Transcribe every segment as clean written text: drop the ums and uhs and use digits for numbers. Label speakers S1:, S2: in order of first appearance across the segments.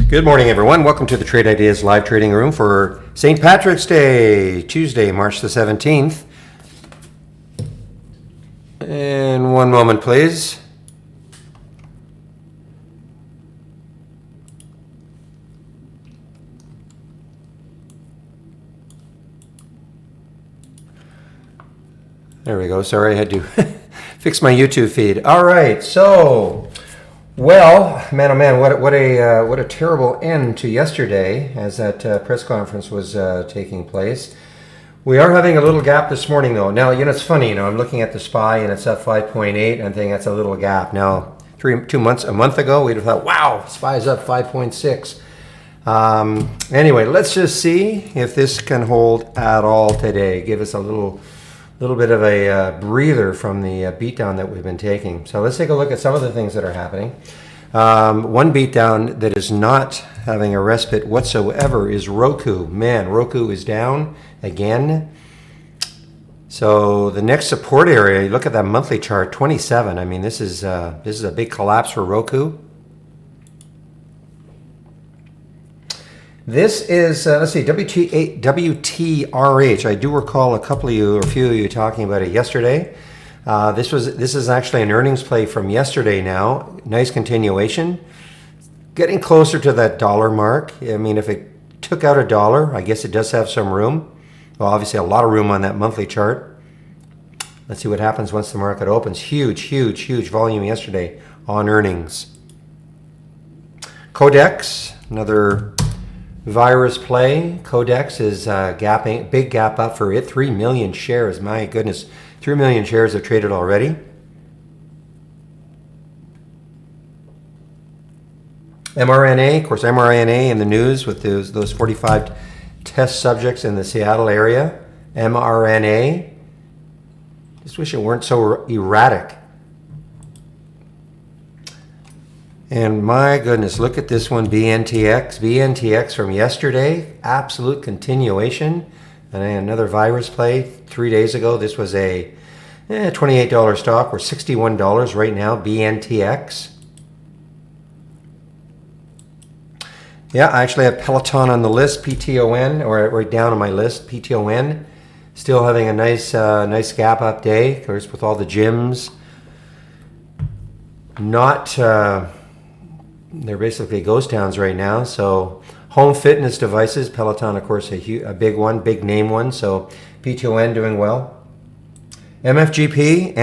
S1: Good morning, everyone. Welcome to the Trade Ideas live trading room for St. Patrick's Day, Tuesday, March the 17th. And one moment, please. There we go. Sorry, I had to fix my YouTube feed. All right, so, well, man, oh man, what a terrible end to yesterday as that press conference was taking place. We are having a little gap this morning, though. Now, it's funny. I'm looking at the SPY and it's up 5.8, and I think that's a little gap. Now, a month ago, we'd have thought, wow, SPY is up 5.6. Anyway, let's just see if this can hold at all today. Give us a little bit of a breather from the beatdown that we've been taking. So let's take a look at some of the things that are happening. One beatdown that is not having a respite whatsoever is Roku. Man, Roku is down again. So the next support area, you look at that monthly chart, 27. I mean, this is a big collapse for Roku. This is, let's see, WTRH. I do recall a few of you talking about it yesterday. This is actually an earnings play from yesterday now. Nice continuation. Getting closer to that dollar mark. I mean, if it took out $1, I guess it does have some room. Well, obviously a lot of room on that monthly chart. Let's see what happens once the market opens. Huge volume yesterday on earnings. Codex, another virus play. Codex is gapping, big gap up for it. 3 million shares. My goodness, 3 million shares have traded already. mRNA, of course, mRNA in the news with those 45 test subjects in the Seattle area. mRNA. Just wish it weren't so erratic. And my goodness, look at this one, BNTX. BNTX from yesterday, absolute continuation. And another virus play 3 days ago. This was a $28 stock. We're $61 right now, BNTX. Yeah, I actually have Peloton on the list, PTON, or right down on my list, PTON. Still having a nice gap up day, of course, with all the gyms. They're basically ghost towns right now. So home fitness devices, Peloton, of course, a big one, big name one. So PTON doing well. MFGP,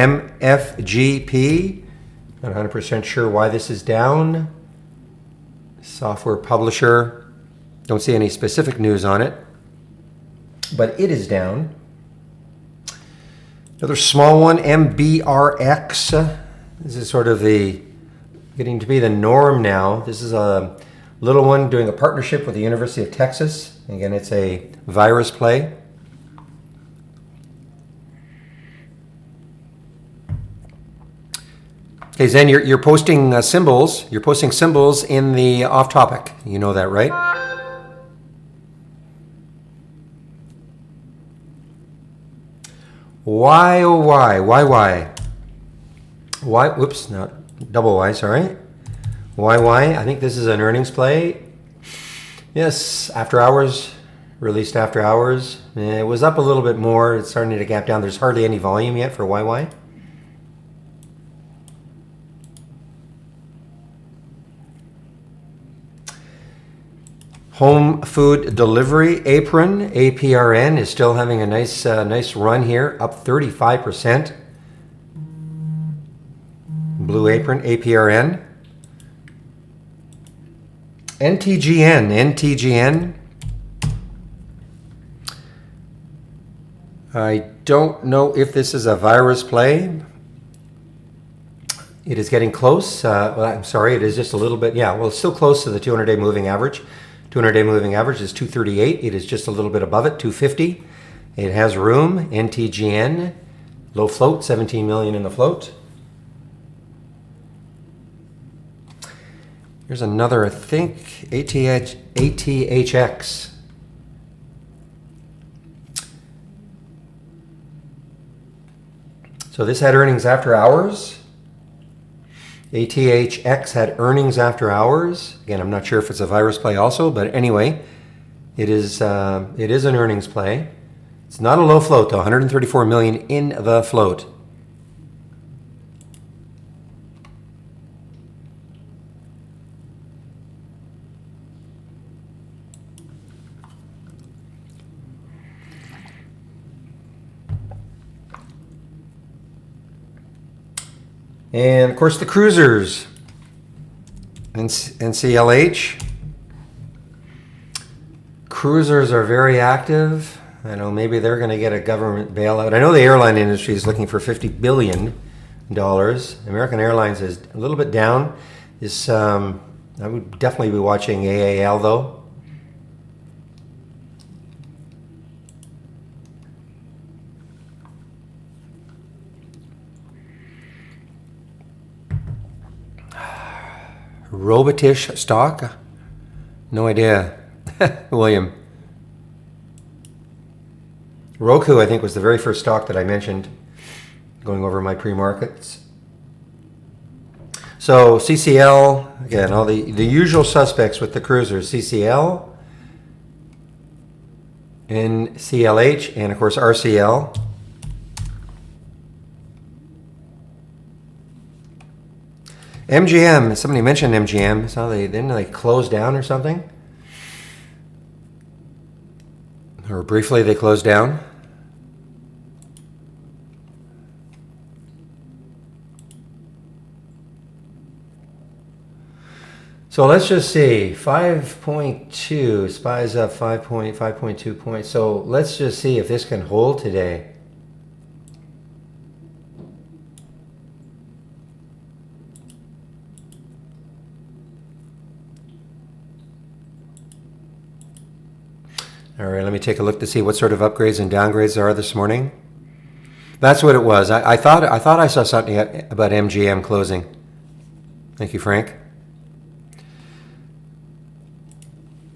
S1: not 100% sure why this is down. Software publisher, don't see any specific news on it, but it is down. Another small one, MBRX. This is sort of getting to be the norm now. This is a little one doing a partnership with the University of Texas. Again, it's a virus play. Okay, Zen, you're posting symbols. You're posting symbols in the off topic. You know that, right? Why, oh why? Why? Whoops, not double Y, sorry. Why? I think this is an earnings play. Yes, after hours, released after hours. It was up a little bit more. It's starting to gap down. There's hardly any volume yet for YY. Home food delivery, Apron, APRN, is still having a nice run here, up 35%. Blue Apron, APRN. NTGN. I don't know if this is a virus play. It is getting close. I'm sorry, it is just a little bit. Yeah, well, it's still close to the 200-day moving average. 200-day moving average is 238. It is just a little bit above it, 250. It has room. NTGN, low float, 17 million in the float. Here's another, I think, ATHX. So this had earnings after hours. ATHX had earnings after hours. Again, I'm not sure if it's a virus play also, but anyway, it is an earnings play. It's not a low float though, 134 million in the float. And of course the cruisers, NCLH. Cruisers are very active. I know maybe they're going to get a government bailout. I know the airline industry is looking for $50 billion. American Airlines is a little bit down. I would definitely be watching AAL though. Robitish stock? No idea. William. Roku, I think, was the very first stock that I mentioned going over my pre-markets. So CCL, again, all the usual suspects with the cruisers. CCL, NCLH, and of course RCL. MGM, somebody mentioned MGM. So didn't they close down or something? Or briefly they closed down. So let's just see, 5.2, SPY's up 5.2 points. So let's just see if this can hold today. All right, let me take a look to see what sort of upgrades and downgrades there are this morning. That's what it was. I thought I saw something about MGM closing. Thank you, Frank.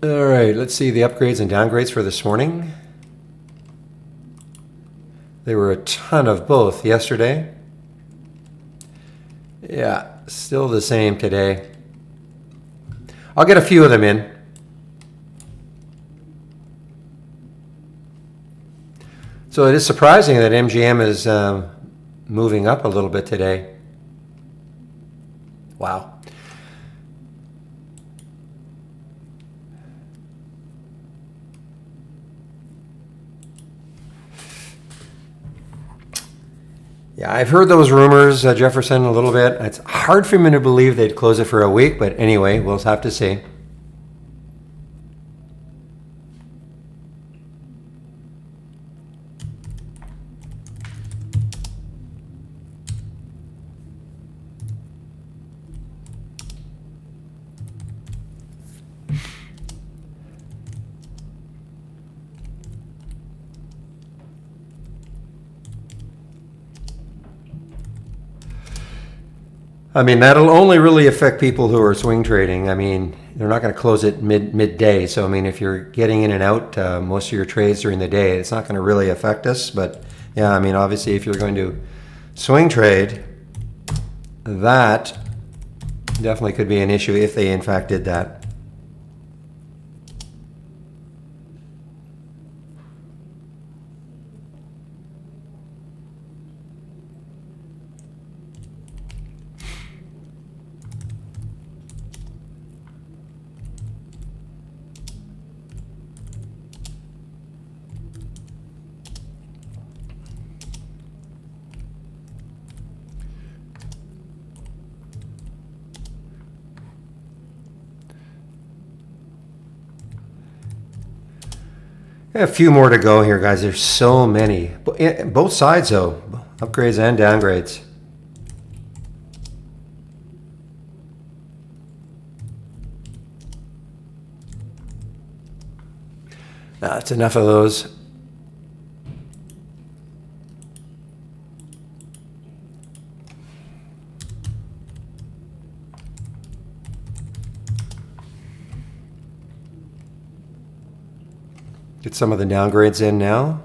S1: All right, let's see the upgrades and downgrades for this morning. There were a ton of both yesterday. Yeah, still the same today. I'll get a few of them in. So it is surprising that MGM is moving up a little bit today. Wow. Yeah, I've heard those rumors, Jefferson, a little bit. It's hard for me to believe they'd close it for a week, but anyway, we'll have to see. I mean, that'll only really affect people who are swing trading. I mean, they're not going to close it midday. So, I mean, if you're getting in and out most of your trades during the day, it's not going to really affect us. But, yeah, I mean, obviously, if you're going to swing trade, that definitely could be an issue if they, in fact, did that. A few more to go here, guys. There's so many. Both sides, though. Upgrades and downgrades. That's enough of those. Get some of the downgrades in now.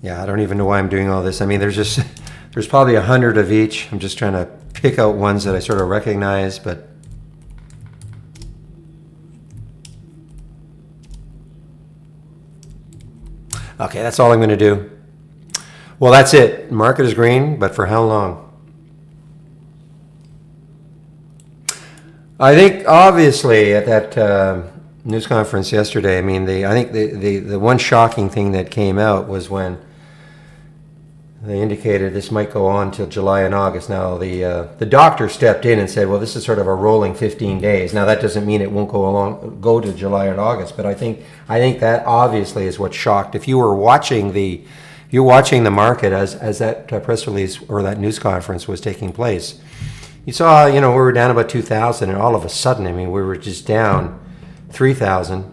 S1: Yeah, I don't even know why I'm doing all this. I mean, there's probably 100 of each. I'm just trying to pick out ones that I sort of recognize, but okay, that's all I'm going to do. Well, that's it. Market is green, but for how long? I think obviously at that news conference yesterday, I mean, I think the one shocking thing that came out was when they indicated this might go on till July and August. Now the doctor stepped in and said, "Well, this is sort of a rolling 15 days." Now that doesn't mean it won't go to July and August, but I think that obviously is what shocked. If you were watching the market as that press release or that news conference was taking place, you saw, we were down about 2,000, and all of a sudden, I mean, we were just down 3,000.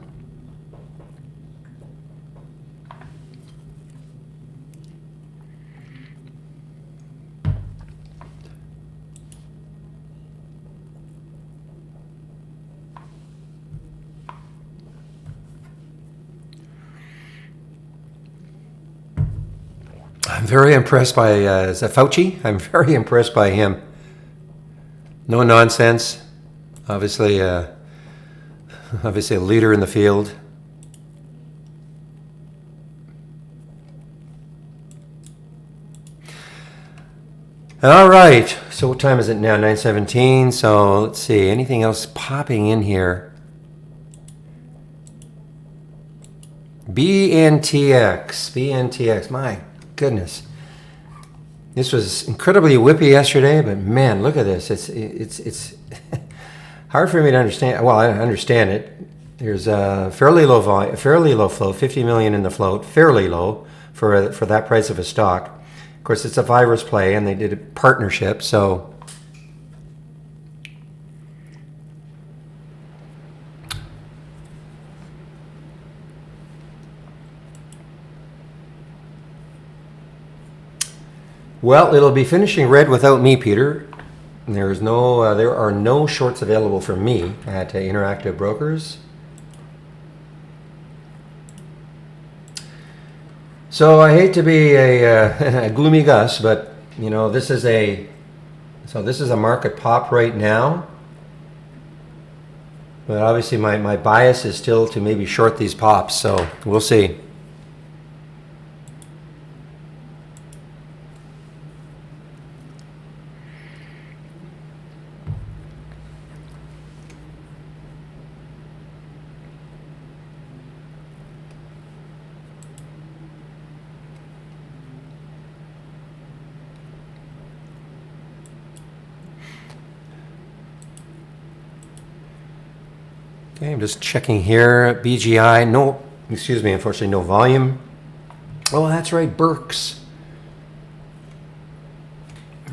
S1: I'm very impressed by is that Fauci? I'm very impressed by him. No nonsense. Obviously a leader in the field. All right. So what time is it now? 9:17. So let's see. Anything else popping in here? BNTX. My goodness. This was incredibly whippy yesterday, but man, look at this. It's hard for me to understand. Well, I understand it. There's a fairly low volume, fairly low float, 50 million in the float, fairly low for that price of a stock. Of course, it's a virus play, and they did a partnership, so. Well, it'll be finishing red without me, Peter. There are no shorts available for me at Interactive Brokers. So I hate to be a gloomy Gus, but this is a market pop right now. But obviously my bias is still to maybe short these pops, so we'll see. Okay, I'm just checking here. BGI, unfortunately no volume. Oh, that's right, Burks.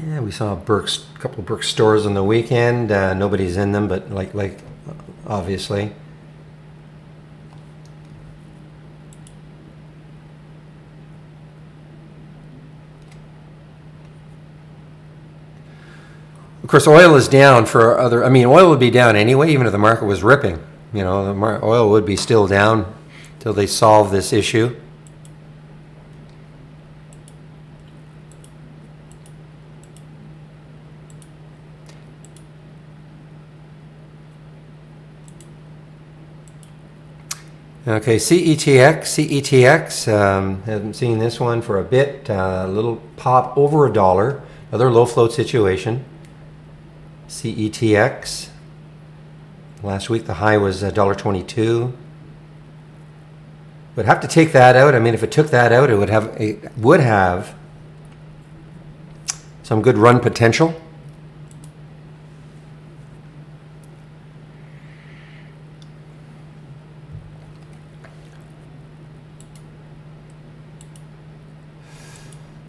S1: Yeah, we saw a couple of Burks stores on the weekend. Nobody's in them, but like obviously. Of course, oil is down oil would be down anyway, even if the market was ripping. Oil would be still down till they solve this issue. Okay, CETX, haven't seen this one for a bit. A little pop over $1. Another low float situation. CETX. Last week the high was $1.22. Would have to take that out. I mean, if it took that out, it would have some good run potential.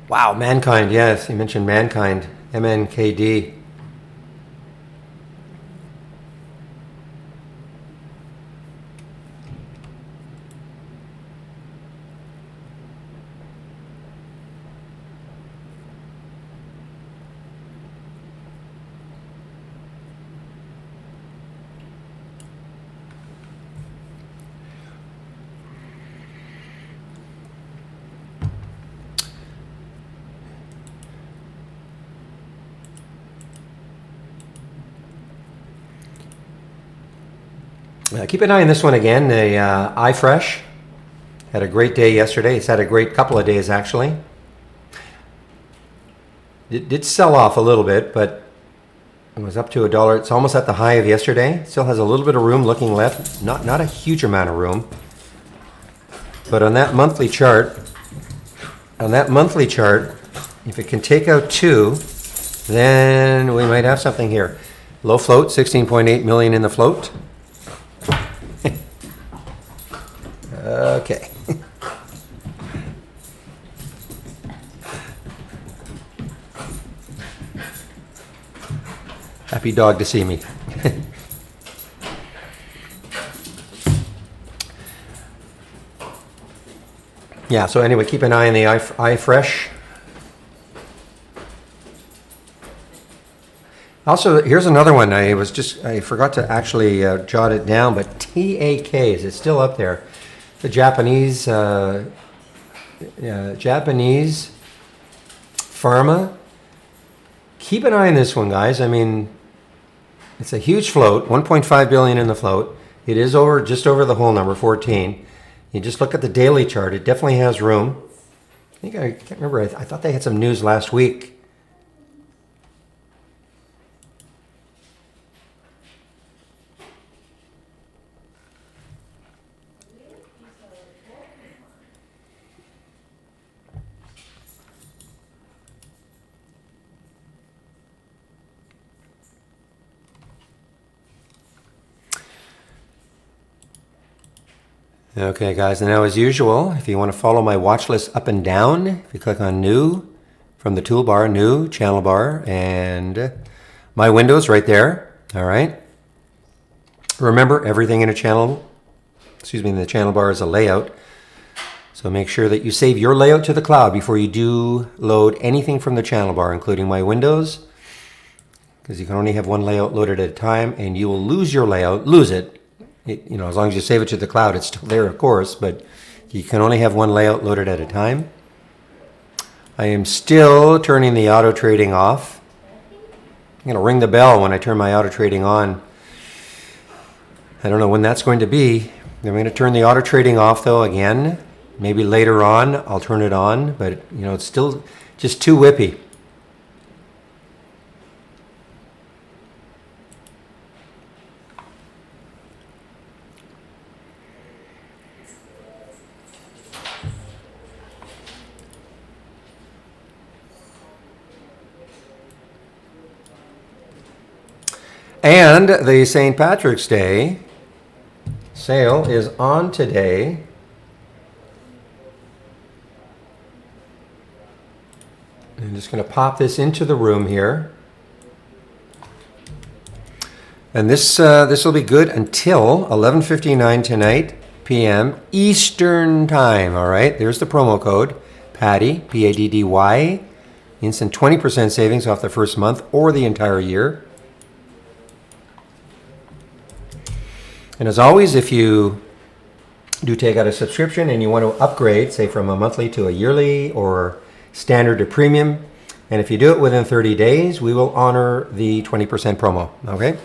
S1: Wow, Mankind. Yes, you mentioned Mankind. MNKD. Keep an eye on this one again, the iFresh. Had a great day yesterday. It's had a great couple of days, actually. It did sell off a little bit, but it was up to $1. It's almost at the high of yesterday. Still has a little bit of room looking left. Not a huge amount of room. But on that monthly chart, if it can take out 2, then we might have something here. Low float, 16.8 million in the float. Okay. Happy dog to see me. Yeah, so anyway, keep an eye on the iFresh. Also, here's another one. I forgot to actually jot it down, but TAK, is it still up there? The Japanese pharma. Keep an eye on this one, guys. I mean, it's a huge float, 1.5 billion in the float. It is just over the whole number, 14. You just look at the daily chart. It definitely has room. I can't remember. I thought they had some news last week. Okay, guys, and now as usual, if you want to follow my watch list up and down, if you click on New from the toolbar, New, Channel Bar, and my windows right there, all right? Remember, everything in the channel bar is a layout, so make sure that you save your layout to the cloud before you do load anything from the channel bar, including my windows, because you can only have one layout loaded at a time, and you will lose your layout, lose it. As long as you save it to the cloud, it's still there, of course, but you can only have one layout loaded at a time. I am still turning the auto trading off. I'm going to ring the bell when I turn my auto trading on. I don't know when that's going to be. I'm going to turn the auto trading off, though, again. Maybe later on I'll turn it on, but, it's still just too whippy. And the St. Patrick's Day sale is on today. I'm just going to pop this into the room here. And this will be good until 11:59 tonight p.m. Eastern Time, all right? There's the promo code, PADDY, P-A-D-D-Y. Instant 20% savings off the first month or the entire year. And as always, if you do take out a subscription and you want to upgrade, say from a monthly to a yearly or standard to premium, and if you do it within 30 days, we will honor the 20% promo, okay?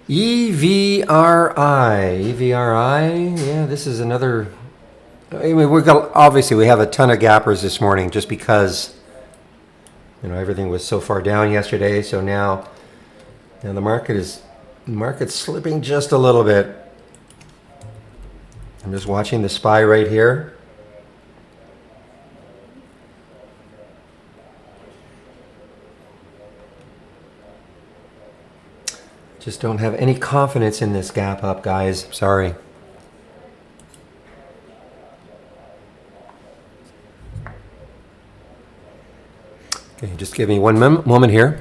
S1: EVRI, yeah, this is another. I mean, obviously we have a ton of gappers this morning just because everything was so far down yesterday. So now the market's slipping just a little bit. I'm just watching the SPY right here. Just don't have any confidence in this gap up, guys. Sorry. Okay, just give me one moment here.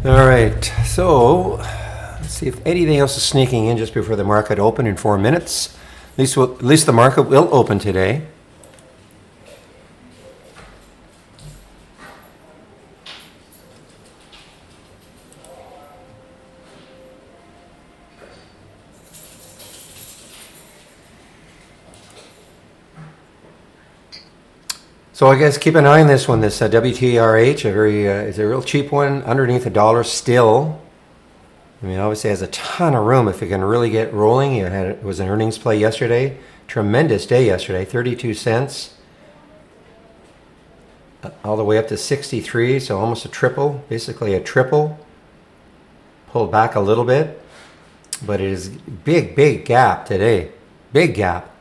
S1: All right, so let's see if anything else is sneaking in just before the market open in 4 minutes. At least the market will open today. So I guess keep an eye on this one. This WTRH, is a real cheap one, underneath $1 still. I mean, obviously has a ton of room if it can really get rolling. It was an earnings play yesterday. Tremendous day yesterday, 32 cents. All the way up to 63, so almost a triple, basically a triple. Pulled back a little bit, but it is big gap today. Big gap.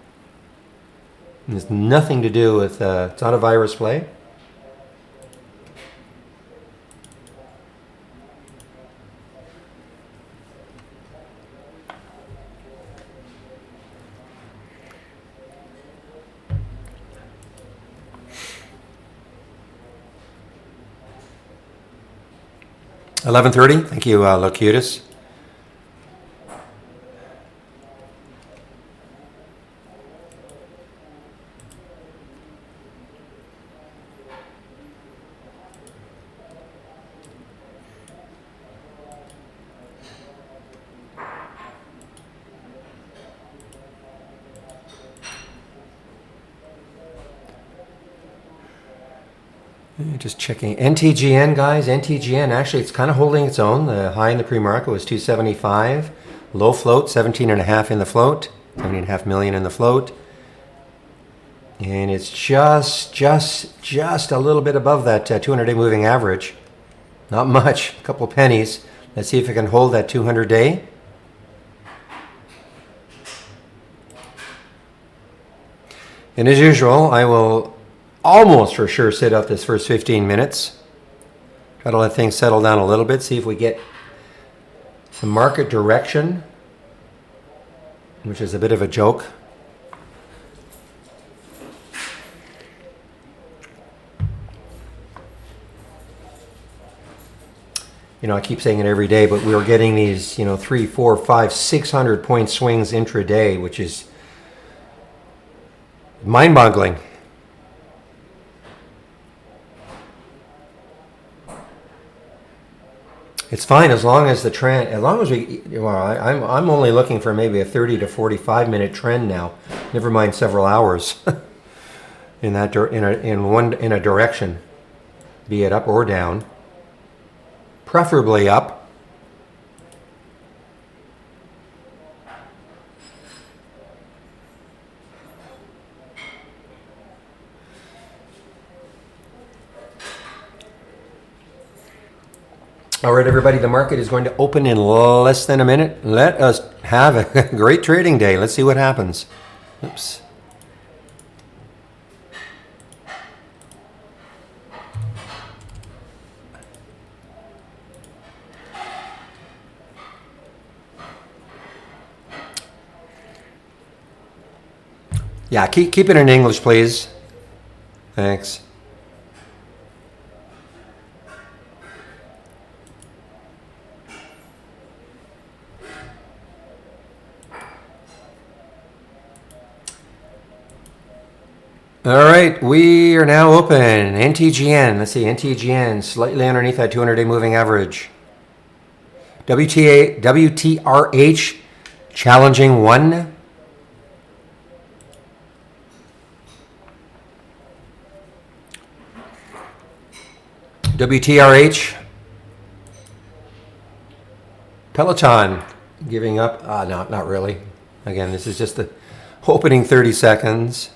S1: It has nothing to do with, it's not a virus play. $11.30. Thank you, Locutus. Just checking NTGN, guys. NTGN, actually, it's kind of holding its own. The high in the pre-market was 275. Low float, 17.5 in the float, 17.5 million in the float. And it's just a little bit above that 200-day moving average. Not much, a couple pennies. Let's see if it can hold that 200-day. And as usual, I will almost for sure sit up this first 15 minutes. Try to let things settle down a little bit, see if we get some market direction, which is a bit of a joke. You know, I keep saying it every day, but we were getting these, 3, 4, 5, 600 point swings intraday, which is mind-boggling. It's fine as long as the trend, as long as I'm only looking for maybe a 30 to 45 minute trend now. Never mind several hours in a direction, be it up or down, preferably up. All right, everybody, the market is going to open in less than a minute. Let us have a great trading day. Let's see what happens. Oops. Yeah, keep it in English, please. Thanks. All right, we are now open. NTGN, let's see, NTGN slightly underneath that 200-day moving average. WTRH challenging 1. WTRH. Peloton giving up. No, not really. Again, this is just the opening 30 seconds.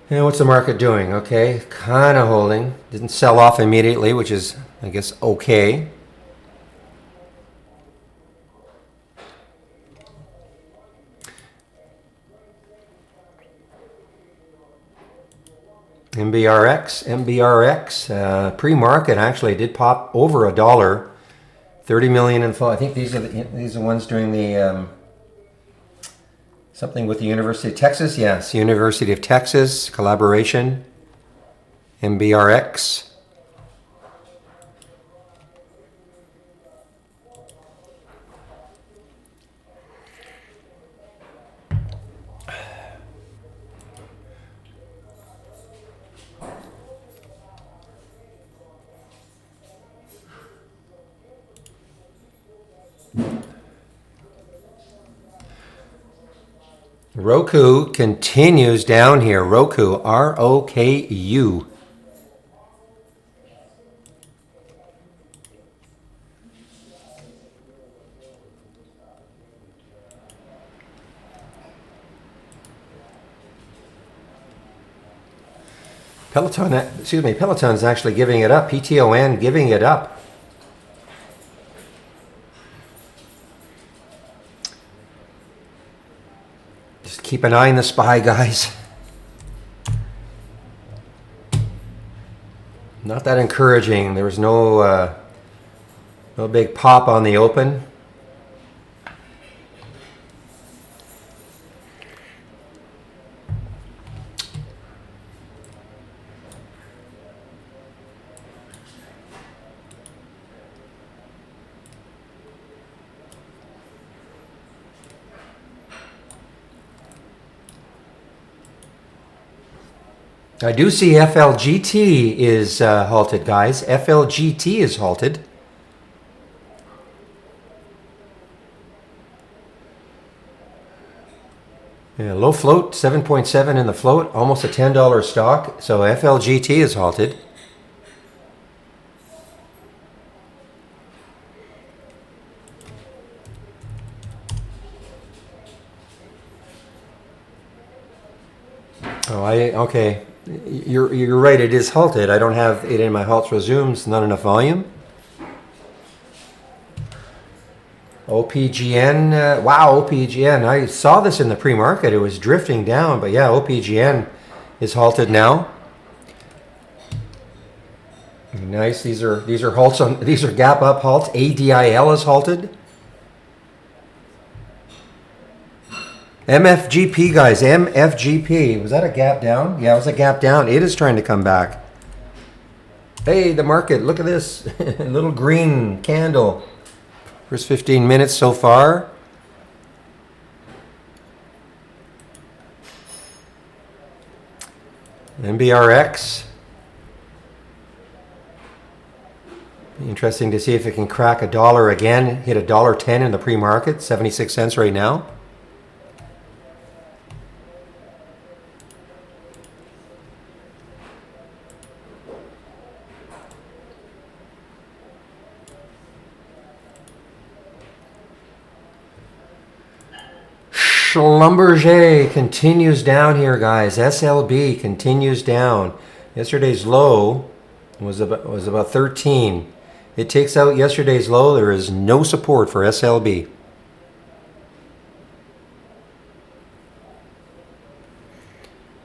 S1: And what's the market doing? Okay, kind of holding. Didn't sell off immediately, which is, I guess, okay. MBRX, pre-market actually did pop over $1. 30 million in flow. I think these are the ones doing the something with the University of Texas. Yes, University of Texas collaboration. MBRX. Roku continues down here. Roku, R-O-K-U. Peloton's actually giving it up. PTON giving it up. Just keep an eye on the SPY, guys. Not that encouraging. There was no big pop on the open. I do see FLGT is halted, guys. FLGT is halted. Yeah, low float, 7.7 in the float, almost a $10 stock. So FLGT is halted. Okay. You're right. It is halted. I don't have it in my halts resumes. Not enough volume. OPGN. Wow, OPGN. I saw this in the pre-market. It was drifting down, but yeah, OPGN is halted now. Nice. These are halts on. These are gap up halts. ADIL is halted. MFGP, guys, MFGP. Was that a gap down? Yeah, it was a gap down. It is trying to come back. Hey, the market, look at this. Little green candle. First 15 minutes so far. MBRX. Interesting to see if it can crack $1 again. Hit $1.10 in the pre-market. 76 cents right now. Schlumberger continues down here, guys. SLB continues down. Yesterday's low was about 13. It takes out yesterday's low. There is no support for SLB.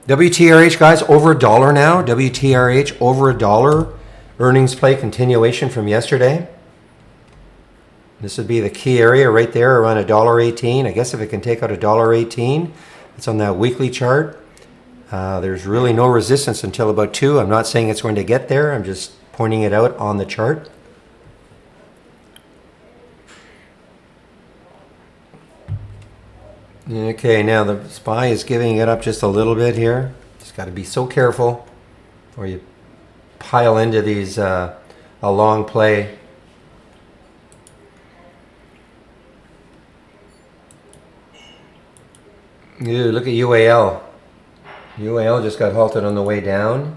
S1: WTRH, guys, over $1 now. WTRH over $1. Earnings play continuation from yesterday. This would be the key area right there around $1.18. I guess if it can take out $1.18, it's on that weekly chart. There's really no resistance until about 2. I'm not saying it's going to get there. I'm just pointing it out on the chart. Okay, now the SPY is giving it up just a little bit here. Just got to be so careful or you pile into these a long play. Ew, look at UAL. UAL just got halted on the way down.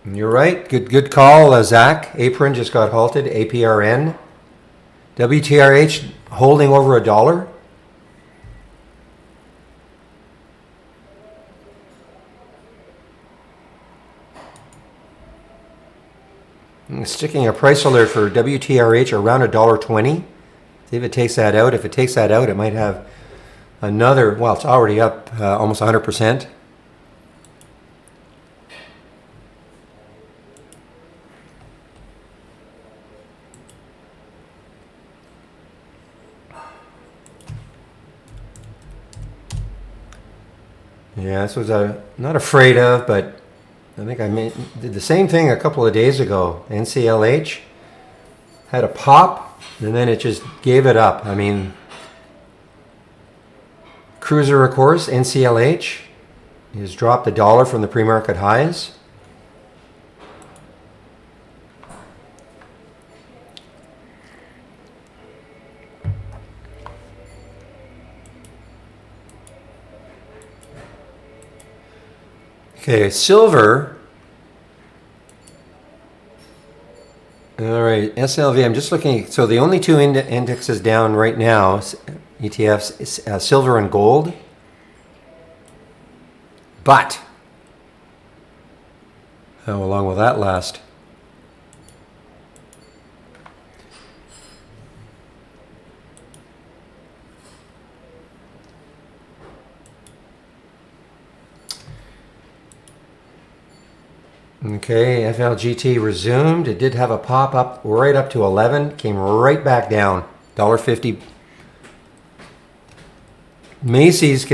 S1: And you're right. Good call, Zach. Apron just got halted. APRN. WTRH holding over $1. Sticking a price alert for WTRH around $1.20. See if it takes that out. If it takes that out, it might have another, well, it's already up almost 100%. Yeah, this was not afraid of, but I think did the same thing a couple of days ago. NCLH had a pop, and then it just gave it up. I mean, Cruiser, of course, NCLH has dropped $1 from the pre-market highs. Okay, silver. All right, SLV. I'm just looking. So the only two indexes down right now, ETFs, is silver and gold. But how long will that last? Okay, FLGT resumed. It did have a pop up right up to 11, came right back down, $1.50. Macy's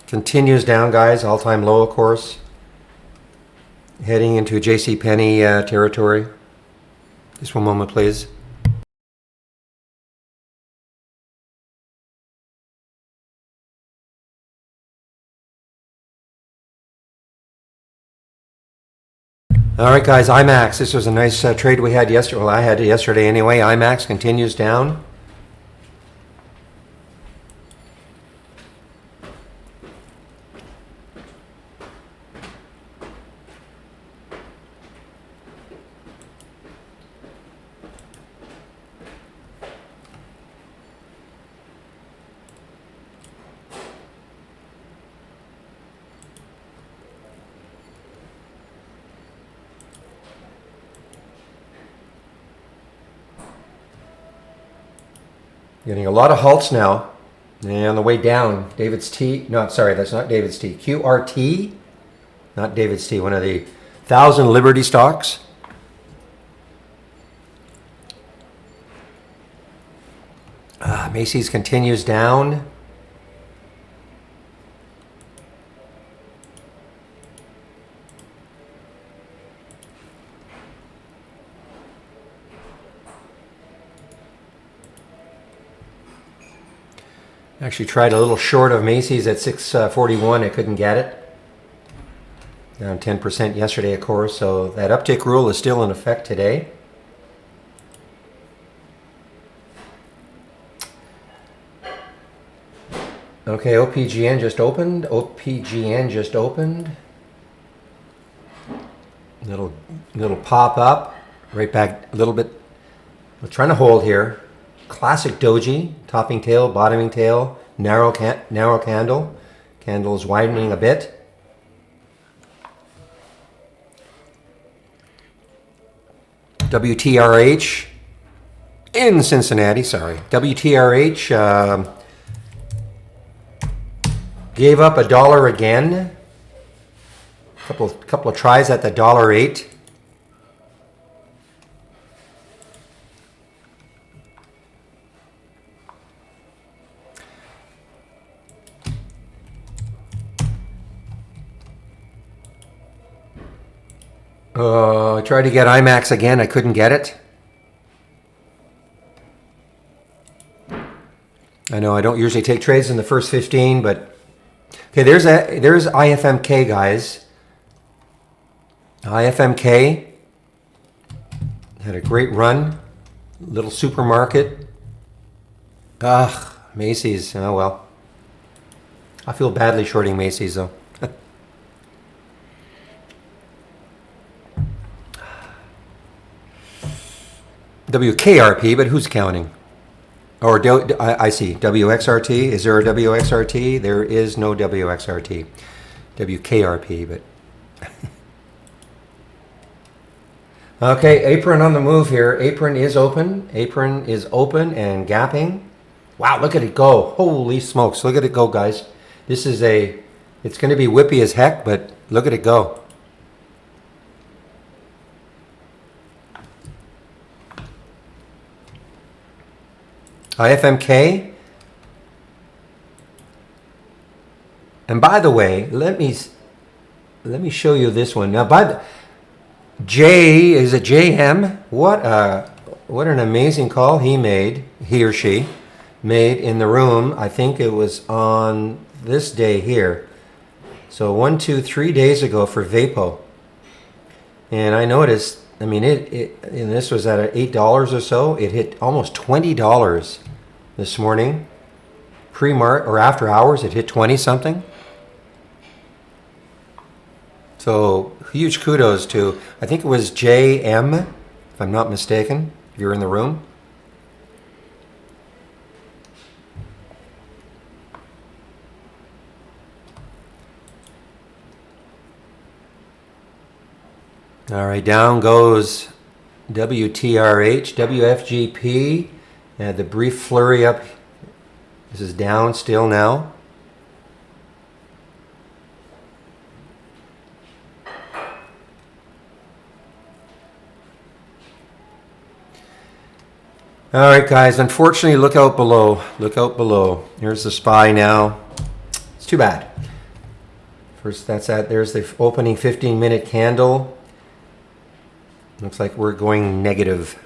S1: continues down, guys, all-time low, of course. Heading into JCPenney territory. Just one moment, please. All right, guys, IMAX. This was a nice trade we had yesterday. Well, I had it yesterday anyway. IMAX continues down. Getting a lot of halts now. And on the way down, David's T. No, sorry, that's not David's T. QRT. Not David's T. One of the 1,000 Liberty stocks. Macy's continues down. Actually tried a little short of Macy's at 641. I couldn't get it. Down 10% yesterday, of course. So that uptick rule is still in effect today. Okay, OPGN just opened. OPGN just opened. Little pop up. Right back a little bit. We're trying to hold here. Classic doji, topping tail, bottoming tail, narrow candle. Candle is widening a bit. WTRH in Cincinnati, sorry. WTRH gave up $1 again. Couple of tries at the $1.08. I tried to get IMAX again. I couldn't get it. I know I don't usually take trades in the first 15, but okay, there's IFMK, guys. IFMK had a great run. Little supermarket. Macy's. Oh well. I feel badly shorting Macy's though. WKRP, but who's counting? Or I see, WXRT. Is there a WXRT? There is no WXRT. WKRP, but... Okay, apron on the move here. Apron is open. Apron is open and gapping. Wow, look at it go. Holy smokes. Look at it go, guys. This is it's going to be whippy as heck, but look at it go. IFMK. And by the way, let me show you this one. Now, is it JM? What an amazing call he or she made in the room. I think it was on this day here. So 1, 2, 3 days ago for Vapo. And I noticed, I mean, and this was at $8 or so. It hit almost $20 this morning. Pre-market or after hours, it hit 20 something. So huge kudos to, I think it was JM, if I'm not mistaken, if you're in the room. All right, down goes WTRH, WFGP, and the brief flurry up. This is down still now. All right, guys, unfortunately, look out below. Look out below. Here's the SPY now. It's too bad. First, there's the opening 15-minute candle. Looks like we're going negative.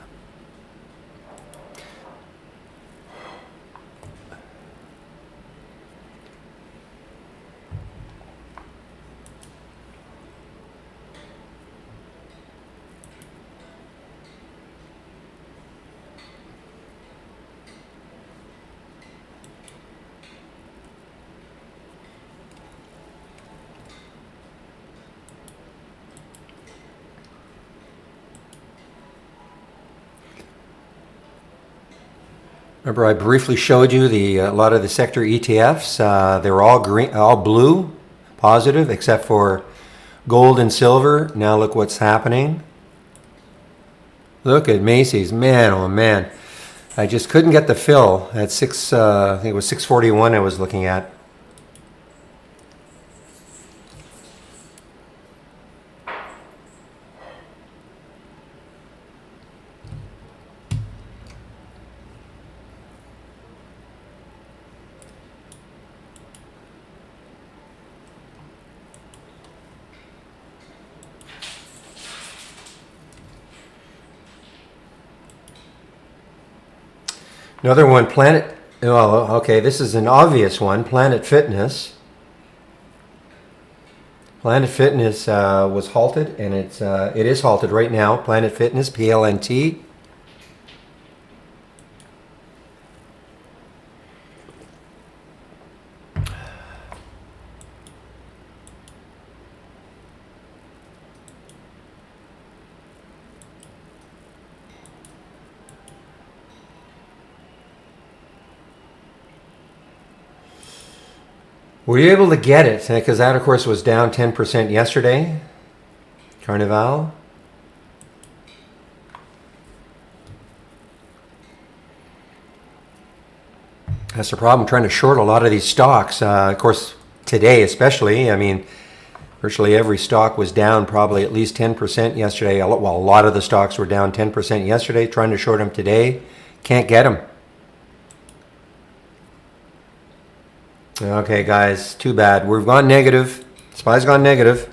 S1: Remember, I briefly showed you a lot of the sector ETFs. They were all green, all blue, positive, except for gold and silver. Now look what's happening. Look at Macy's, man, oh man! I just couldn't get the fill at I think it was 641. I was looking at. Another one, okay, this is an obvious one, Planet Fitness. Planet Fitness was halted, and it is halted right now. Planet Fitness, PLNT. Were you able to get it? Because that, of course, was down 10% yesterday. Carnival. That's the problem, trying to short a lot of these stocks. Of course, today especially, I mean, virtually every stock was down probably at least 10% yesterday. Well, a lot of the stocks were down 10% yesterday. Trying to short them today. Can't get them. Okay, guys, too bad. We've gone negative. SPY's gone negative.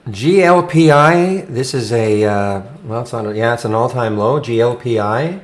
S1: GLPI, this is it's an all-time low, GLPI.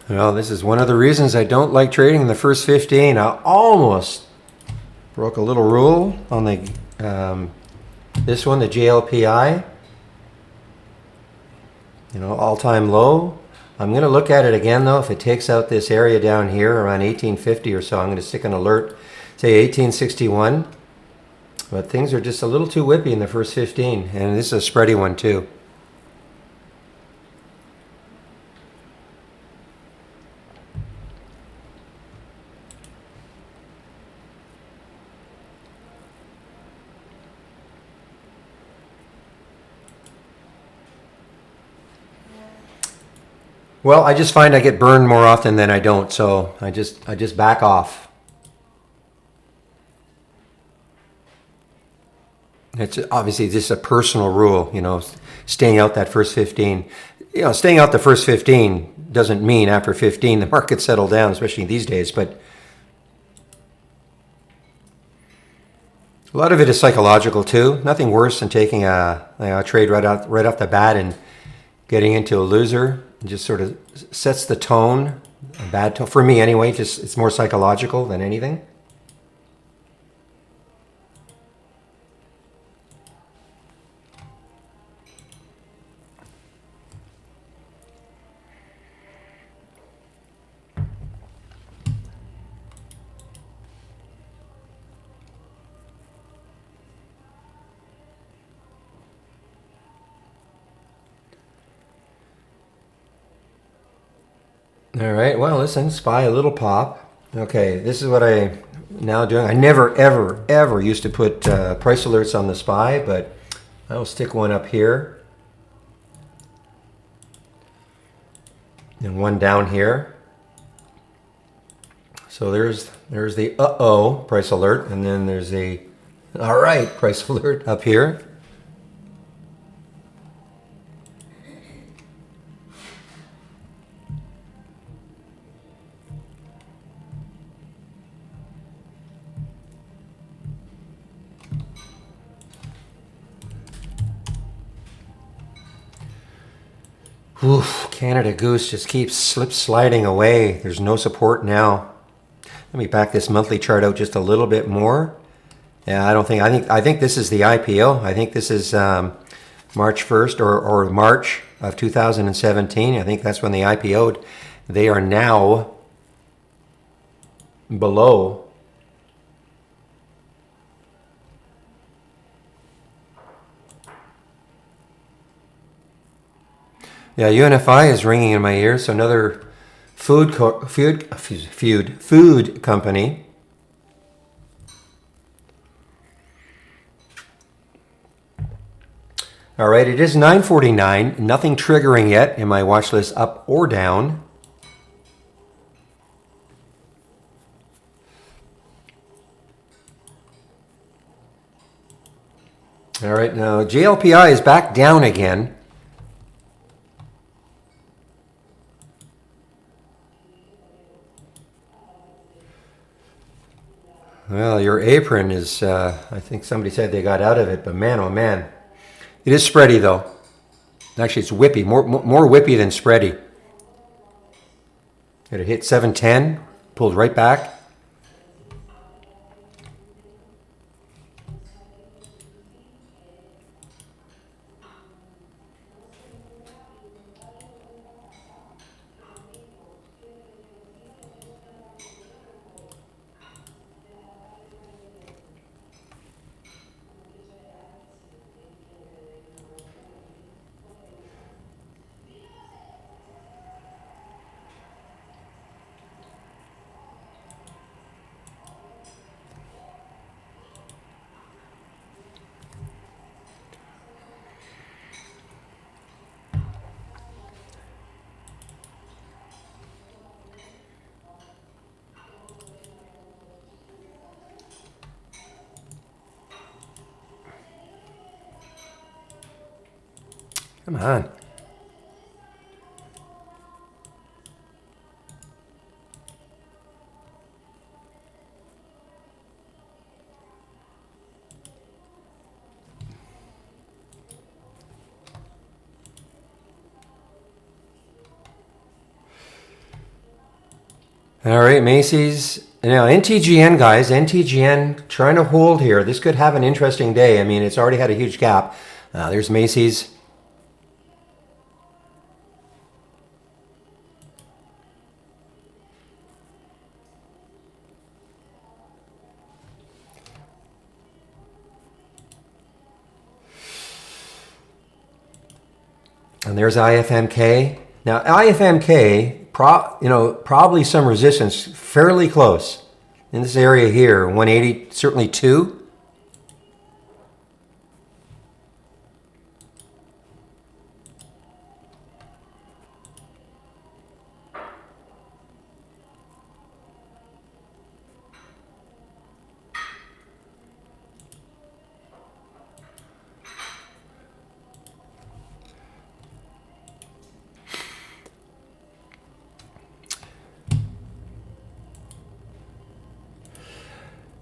S1: Well, this is one of the reasons I don't like trading in the first 15. I almost broke a little rule on the this one, the JLPI. You know, all-time low. I'm going to look at it again, though. If it takes out this area down here around 1850 or so, I'm going to stick an alert, say 1861. But things are just a little too whippy in the first 15. And this is a spready one, too. Well, I just find I get burned more often than I don't, so I just back off. It's obviously just a personal rule, you know, staying out that first 15. You know, staying out the first 15 doesn't mean after 15 the markets settle down, especially these days, but a lot of it is psychological too. Nothing worse than taking a trade right off the bat and getting into a loser. It just sort of sets the tone, a bad tone for me anyway. Just it's more psychological than anything. All right. Well, listen, SPY a little pop. Okay, this is what I now doing. I never, ever, ever used to put price alerts on the SPY, but I will stick one up here and one down here. So there's the uh-oh price alert, and then there's the all right price alert up here. Oof, Canada Goose just keeps sliding away. There's no support now. Let me back this monthly chart out just a little bit more. Yeah, I think this is the IPO. I think this is March 1st or March of 2017. I think that's when they IPO'd. They are now below. Yeah, UNFI is ringing in my ears. So another food company. All right, it is 9:49. Nothing triggering yet in my watch list up or down. All right, now JLPI is back down again. Well, your apron is, I think somebody said they got out of it, but man, oh man. It is spready though. Actually, it's whippy, more whippy than spready. It hit 710, pulled right back. Come on. All right, Macy's. Now, NTGN, guys, NTGN trying to hold here. This could have an interesting day. I mean, it's already had a huge gap. There's Macy's. And there's IFMK. Now, IFMK, probably some resistance, fairly close in this area here. 180, certainly 2.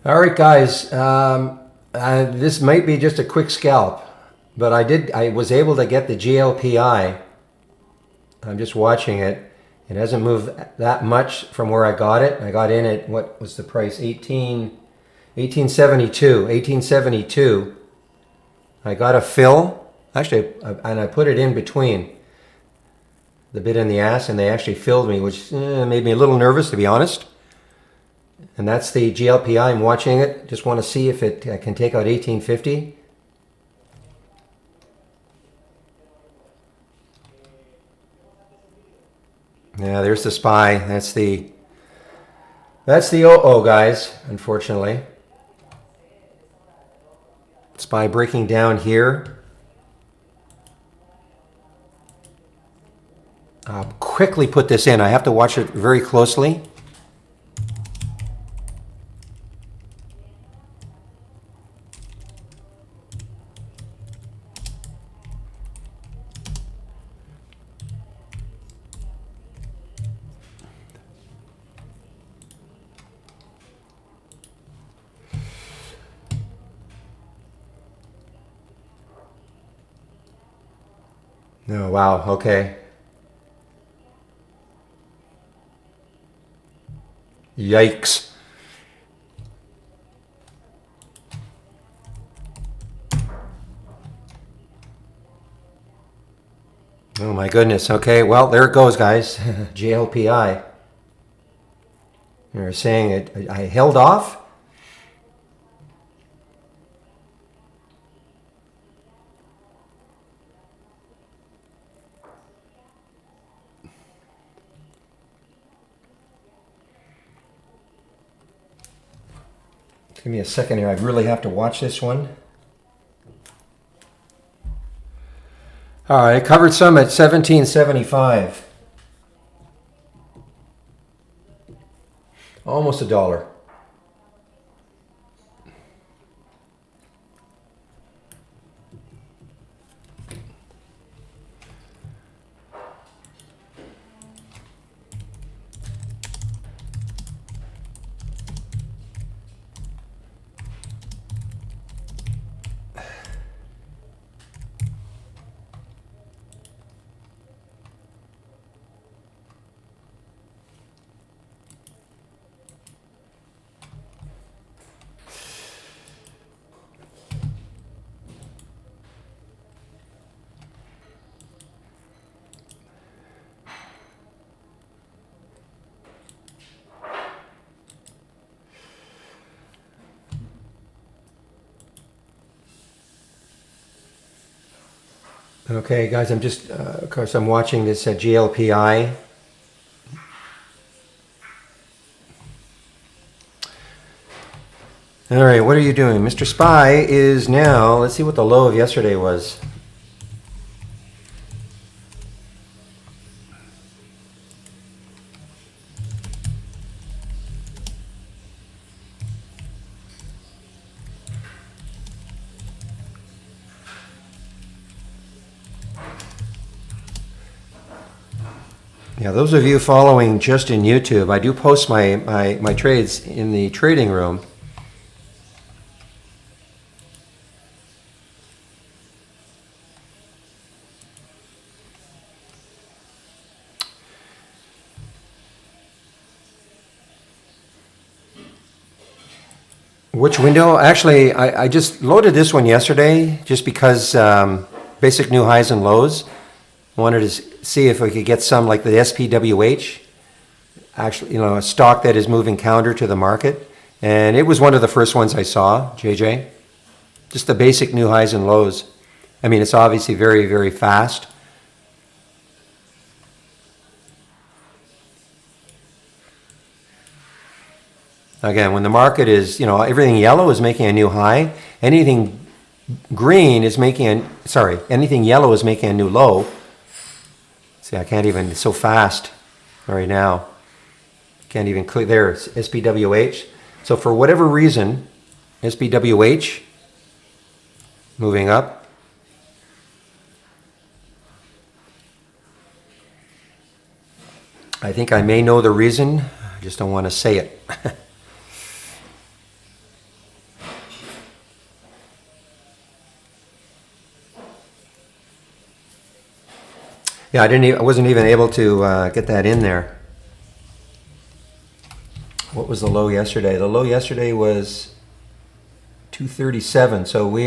S1: All right, guys. This might be just a quick scalp, but I was able to get the GLPI. I'm just watching it. It hasn't moved that much from where I got it. I got in at, what was the price? 1872. I got a fill. Actually, and I put it in between the bit and the ass, and they actually filled me, which made me a little nervous, to be honest. And that's the GLPI. I'm watching it. Just want to see if it can take out 1850. Yeah, there's the SPY. That's the OO, guys, unfortunately. SPY breaking down here. I'll quickly put this in. I have to watch it very closely. Oh, wow. Okay. Yikes. Oh my goodness. Okay, well, there it goes, guys. GLPI. You're saying it. I held off. Give me a second here. I really have to watch this one. All right, I covered some at 1775. Almost $1. Okay, guys, I'm just, of course, I'm watching this GLPI. All right, what are you doing? Mr. SPY is now, let's see what the low of yesterday was. Yeah, those of you following just in YouTube, I do post my trades in the trading room. Which window? Actually, I just loaded this one yesterday just because basic new highs and lows. Wanted to see if we could get some like the SPWH, actually, a stock that is moving counter to the market. And it was one of the first ones I saw, JJ. Just the basic new highs and lows. I mean, it's obviously very, very fast. Again, when the market is, everything yellow is making a new high. Anything green is anything yellow is making a new low. See, I can't even, it's so fast right now. Can't even click there, it's SPWH. So for whatever reason, SPWH moving up. I think I may know the reason, I just don't want to say it. Yeah, I wasn't even able to get that in there. What was the low yesterday? The low yesterday was 237. So we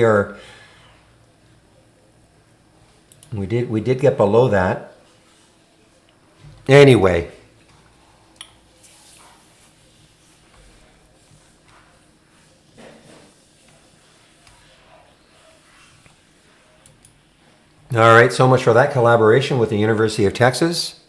S1: did get below that. Anyway. All right, so much for that collaboration with the University of Texas.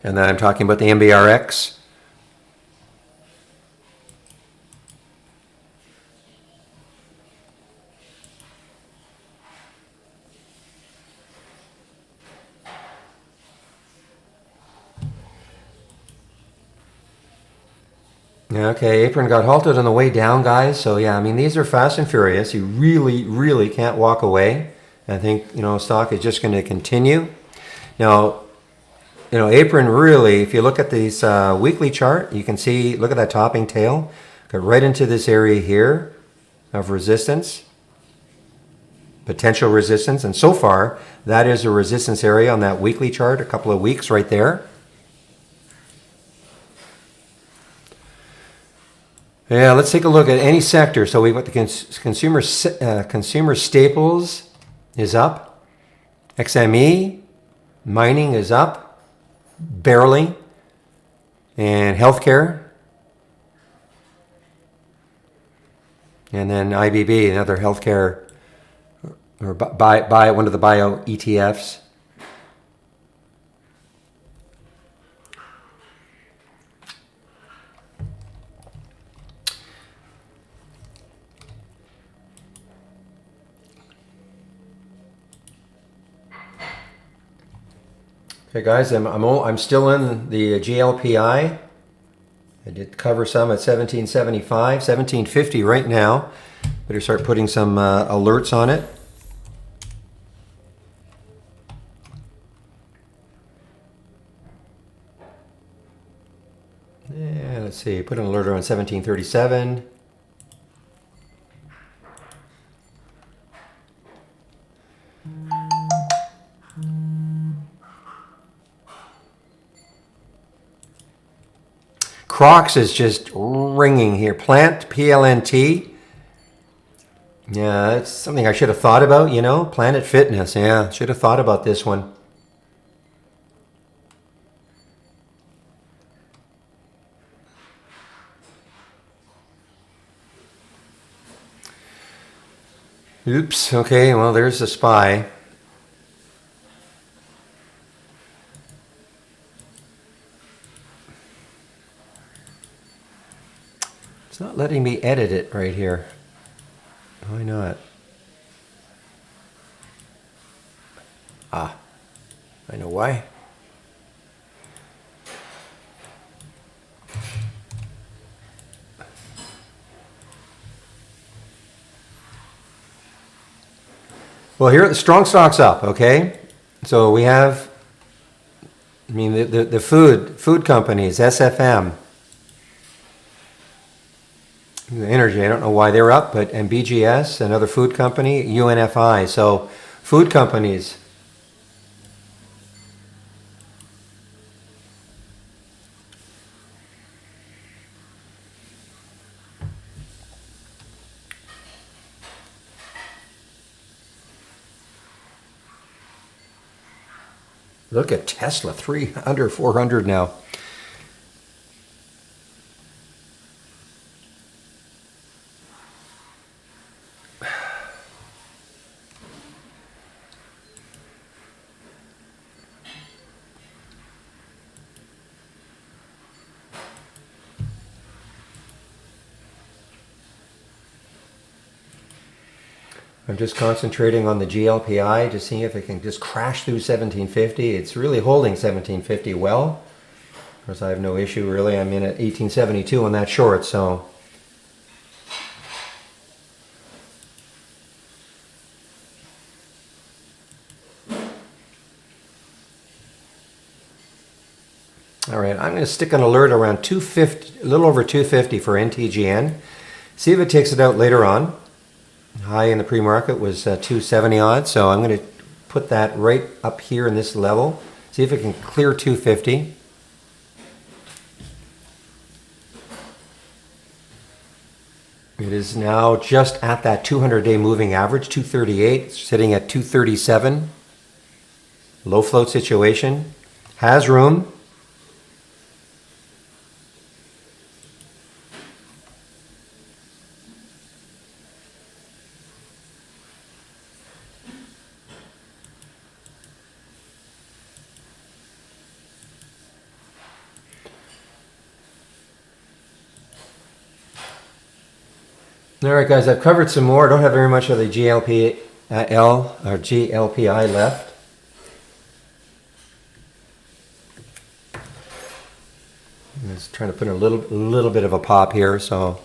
S1: And then I'm talking about the MBRX. Okay, Apron got halted on the way down, guys. So yeah, I mean, these are fast and furious. You really, really can't walk away. I think, stock is just going to continue. Now, Apron really, if you look at this weekly chart, you can see, look at that topping tail. Got right into this area here of resistance, potential resistance. And so far, that is a resistance area on that weekly chart, a couple of weeks right there. Yeah, let's take a look at any sector. So we've got the consumer staples is up. XME, mining is up, barely. And healthcare. And then IBB, another healthcare, or buy one of the bio ETFs. Okay, guys, I'm still in the GLPI. I did cover some at 1775, 1750 right now. Better start putting some alerts on it. Yeah, let's see. Put an alert on 1737. Crocs is just ringing here. Plant, PLNT. Yeah, that's something I should have thought about, Planet Fitness. Yeah, should have thought about this one. Oops, okay, well, there's the SPY. It's not letting me edit it right here. Why not? I know why. Well, here the strong stock's up, okay? So we have, the food companies, SFM. The energy, I don't know why they're up, but and BGS, another food company, UNFI. So food companies. Look at Tesla, under 400 now. I'm just concentrating on the GLPI to see if it can just crash through 1750. It's really holding 1750 well. Of course, I have no issue really. I'm in at 1872 on that short, so. All right, I'm going to stick an alert around 250, a little over 250 for NTGN. See if it takes it out later on. High in the pre-market was 270 odd, so I'm going to put that right up here in this level. See if it can clear 250. It is now just at that 200-day moving average, 238. It's sitting at 237. Low float situation. Has room. All right, guys, I've covered some more. I don't have very much of the GLPL or GLPI left. I'm just trying to put in a little bit of a pop here, so.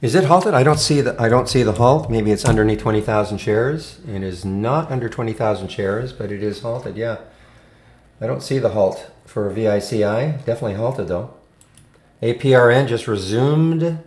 S1: Is it halted? I don't see the halt. Maybe it's underneath 20,000 shares. It is not under 20,000 shares, but it is halted. Yeah, I don't see the halt for VICI. Definitely halted though. APRN just resumed.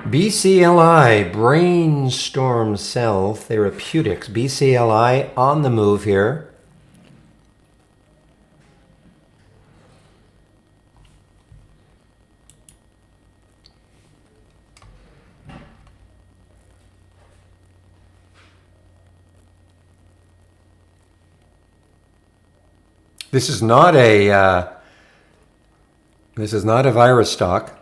S1: BCLI, Brainstorm Cell Therapeutics. BCLI on the move here. This is not a virus stock.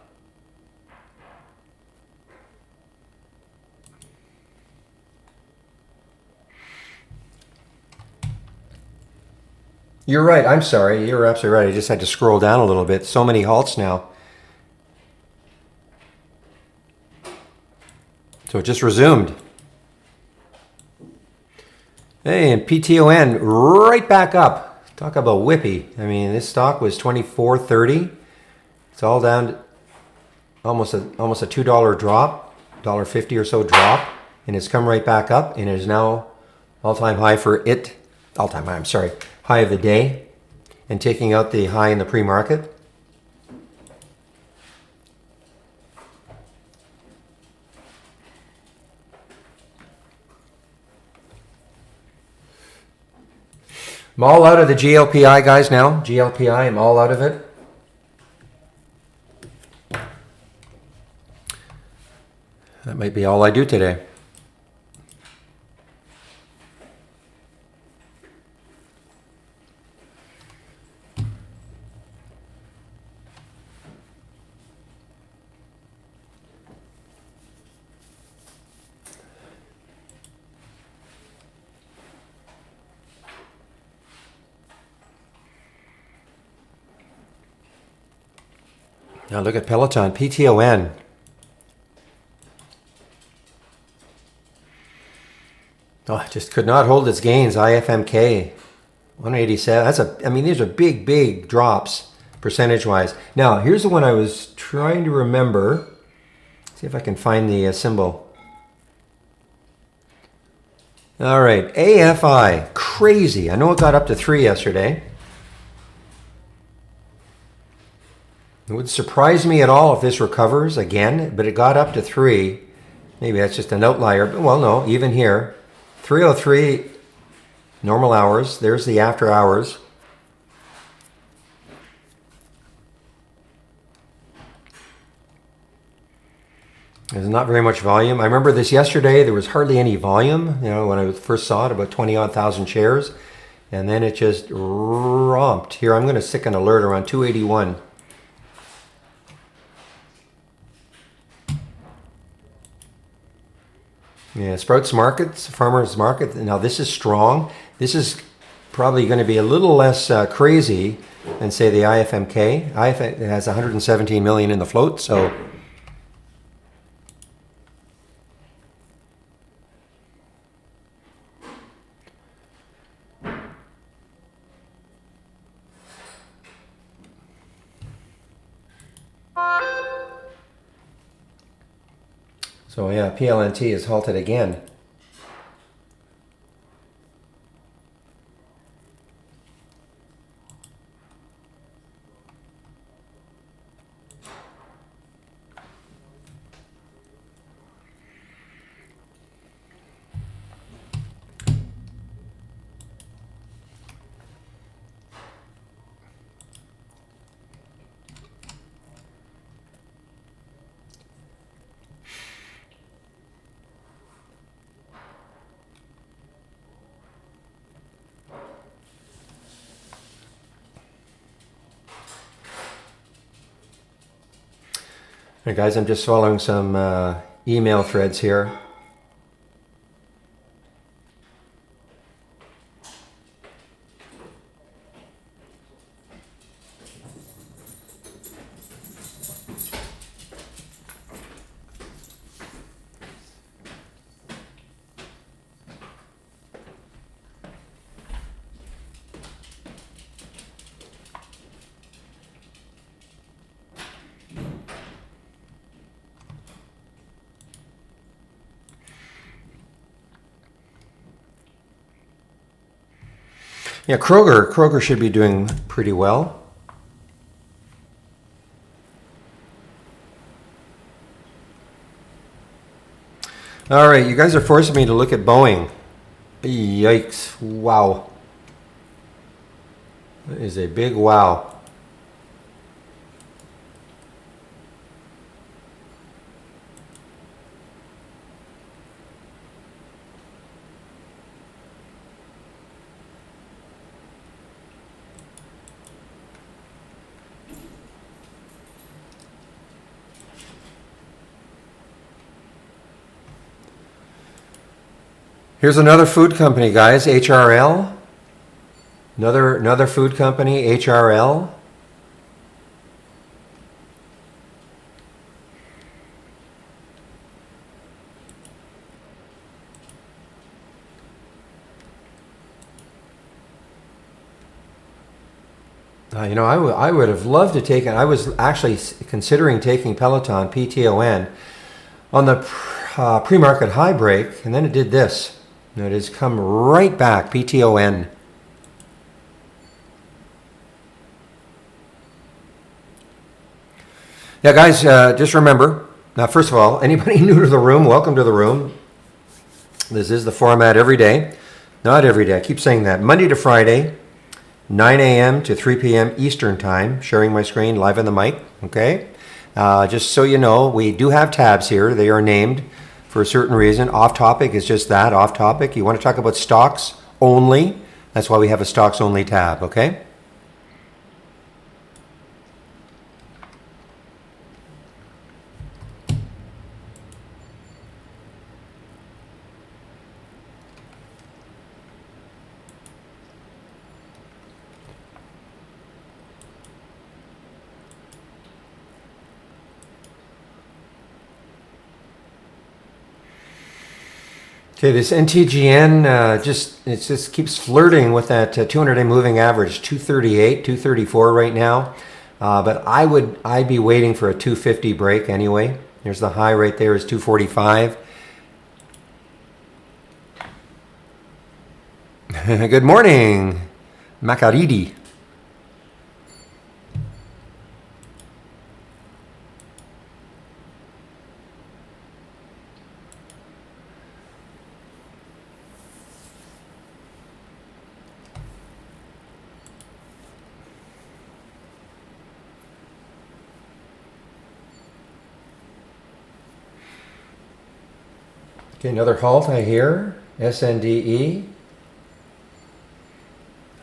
S1: You're right. I'm sorry. You're absolutely right. I just had to scroll down a little bit. So many halts now. So it just resumed. Hey, and PTON right back up. Talk about whippy. I mean, this stock was $24.30. It's all down to almost a $2 drop, $1.50 or so drop, and it's come right back up and is now all-time high for it. All-time high. I'm sorry. High of the day. and taking out the high in the pre-market. I'm all out of the GLPI, guys, now. GLPI, I'm all out of it. That might be all I do today. Now look at Peloton, PTON. Oh, it just could not hold its gains. IFMK, 187. I mean, these are big, big drops percentage-wise. Now, here's the one I was trying to remember. See if I can find the symbol. All right, AFI, crazy. I know it got up to 3 yesterday. It would surprise me at all if this recovers again, but it got up to 3. Maybe that's just an outlier, but well, no, even here. 303 normal hours. There's the after hours. There's not very much volume. I remember this yesterday. There was hardly any volume, you know, when I first saw it, about 20-odd thousand shares. And then it just romped. Here, I'm going to stick an alert around 281. Yeah, Sprouts Markets, Farmers Market. Now this is strong. This is probably going to be a little less crazy than say the IFMK. IFMK has 117 million in the float, so yeah, PLNT is halted again. All right, guys, I'm just following some email threads here. Yeah, Kroger should be doing pretty well. All right, you guys are forcing me to look at Boeing. Yikes, wow. That is a big wow. Here's another food company, guys, HRL. Another food company, HRL. You know, I would have loved to take it. I was actually considering taking Peloton, PTON, on the pre-market high break, and then it did this. And it has come right back, PTON. Yeah, guys, just remember, now, first of all, anybody new to the room, welcome to the room. This is the format every day. Not every day, I keep saying that. Monday to Friday, 9 a.m. to 3 p.m. Eastern Time, sharing my screen live on the mic, okay? Just so you know, we do have tabs here. They are named for a certain reason. Off topic is just that, off topic. You want to talk about stocks only, that's why we have a stocks only tab, okay? Okay, this NTGN just keeps flirting with that 200-day moving average, 238, 234 right now. But I'd be waiting for a 250 break anyway. There's the high right there is 245. Good morning, Macaridi. Okay, another halt I hear. SNDE.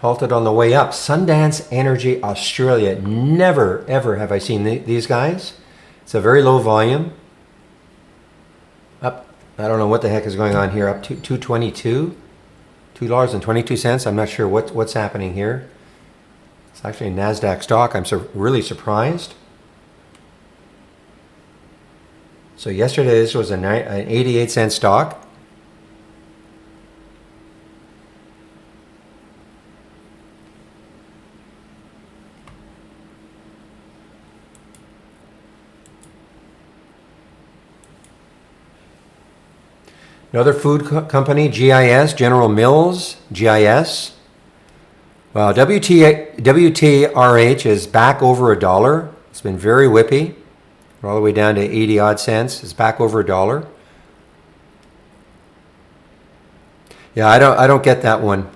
S1: Halted on the way up. Sundance Energy Australia. Never, ever have I seen these guys. It's a very low volume. Up, I don't know what the heck is going on here. Up to 222. $2.22. I'm not sure what's happening here. It's actually a NASDAQ stock. I'm really surprised. So yesterday this was an 88-cent stock. Another food company, GIS, General Mills, GIS. Well, WTRH is back over $1. It's been very whippy. We're all the way down to 80 odd cents. It's back over $1. Yeah, I don't get that one.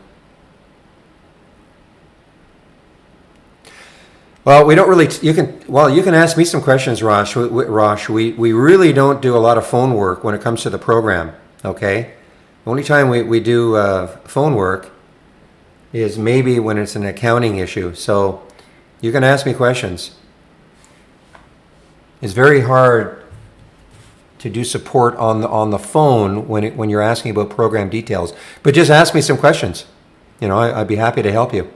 S1: Well, we don't really. You can ask me some questions, Rosh. We really don't do a lot of phone work when it comes to the program. Okay, the only time we do phone work is maybe when it's an accounting issue. So you can ask me questions. It's very hard to do support on the phone when you're asking about program details. But just ask me some questions. You know, I'd be happy to help you.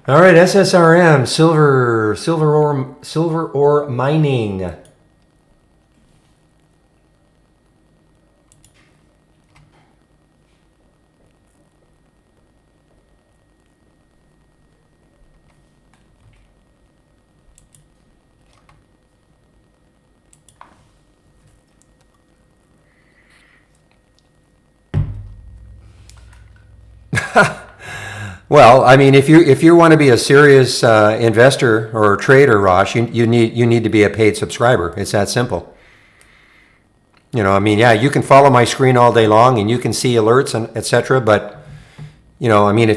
S1: All right, SSRM, silver ore mining. Well, I mean, if you want to be a serious investor or trader, Rosh, you need to be a paid subscriber. It's that simple. You know, I mean, yeah, you can follow my screen all day long and you can see alerts and etc. But you know, I mean,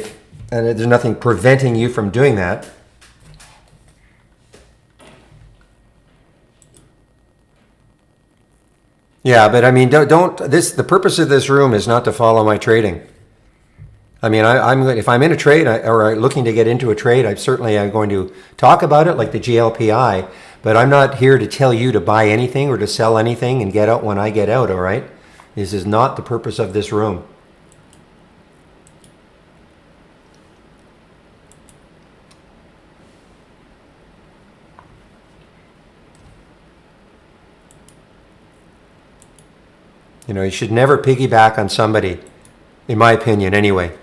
S1: there's nothing preventing you from doing that. Yeah, but I mean, don't this. The purpose of this room is not to follow my trading. I mean, if I'm in a trade or looking to get into a trade, I'm going to talk about it like the GLPI, but I'm not here to tell you to buy anything or to sell anything and get out when I get out, all right? This is not the purpose of this room. You know, you should never piggyback on somebody, in my opinion, anyway.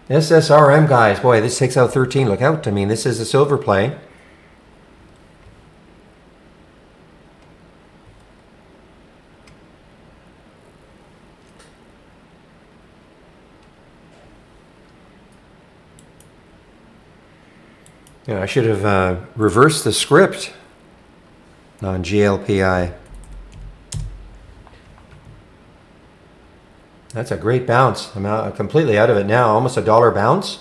S1: SSRM, guys, boy, this takes out 13. Look out. I mean, this is a silver play. Yeah, I should have reversed the script on GLPI. That's a great bounce. I'm completely out of it now. Almost $1 bounce.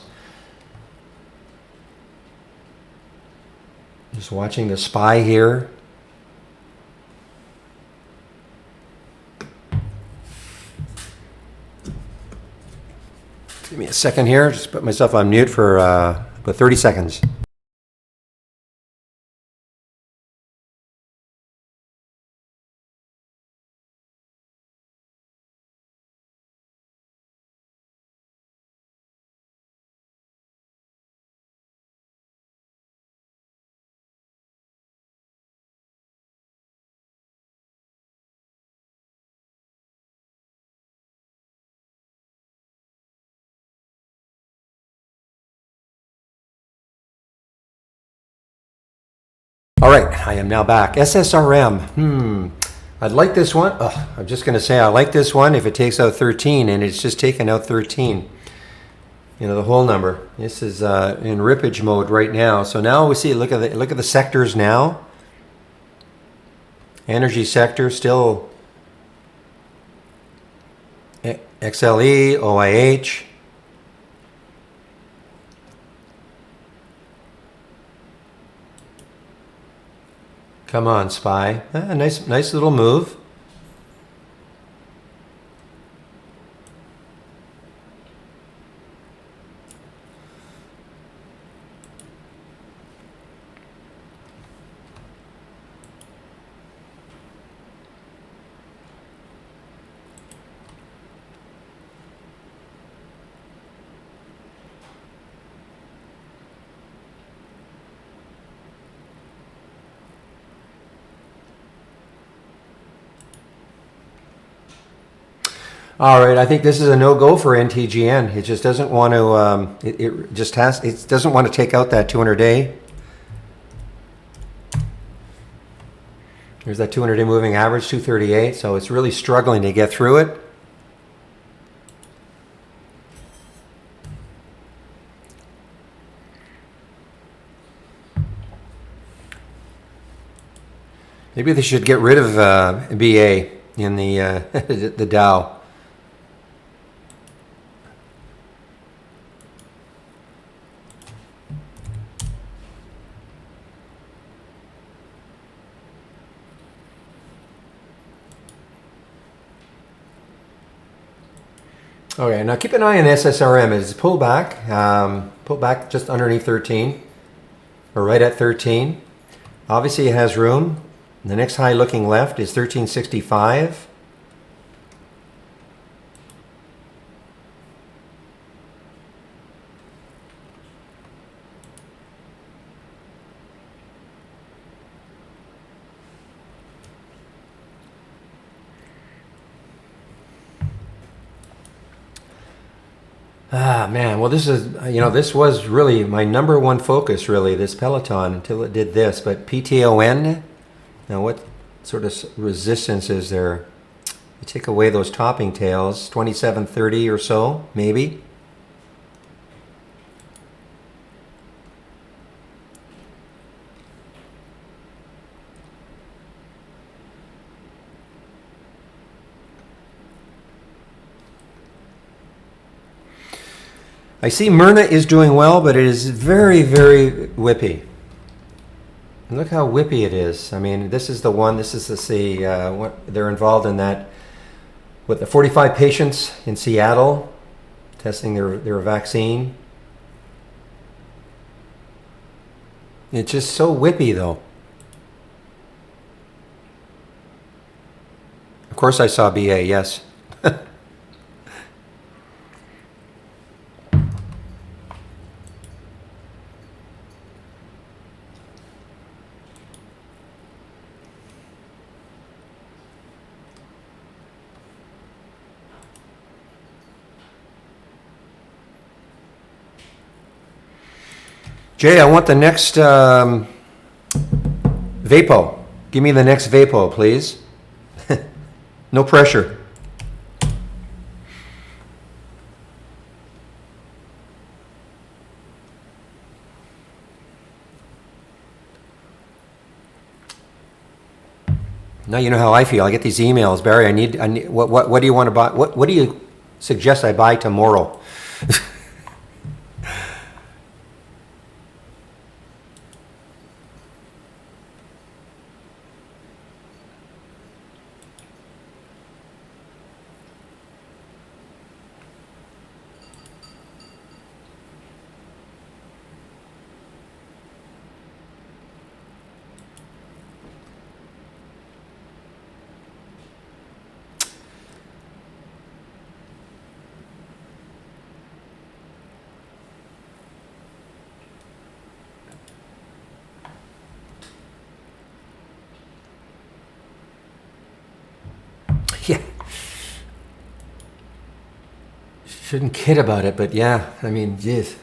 S1: Just watching the SPY here. Give me a second here. Just put myself on mute for about 30 seconds. All right, I am now back. SSRM. I'd like this one. Oh, I'm just going to say I like this one if it takes out 13, and it's just taken out 13. You know, the whole number. This is in rippage mode right now. So now we see, look at the sectors now. Energy sector still XLE, OIH. Come on, SPY. Nice little move. All right, I think this is a no-go for NTGN. It just doesn't want to. It doesn't want to take out that 200-day. There's that 200-day moving average, 238. So it's really struggling to get through it. Maybe they should get rid of BA in the the Dow. Okay, now keep an eye on SSRM. It's pull back just underneath 13, or right at 13. Obviously, it has room. The next high looking left is 1365. Ah, man. Well, this is, this was really my number one focus, really, this Peloton, until it did this. But PTON, now what sort of resistance is there? You take away those topping tails, 2730 or so, maybe. I see Myrna is doing well, but it is very, very whippy. And look how whippy it is. I mean, this is the one, this is what they're involved in that, with the 45 patients in Seattle testing their vaccine. It's just so whippy, though. Of course I saw BA, yes. Jay, I want the next Vapo. Give me the next Vapo, please. No pressure. Now you know how I feel. I get these emails, Barry. I need. What do you want to buy? What do you suggest I buy tomorrow? Yeah. Shouldn't kid about it, but yeah, I mean, jeez.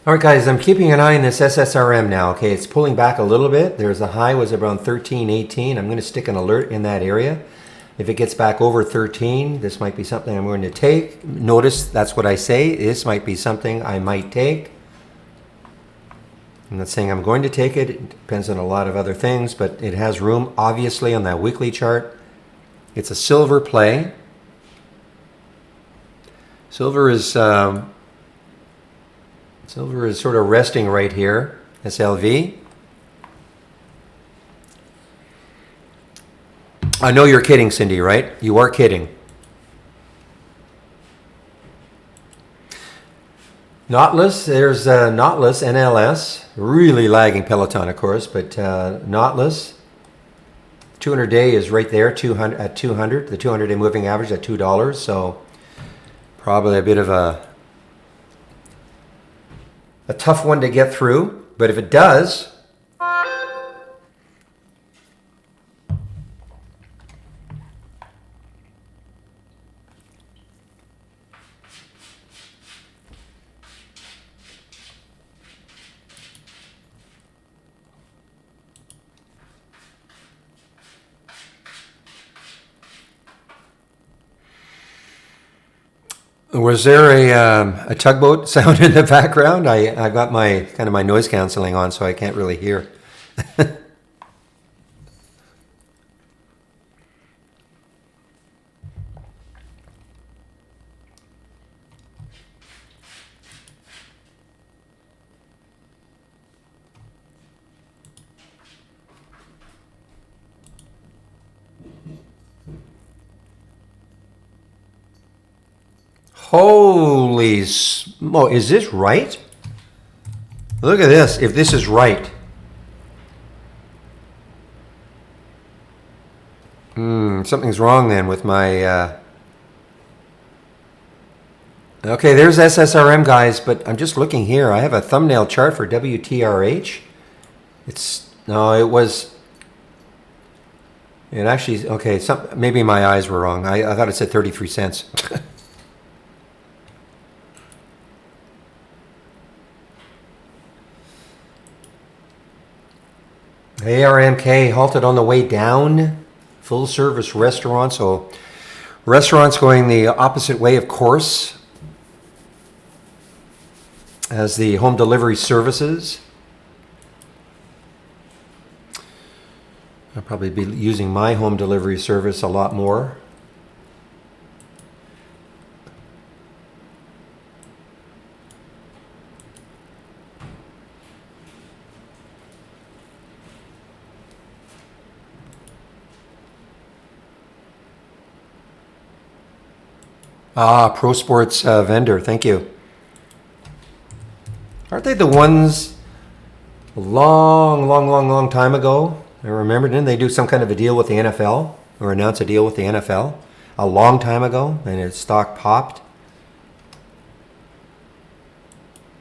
S1: All right, guys, I'm keeping an eye on this SSRM now. Okay, it's pulling back a little bit. There's a high was around 13.18. I'm going to stick an alert in that area. If it gets back over 13, this might be something I'm going to take. Notice that's what I say. This might be something I might take. I'm not saying I'm going to take it. It depends on a lot of other things, but it has room, obviously, on that weekly chart. It's a silver play. Silver is sort of resting right here, SLV. I know you're kidding, Cindy, right? You are kidding. Nautilus, there's Nautilus, NLS, really lagging Peloton, of course, but Nautilus, 200-day is right there, 200 at 200. The 200-day moving average at $2, so probably a bit of a tough one to get through. But if it does, was there a tugboat sound in the background? I got my kind of my noise canceling on, so I can't really hear. Holy smoke, is this right? Look at this, if this is right. Something's wrong then with my... Okay, there's SSRM, guys, but I'm just looking here. I have a thumbnail chart for WTRH. It was... It actually... Okay, maybe my eyes were wrong. I thought it said 33 cents. ARMK halted on the way down. Full service restaurant. So restaurants going the opposite way, of course, as the home delivery services. I'll probably be using my home delivery service a lot more. Pro Sports vendor, thank you. Aren't they the ones a long time ago? I remember, didn't they do some kind of a deal with the NFL or announce a deal with the NFL a long time ago, and its stock popped?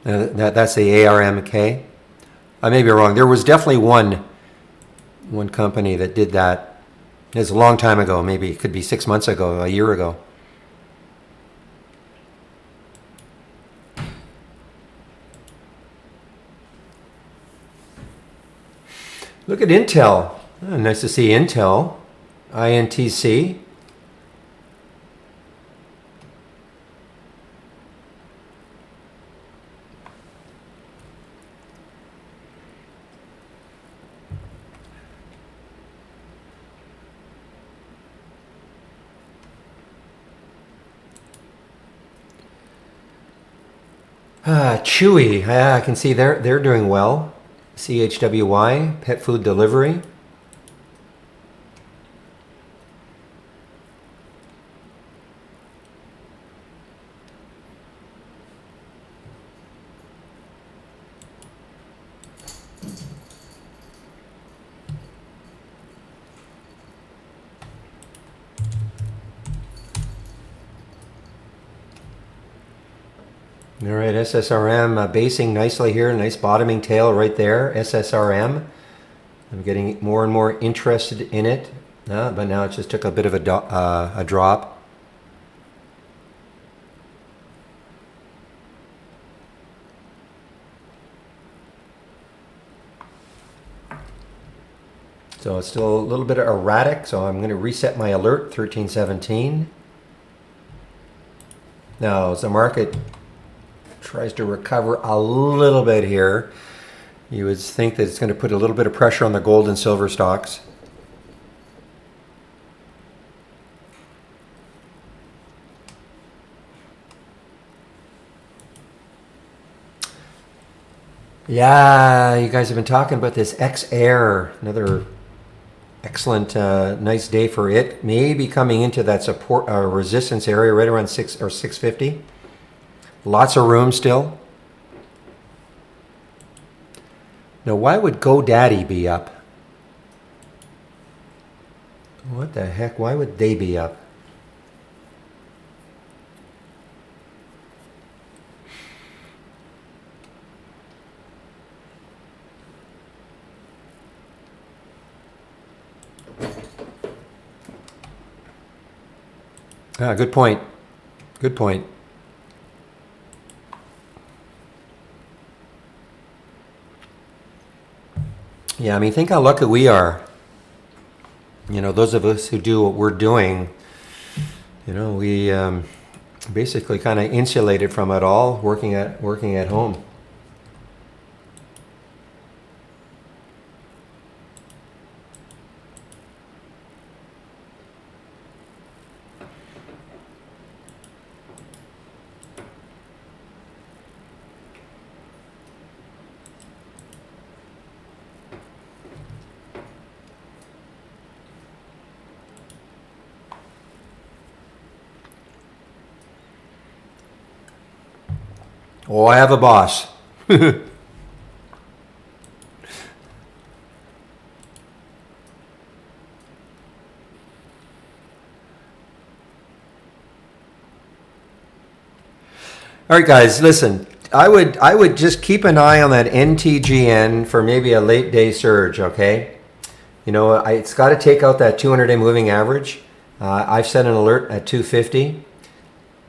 S1: That's the ARMK. I may be wrong. There was definitely one company that did that. It was a long time ago. Maybe it could be 6 months ago, a year ago. Look at Intel. Oh, nice to see Intel. INTC. Chewy, I can see they're doing well. CHWY, pet food delivery. All right, SSRM basing nicely here. Nice bottoming tail right there. SSRM. I'm getting more and more interested in it, but now it just took a bit of a drop. So it's still a little bit erratic, so I'm going to reset my alert, 1317. Now, as the market tries to recover a little bit here, you would think that it's going to put a little bit of pressure on the gold and silver stocks. Yeah, you guys have been talking about this X-Air, another excellent, nice day for it. Maybe coming into that support resistance area right around 650. Lots of room still. Now, why would GoDaddy be up? What the heck? Why would they be up? Ah, good point. Good point. Yeah, I mean, think how lucky we are. You know, those of us who do what we're doing, you know, we basically kind of insulated from it all, working at home. Oh, I have a boss. All right, guys, listen. I would just keep an eye on that NTGN for maybe a late day surge. Okay, you know, it's got to take out that 200-day moving average. I've set an alert at 250.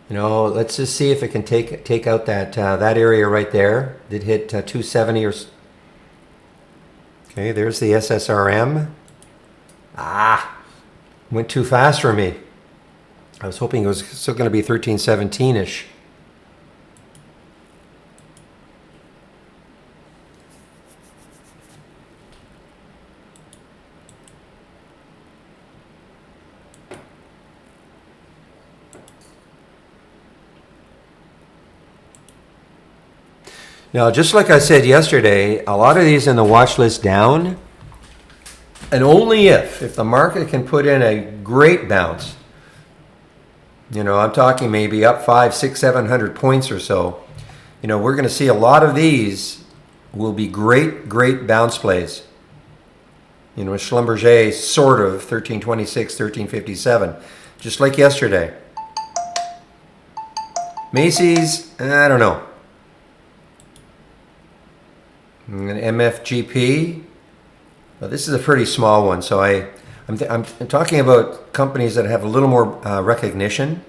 S1: You know, let's just see if it can take out that area right there. Did hit 270 or. Okay, there's the SSRM. Went too fast for me. I was hoping it was still going to be 1317-ish. Now, just like I said yesterday, a lot of these in the watch list down, and only if the market can put in a great bounce, you know, I'm talking maybe up 500, 600, 700 points or so, you know, we're going to see a lot of these will be great bounce plays. You know, Schlumberger sort of 1326, 1357, just like yesterday. Macy's, I don't know. An MFGP. Well, this is a pretty small one, so I'm talking about companies that have a little more recognition.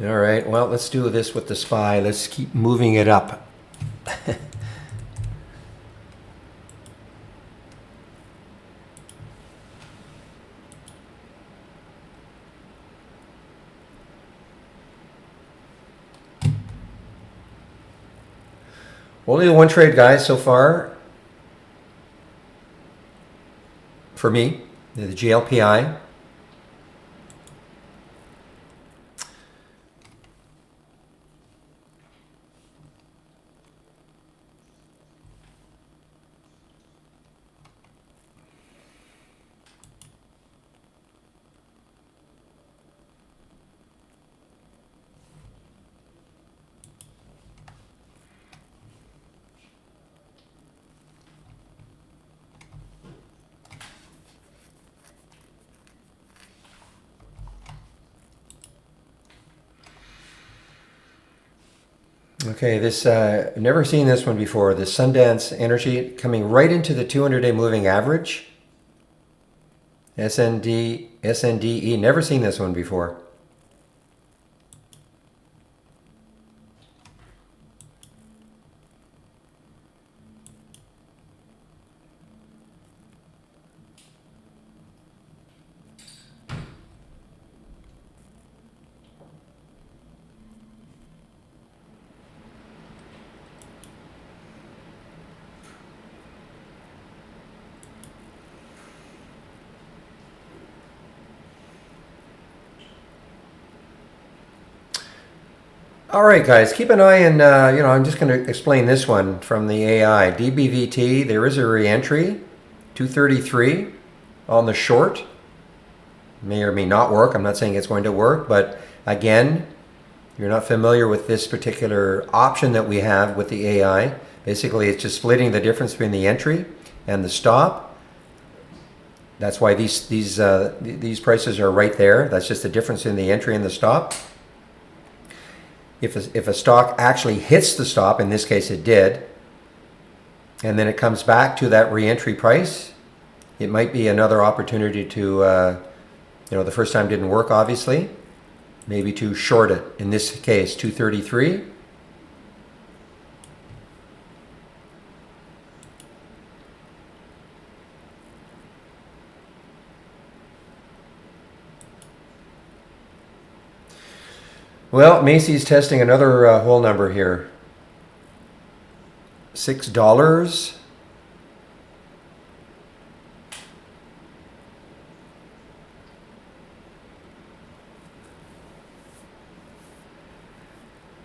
S1: All right, well, let's do this with the SPY. Let's keep moving it up. Only the one trade, guys, so far for me, the GLPI. Okay, this I've never seen this one before. The Sundance Energy coming right into the 200-day moving average. SNDE, never seen this one before. All right, guys, keep an eye and, I'm just going to explain this one from the AI. DBVT, there is a reentry, 233 on the short. May or may not work. I'm not saying it's going to work, but again, you're not familiar with this particular option that we have with the AI. Basically, it's just splitting the difference between the entry and the stop. That's why these prices are right there. That's just the difference in the entry and the stop. If a stock actually hits the stop, in this case it did, and then it comes back to that re-entry price, it might be another opportunity to, the first time didn't work, obviously, maybe to short it. In this case, 233. Well, Macy's testing another whole number here. $6.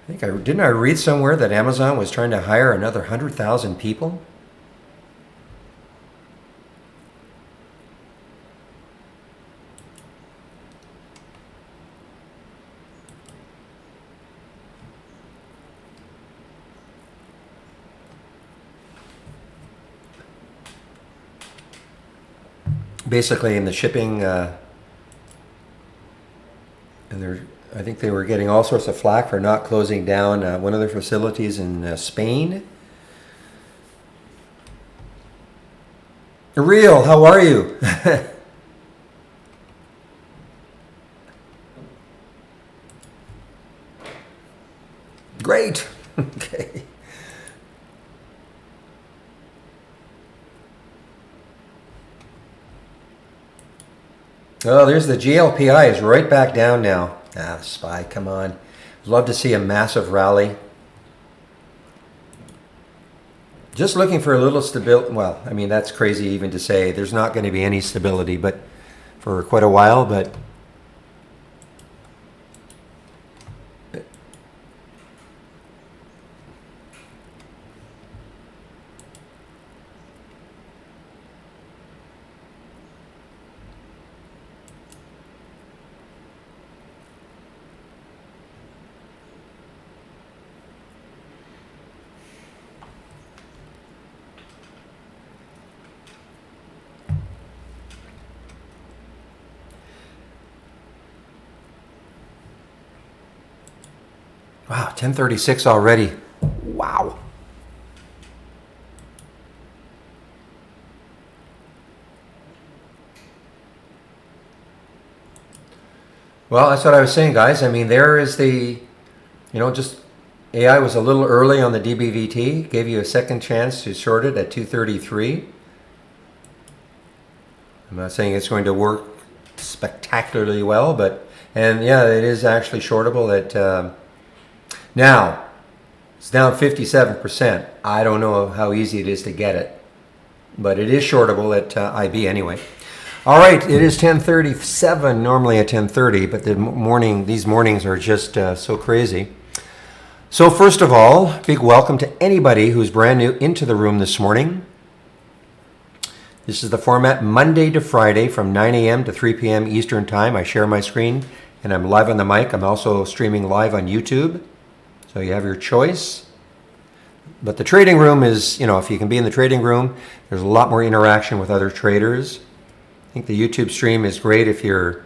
S1: Didn't I read somewhere that Amazon was trying to hire another 100,000 people? Basically in the shipping, and I think they were getting all sorts of flack for not closing down one of their facilities in Spain. Real, how are you? Great. Okay. Oh, there's the GLPI is right back down now. Ah, SPY, come on. Love to see a massive rally. Just looking for a little stability. Well, I mean, that's crazy even to say. There's not going to be any stability, but for quite a while, but wow, 1036 already. Wow. Well, that's what I was saying, guys. I mean, there is the, just AI was a little early on the DBVT, gave you a second chance to short it at 233. I'm not saying it's going to work spectacularly well, and yeah, it is actually shortable at, now, It's down 57%. I don't know how easy it is to get it, but it is shortable at IB anyway. All right, it is 10:37, normally at 10:30, but these mornings are just so crazy. So first of all, big welcome to anybody who's brand new into the room this morning. This is the format Monday to Friday from 9 a.m. to 3 p.m. Eastern Time. I share my screen and I'm live on the mic. I'm also streaming live on YouTube. So you have your choice. But the trading room is, if you can be in the trading room, there's a lot more interaction with other traders. I think the YouTube stream is great if you're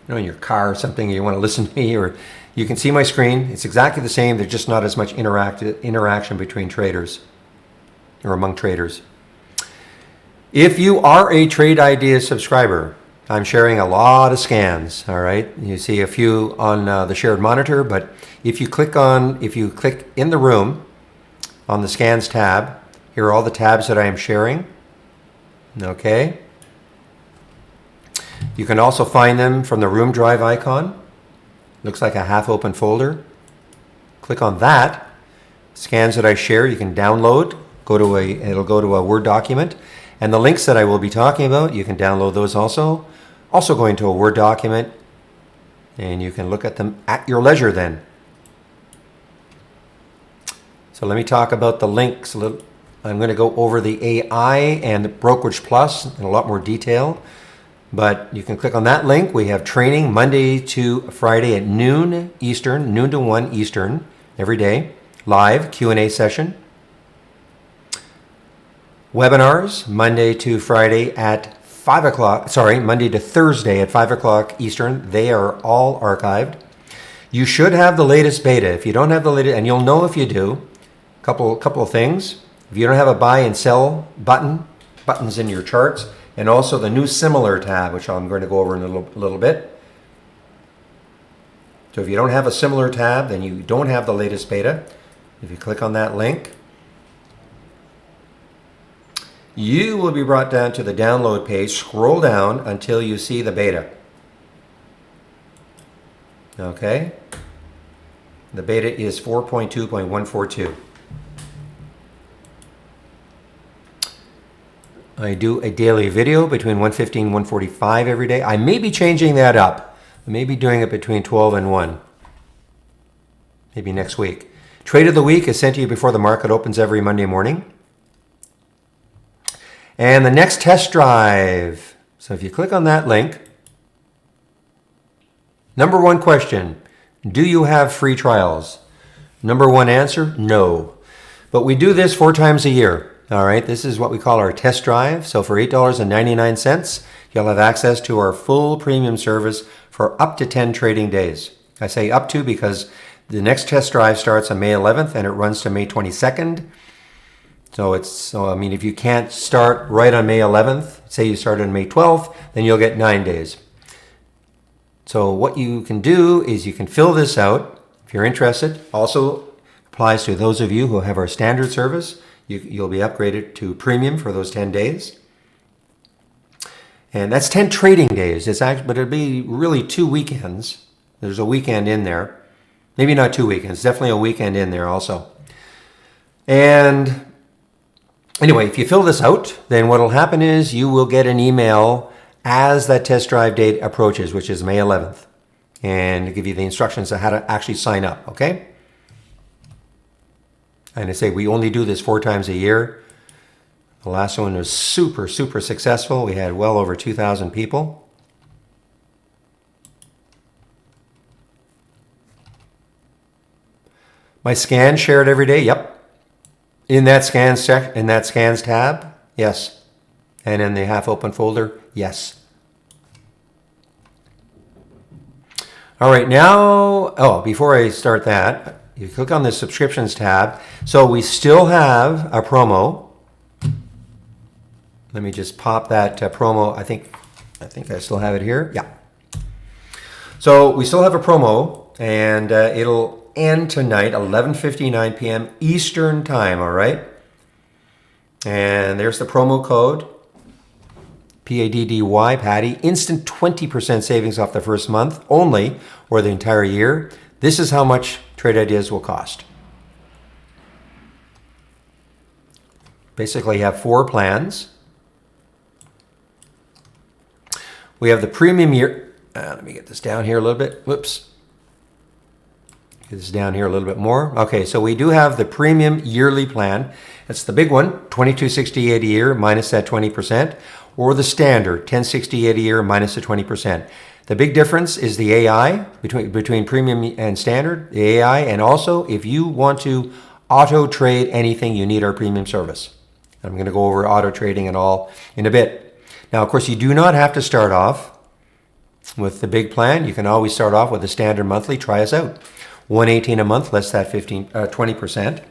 S1: in your car or something and you want to listen to me, or you can see my screen. It's exactly the same. There's just not as much interaction between traders or among traders. If you are a Trade Ideas subscriber, I'm sharing a lot of scans, all right? You see a few on the shared monitor, but if you click in the room on the scans tab, here are all the tabs that I am sharing, okay? You can also find them from the Room Drive icon. Looks like a half-open folder. Click on that. Scans that I share, you can download. It'll go to a Word document. And the links that I will be talking about, you can download those also. Also going to a Word document. And you can look at them at your leisure then. So let me talk about the links a little. I'm going to go over the AI and the Brokerage Plus in a lot more detail. But you can click on that link. We have training Monday to Friday at noon Eastern, noon to 1 Eastern, every day. Live Q&A session. Webinars Monday to Friday at 5 o'clock. Monday to Thursday at 5 o'clock Eastern. They are all archived. You should have the latest beta. If you don't have the latest, and you'll know if you do, couple of things. If you don't have a buy and sell buttons in your charts, and also the new similar tab, which I'm going to go over in a little bit. So if you don't have a similar tab, then you don't have the latest beta. If you click on that link, you will be brought down to the download page. Scroll down until you see the beta. Okay? The beta is 4.2.142. I do a daily video between 1:15 and 1:45 every day. I may be changing that up. I may be doing it between 12 and 1. Maybe next week. Trade of the week is sent to you before the market opens every Monday morning. And the next test drive. So if you click on that link, number one question, do you have free trials? Number one answer, no. But we do this 4 times a year. All right, this is what we call our test drive. So for $8.99, you'll have access to our full premium service for up to 10 trading days. I say up to because the next test drive starts on May 11th and it runs to May 22nd. So if you can't start right on May 11th, say you start on May 12th, then you'll get 9 days. So what you can do is you can fill this out if you're interested. Also applies to those of you who have our standard service. You'll be upgraded to premium for those 10 days. And that's 10 trading days. But it'll be really 2 weekends. There's a weekend in there. Maybe not 2 weekends. Definitely a weekend in there also. And anyway, if you fill this out, then what will happen is you will get an email as that test drive date approaches, which is May 11th. And to give you the instructions on how to actually sign up, okay? And I say we only do this 4 times a year. The last one was super, super successful. We had well over 2,000 people. My scan shared every day. Yep. In that scans tab, yes. And in the half open folder, yes. All right, now, before I start that, you click on the subscriptions tab. So we still have a promo. Let me just pop that promo. I think I still have it here. Yeah. So we still have a promo, and it'll end tonight, 11:59 p.m. Eastern Time. All right. And there's the promo code. PADDY, Patty. Instant 20% savings off the first month only, or the entire year. This is how much Trade Ideas will cost. Basically, you have 4 plans. We have the premium year. Let me get this down here a little bit. Whoops. Get this down here a little bit more. Okay, so we do have the premium yearly plan. That's the big one, $22.68 a year minus that 20%, or the standard, $10.68 a year minus the 20%. The big difference is the AI between premium and standard, the AI, and also if you want to auto trade anything, you need our premium service. I'm going to go over auto trading and all in a bit. Now, of course, you do not have to start off with the big plan. You can always start off with the standard monthly. Try us out. $118 a month, less that 20%.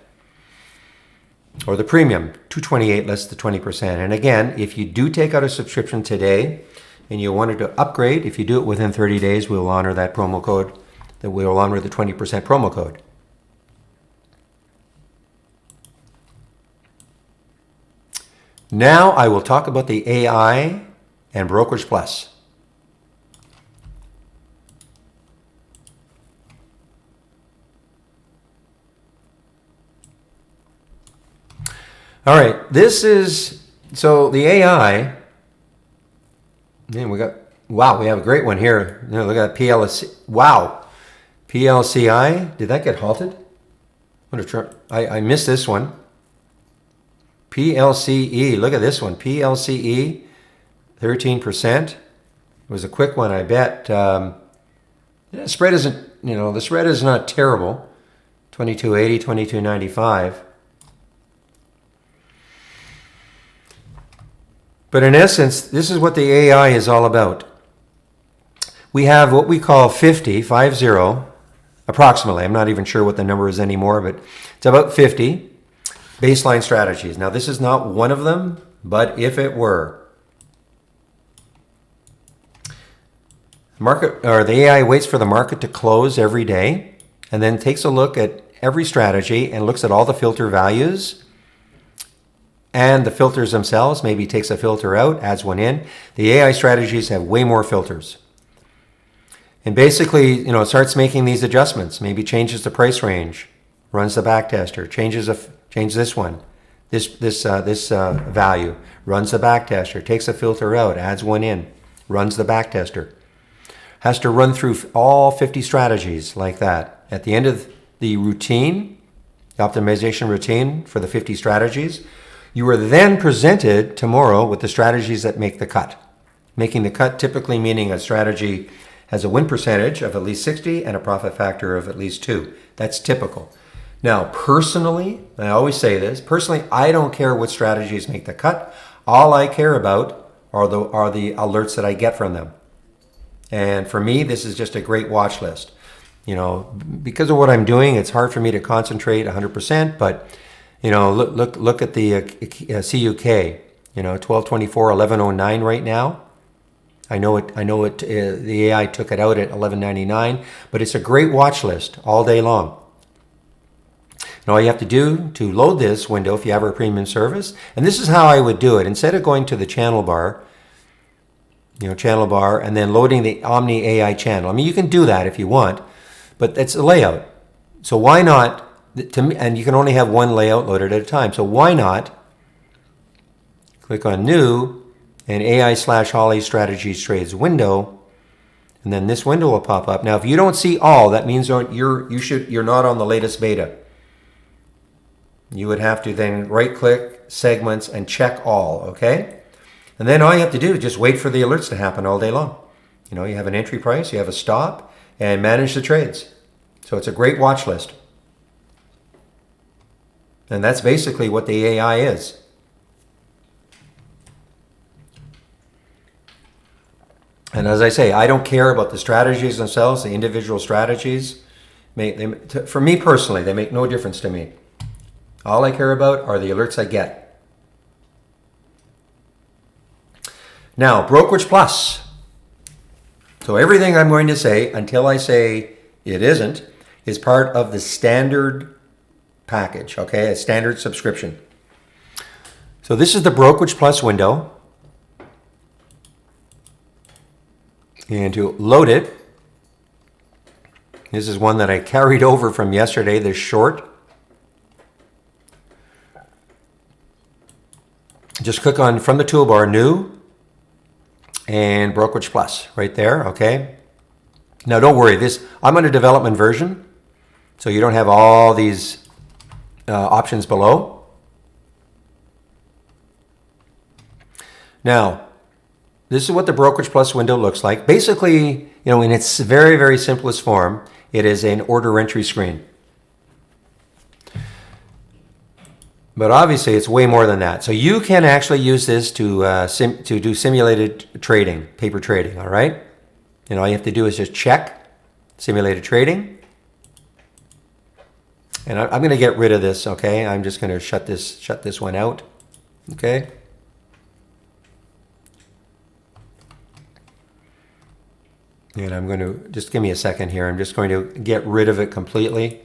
S1: Or the premium, $228 less the 20%. And again, if you do take out a subscription today and you wanted to upgrade, if you do it within 30 days, we'll honor that promo code, that we'll honor the 20% promo code. Now I will talk about the AI and Brokerage Plus. All right, this is, so the AI, man, we have a great one here. You know, look at that PLC, wow. PLCI, did that get halted? I missed this one. PLCE, look at this one. PLCE, 13%. It was a quick one, I bet. The spread isn't, the spread is not terrible. 22.80, 22.95. But in essence, this is what the AI is all about. We have what we call 50, approximately. I'm not even sure what the number is anymore, but it's about 50 baseline strategies. Now, this is not one of them, but if it were. The AI waits for the market to close every day and then takes a look at every strategy and looks at all the filter values and the filters themselves, maybe takes a filter out, adds one in. The AI strategies have way more filters. And basically, it starts making these adjustments, maybe changes the price range, runs the backtester, change this one, this value, runs the backtester, takes a filter out, adds one in, runs the backtester. Has to run through all 50 strategies like that. At the end of the routine, the optimization routine for the 50 strategies, you are then presented tomorrow with the strategies that make the cut. Making the cut typically meaning a strategy has a win percentage of at least 60 and a profit factor of at least 2. That's typical. Now, personally, I always say this, I don't care what strategies make the cut. All I care about are the alerts that I get from them. And for me, this is just a great watch list. Because of what I'm doing, it's hard for me to concentrate 100%, but look at the CUK, 1224, 1109 right now. I know it. The AI took it out at 1199, but it's a great watch list all day long. And all you have to do to load this window, if you have our premium service, and this is how I would do it. Instead of going to the channel bar, and then loading the Omni AI channel. I mean, you can do that if you want, but it's a layout. So why not? And you can only have one layout loaded at a time. So why not click on New and AI/Holly Strategies Trades window, and then this window will pop up. Now, if you don't see all, that means you're not on the latest beta. You would have to then right-click Segments and check all. Okay, and then all you have to do is just wait for the alerts to happen all day long. You have an entry price, you have a stop, and manage the trades. So it's a great watch list. And that's basically what the AI is. And as I say, I don't care about the strategies themselves, the individual strategies. For me personally, they make no difference to me. All I care about are the alerts I get. Now, Brokerage Plus. So everything I'm going to say, until I say it isn't, is part of the standard package, okay? A standard subscription. So this is the Brokerage Plus window. And to load it, this is one that I carried over from yesterday, this short. just click on from the toolbar, New, and Brokerage Plus right there, okay? Now don't worry, I'm on a development version, so you don't have all these options below. Now, this is what the Brokerage Plus window looks like. Basically, in its very, very simplest form, it is an order entry screen. But obviously, it's way more than that. So you can actually use this to do simulated trading, paper trading, all right? And all you have to do is just check simulated trading. And I'm going to get rid of this, okay? I'm just going to shut this one out, okay? And I'm going to, just give me a second here. I'm just going to get rid of it completely.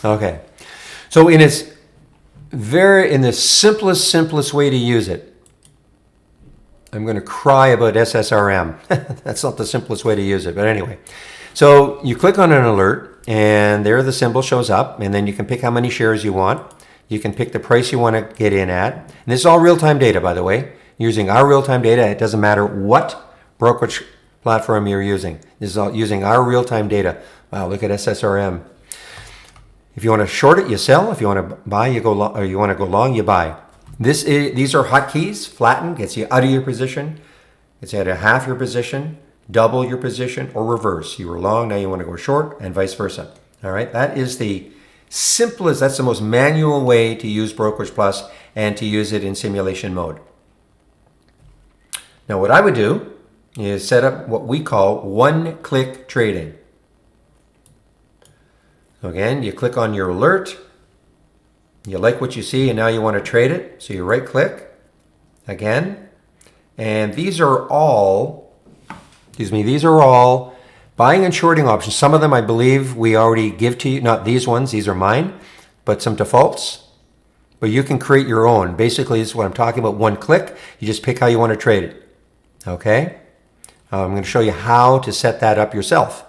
S1: Okay, so in the simplest way to use it, I'm going to cry about SSRM. That's not the simplest way to use it, but anyway. So you click on an alert, and there the symbol shows up, and then you can pick how many shares you want. You can pick the price you want to get in at. And this is all real-time data, by the way. Using our real-time data, it doesn't matter what brokerage platform you're using. This is all using our real-time data. Wow, look at SSRM. If you want to short it, you sell. If you want to buy, you go long, or you want to go long, you buy. These are hotkeys. Flatten gets you out of your position. Gets you out of half your position, double your position, or reverse. You were long, now you want to go short, and vice versa. All right, that is the simplest, that's the most manual way to use Brokerage Plus and to use it in simulation mode. Now what I would do is set up what we call one-click trading. So again, you click on your alert, you like what you see, and now you want to trade it. So you right click again, and these are all buying and shorting options. Some of them I believe we already give to you, not these ones, these are mine, but some defaults. But you can create your own. Basically, this is what I'm talking about, one click. You just pick how you want to trade it. Okay? I'm going to show you how to set that up yourself.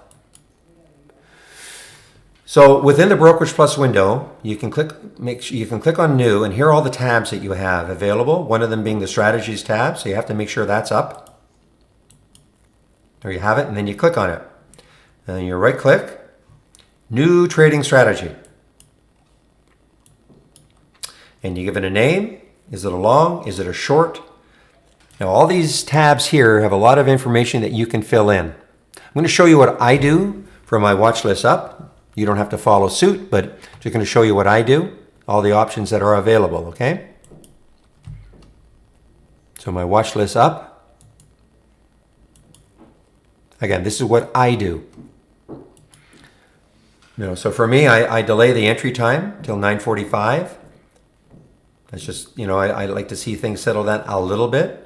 S1: So within the Brokerage Plus window, you can click on New, and here are all the tabs that you have available. One of them being the Strategies tab, so you have to make sure that's up. There you have it, and then you click on it. And then you right click, New Trading Strategy. And you give it a name. Is it a long? Is it a short? Now all these tabs here have a lot of information that you can fill in. I'm going to show you what I do for my watch list up. You don't have to follow suit, but just going to show you what I do, all the options that are available, okay? So my watch list up. Again, this is what I do. So for me, I delay the entry time till 9:45. That's just, I like to see things settle down a little bit.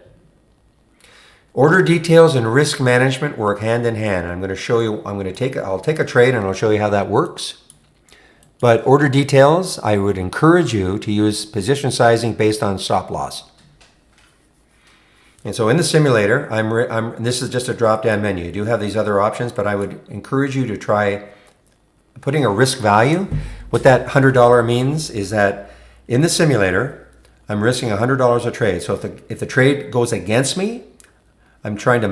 S1: Order details and risk management work hand in hand. I'm going to show you, I'll take a trade and I'll show you how that works. But order details, I would encourage you to use position sizing based on stop loss. And so in the simulator, this is just a drop-down menu. You do have these other options, but I would encourage you to try putting a risk value. What that $100 means is that in the simulator, I'm risking $100 a trade. So if the trade goes against me, I'm trying to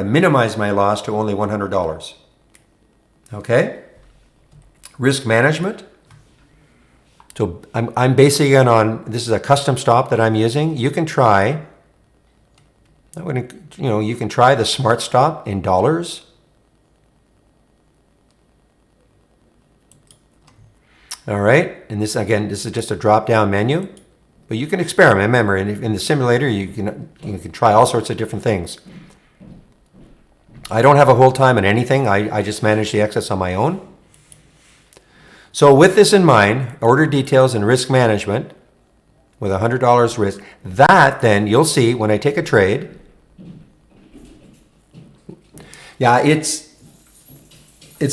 S1: minimize my loss to only $100. Okay? Risk management. So I'm basing it on, this is a custom stop that I'm using. You can try, you can try the smart stop in dollars. All right, and this is just a drop-down menu. But you can experiment. Remember, in the simulator, you can try all sorts of different things. I don't have a hold time on anything. I just manage the excess on my own. So with this in mind, order details and risk management with $100 risk, that then you'll see when I take a trade. Yeah, it's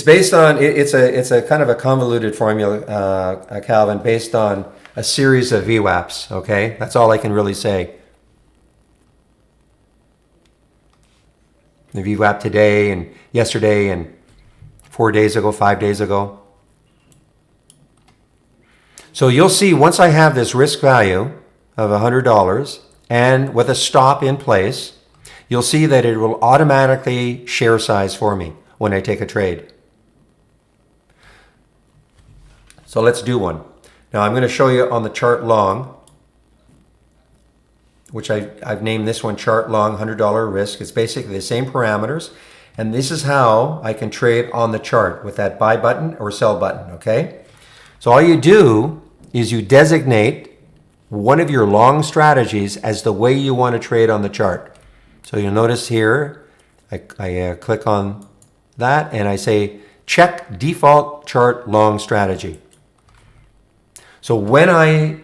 S1: based on, it's a kind of a convoluted formula, Calvin, based on a series of VWAPs, okay? That's all I can really say. the VWAP today and yesterday and 4 days ago, 5 days ago. So you'll see once I have this risk value of $100 and with a stop in place, you'll see that it will automatically share size for me when I take a trade. So let's do one. Now I'm going to show you on the chart long, which I've named this one chart long $100 risk. It's basically the same parameters. And this is how I can trade on the chart with that buy button or sell button, okay? So all you do is you designate one of your long strategies as the way you want to trade on the chart. So you'll notice here, I click on that and I say check default chart long strategy. So when I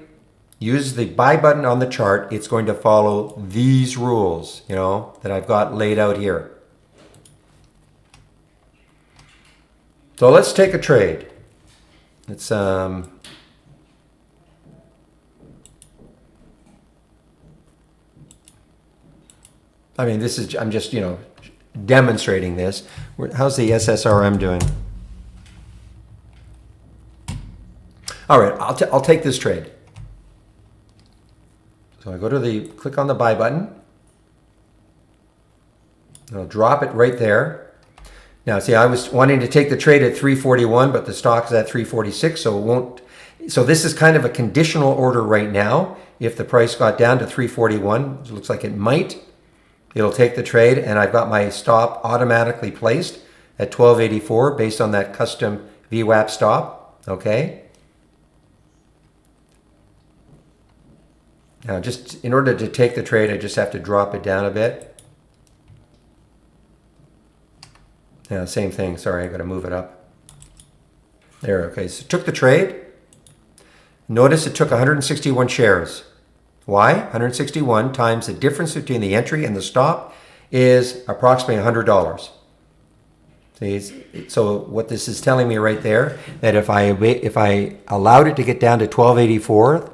S1: use the buy button on the chart, it's going to follow these rules, that I've got laid out here. So let's take a trade. It's I mean, this is, I'm just, demonstrating this. How's the SSRM doing? All right, I'll take this trade. So I go to click on the buy button. I'll drop it right there. Now, see, I was wanting to take the trade at 341, but the stock is at 346, so it won't. So this is kind of a conditional order right now. If the price got down to 341, it looks like it might, it'll take the trade, and I've got my stop automatically placed at 1284 based on that custom VWAP stop, okay? Now, just in order to take the trade, I just have to drop it down a bit. Now, same thing. Sorry, I got to move it up. There, okay. So took the trade. Notice it took 161 shares. Why? 161 times the difference between the entry and the stop is approximately $100. See, so what this is telling me right there, that if I allowed it to get down to 1284,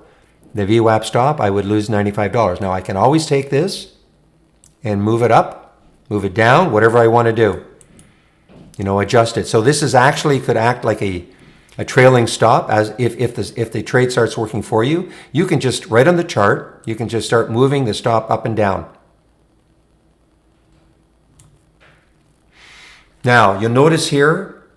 S1: the VWAP stop, I would lose $95. Now I can always take this and move it up, move it down, whatever I want to do. Adjust it. So this is actually could act like a trailing stop, as if the trade starts working for you. You can just, right on the chart, you can just start moving the stop up and down. Now you'll notice here,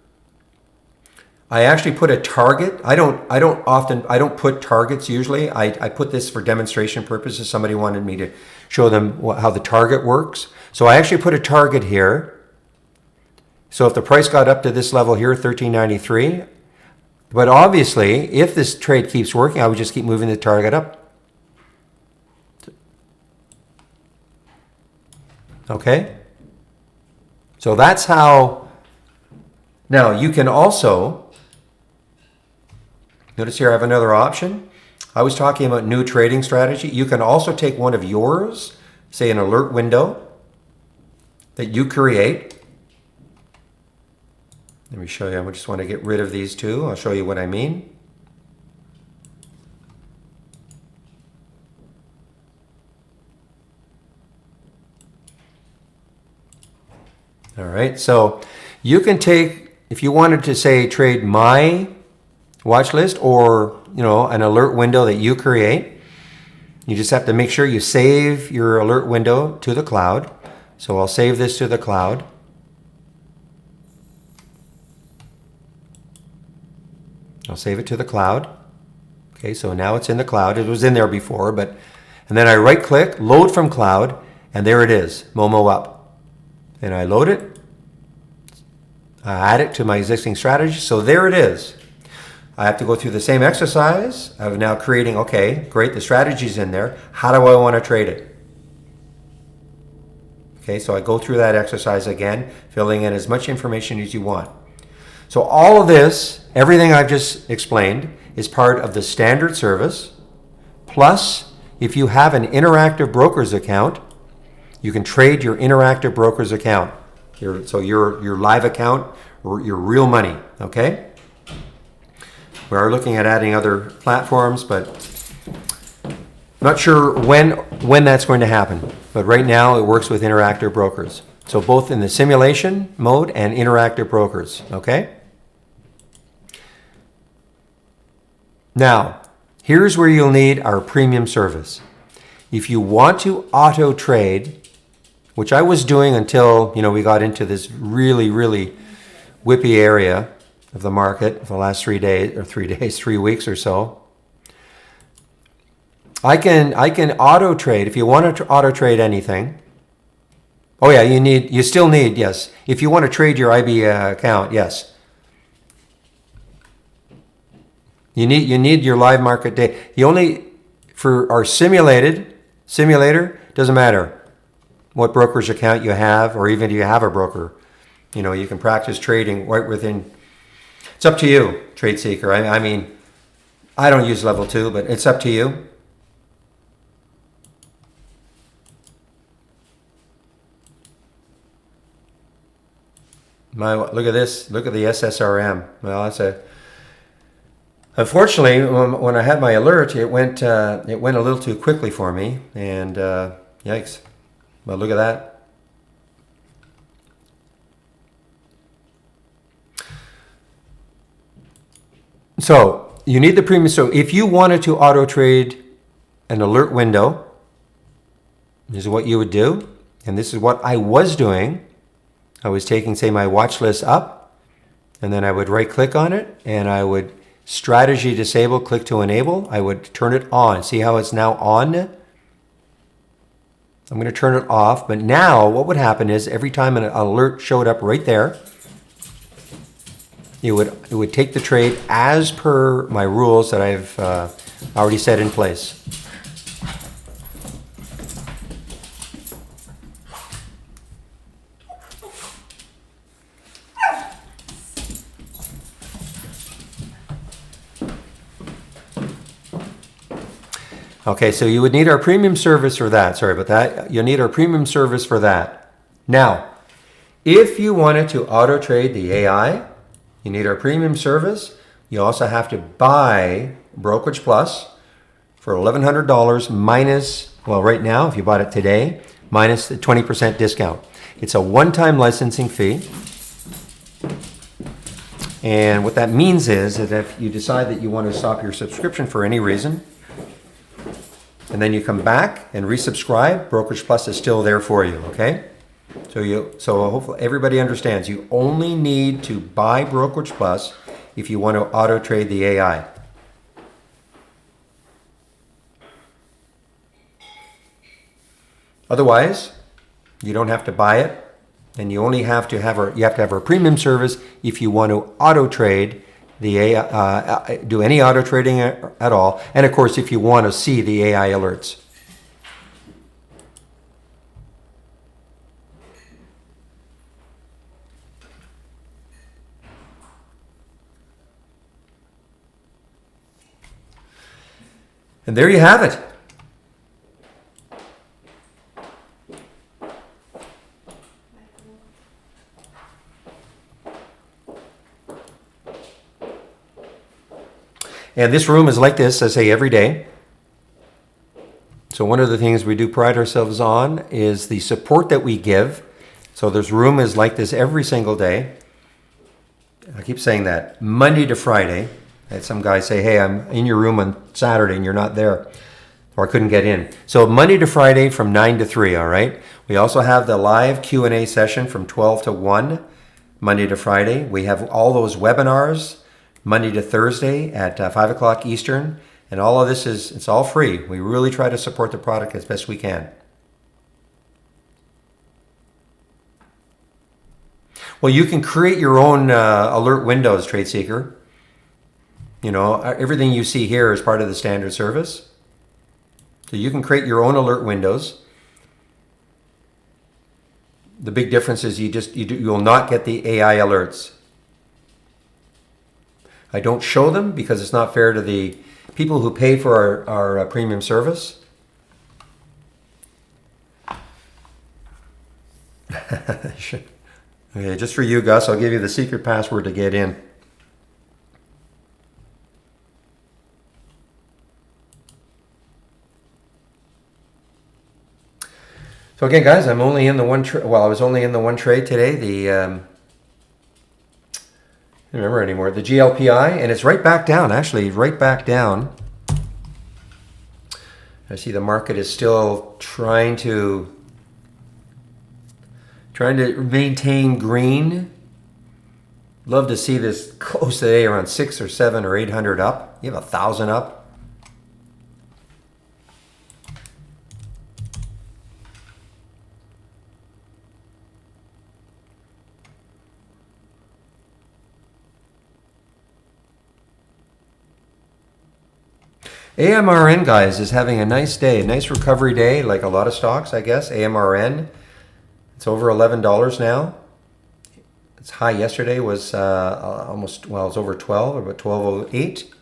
S1: I actually put a target. I don't put targets usually. I put this for demonstration purposes. Somebody wanted me to show them how the target works. So I actually put a target here. So if the price got up to this level here, 1393, but obviously if this trade keeps working, I would just keep moving the target up. Okay? So that's how. Now you can also, notice here I have another option. I was talking about new trading strategy. You can also take one of yours, say an alert window that you create. Let me show you. I just want to get rid of these two. I'll show you what I mean. All right, so you can take, if you wanted to say trade my watch list or an alert window that you create, you just have to make sure you save your alert window to the cloud. So I'll save this to the cloud. I'll save it to the cloud. Okay, so now it's in the cloud. It was in there before, and then I right click, load from cloud, and there it is, Momo up. And I load it, I add it to my existing strategy, so there it is. I have to go through the same exercise of now creating, okay, great, the strategy's in there. How do I want to trade it? Okay, so I go through that exercise again, filling in as much information as you want. So all of this, everything I've just explained, is part of the standard service. Plus, if you have an Interactive Brokers account, you can trade your Interactive Brokers account. Your live account, or your real money, okay? We are looking at adding other platforms, but I'm not sure when that's going to happen. But right now, it works with Interactive Brokers. So both in the simulation mode and interactive brokers, okay? Now, here's where you'll need our premium service. If you want to auto trade, which I was doing until, we got into this really, really whippy area of the market for the last 3 weeks or so. I can auto trade if you want to auto trade anything. Oh yeah, you still need, yes. If you want to trade your IB account, yes. You need your live market day. For our simulator, doesn't matter what brokerage account you have, or even if you have a broker. You can practice trading right within. It's up to you, Trade Seeker. I mean, I don't use level 2, but it's up to you. Look at this. Look at the SSRM. Well, unfortunately, when I had my alert, it went a little too quickly for me, and yikes. Well, look at that. So you need the premium. So if you wanted to auto trade an alert window, this is what you would do, and this is what I was doing. I was taking, say, my watch list up, and then I would right click on it, and I would strategy disable, click to enable. I would turn it on. See how it's now on? I'm going to turn it off, but now what would happen is every time an alert showed up right there, it would take the trade as per my rules that I've already set in place. Okay, so you would need our premium service for that. Sorry about that. You'll need our premium service for that. Now, if you wanted to auto trade the AI, you need our premium service. You also have to buy Brokerage Plus for $1,100 minus, well, right now, if you bought it today, minus the 20% discount. It's a one-time licensing fee. And what that means is that if you decide that you want to stop your subscription for any reason, and then you come back and resubscribe, Brokerage Plus is still there for you, okay? So hopefully everybody understands. You only need to buy Brokerage Plus if you want to auto trade the AI. Otherwise, you don't have to buy it, and you only have to have our premium service if you want to auto trade the AI, do any auto trading at all, and of course if you want to see the AI alerts. And there you have it. And this room is like this, I say, every day. So one of the things we do pride ourselves on is the support that we give. So this room is like this every single day. I keep saying that, Monday to Friday. I had some guys say, hey, I'm in your room on Saturday and you're not there, or I couldn't get in. So Monday to Friday from 9 to 3, all right? We also have the live Q&A session from 12 to 1, Monday to Friday. We have all those webinars Monday to Thursday at 5 o'clock Eastern. And all of this it's all free. We really try to support the product as best we can. Well, you can create your own alert windows, Trade Seeker. Everything you see here is part of the standard service. So you can create your own alert windows. The big difference is you'll not get the AI alerts. I don't show them because it's not fair to the people who pay for our premium service. Okay, just for you, Gus, I'll give you the secret password to get in. So again, guys, I'm only in the one trade. Well, I was only in the one trade today. The I don't remember anymore. The GLPI, and it's right back down. Actually, right back down. I see the market is still trying to maintain green. Love to see this close today around 600 or 700 or 800 up. You have 1,000 up. AMRN, guys, is having a nice day, a nice recovery day, like a lot of stocks, I guess. AMRN, it's over $11 now. Its high yesterday was almost, well, it's over 12, about 12.08.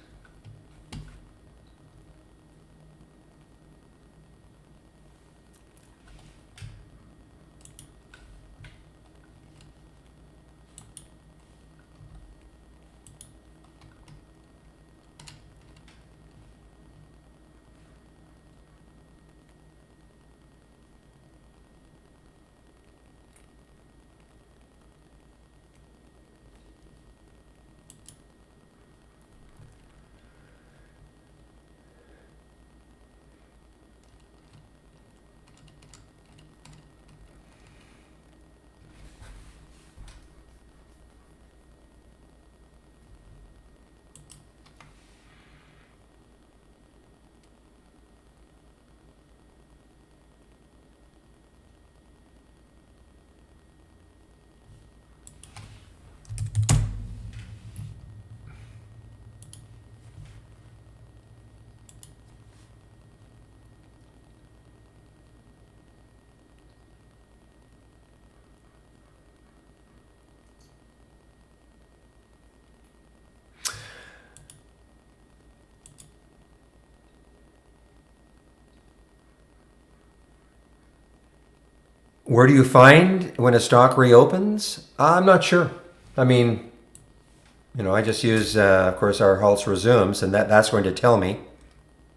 S1: Where do you find when a stock reopens? I'm not sure. I mean, I just use, of course, our halts resumes, and that's going to tell me.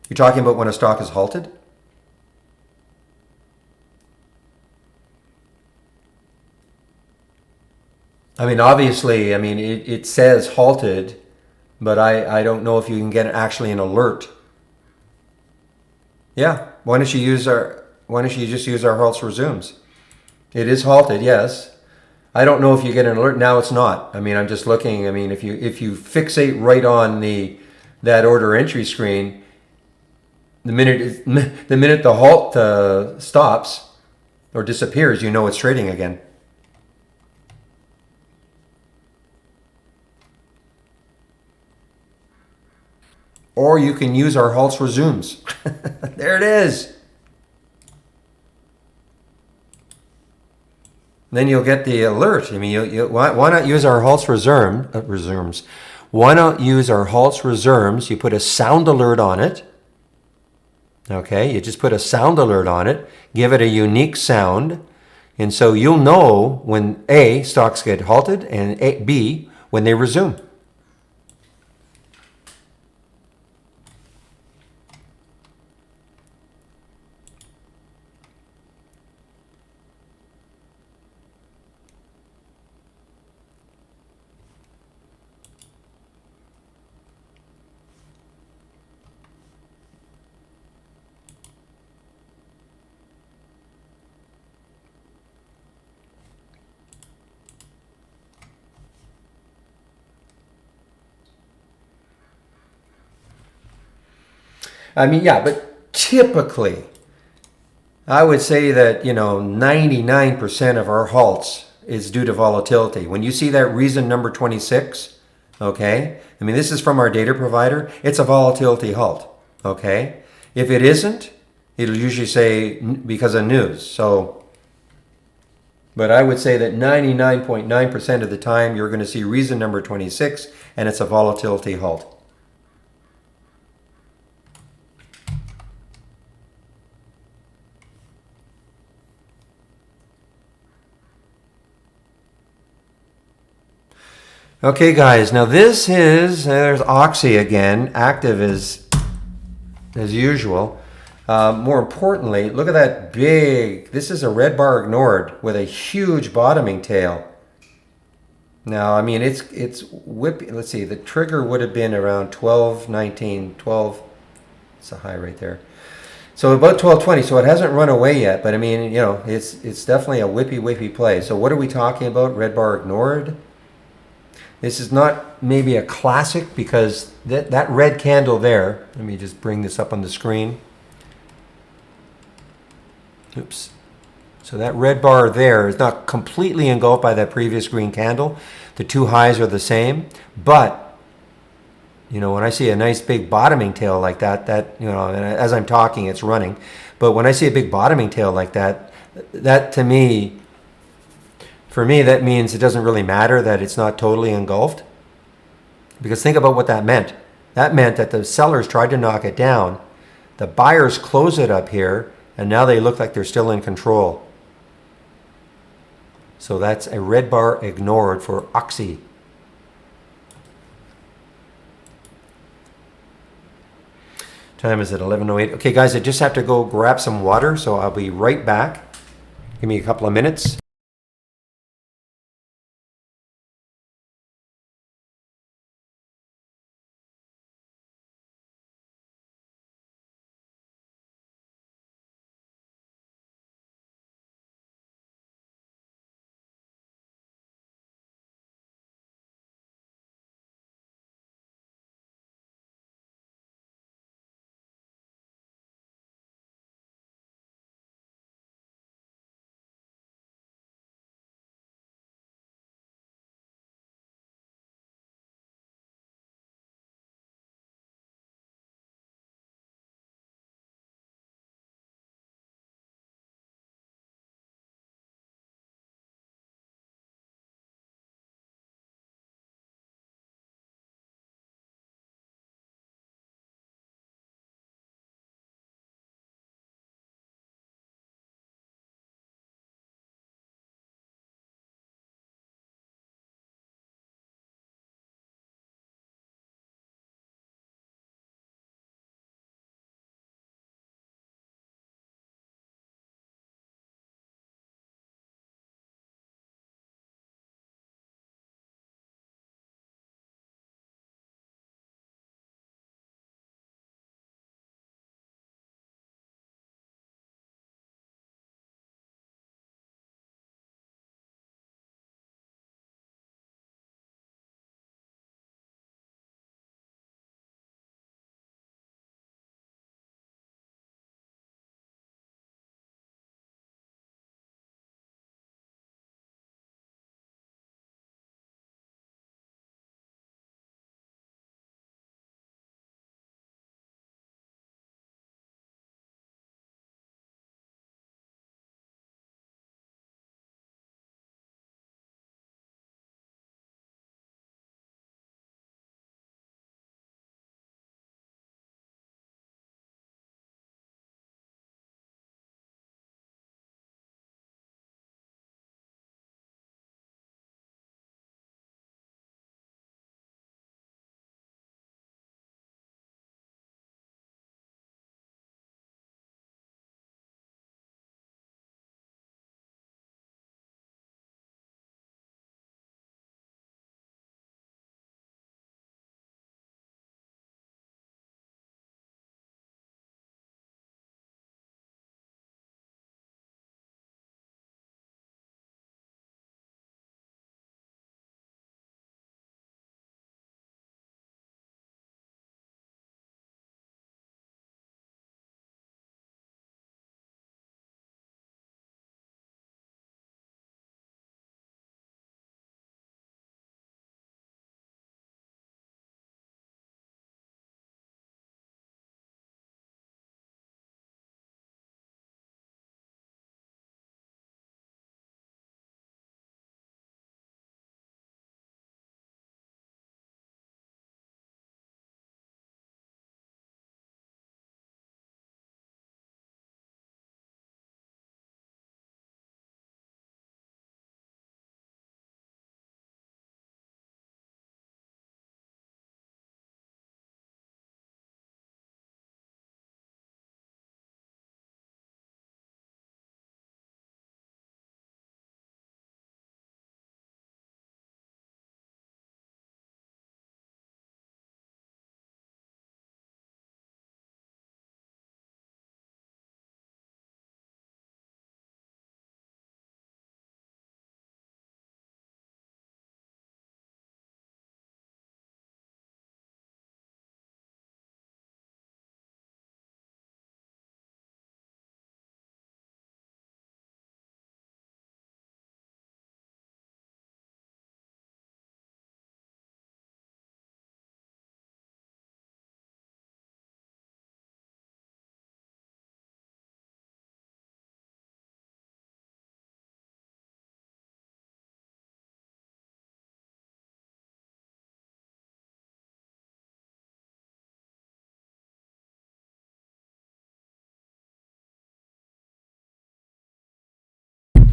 S1: You're talking about when a stock is halted? I mean, obviously, it says halted, but I don't know if you can get actually an alert. Yeah, why don't you just use our halts resumes? It is halted, yes. I don't know if you get an alert. Now it's not. I'm just looking. If you fixate right on that order entry screen, the minute the halt stops or disappears, it's trading again. Or you can use our halts resumes. There it is. Then you'll get the alert. Why not use our halts resumes? Why not use our halts resumes? You put a sound alert on it. Okay, you just put a sound alert on it. Give it a unique sound, and so you'll know when A, stocks get halted, and B, when they resume. Yeah, but typically, I would say that, 99% of our halts is due to volatility. When you see that reason number 26, okay, this is from our data provider, it's a volatility halt, okay? If it isn't, it'll usually say because of news. But I would say that 99.9% of the time, you're going to see reason number 26, and it's a volatility halt. Okay, guys, now there's Oxy again, active as usual. More importantly, look at that big, this is a red bar ignored with a huge bottoming tail. Now, I mean, it's whipping. Let's see, the trigger would have been around 12, 19, 12. It's a high right there. So about 12.20. So it hasn't run away yet, but I mean, you know, it's definitely a whippy play. So what are we talking about? Red bar ignored. This is not maybe a classic because that red candle there. Let me just bring this up on the screen. Oops. So that red bar there is not completely engulfed by that previous green candle. The two highs are the same, but you know, when I see a nice big bottoming tail like that, you know, and as I'm talking, it's running. But when I see a big bottoming tail like that, that to me, for me, that means it doesn't really matter that it's not totally engulfed. Because think about what that meant. That meant that the sellers tried to knock it down. The buyers close it up here, and now they look like they're still in control. So that's a red bar ignored for Oxy. Time is at 11:08. Okay, guys, I just have to go grab some water, so I'll be right back. Give me a couple of minutes.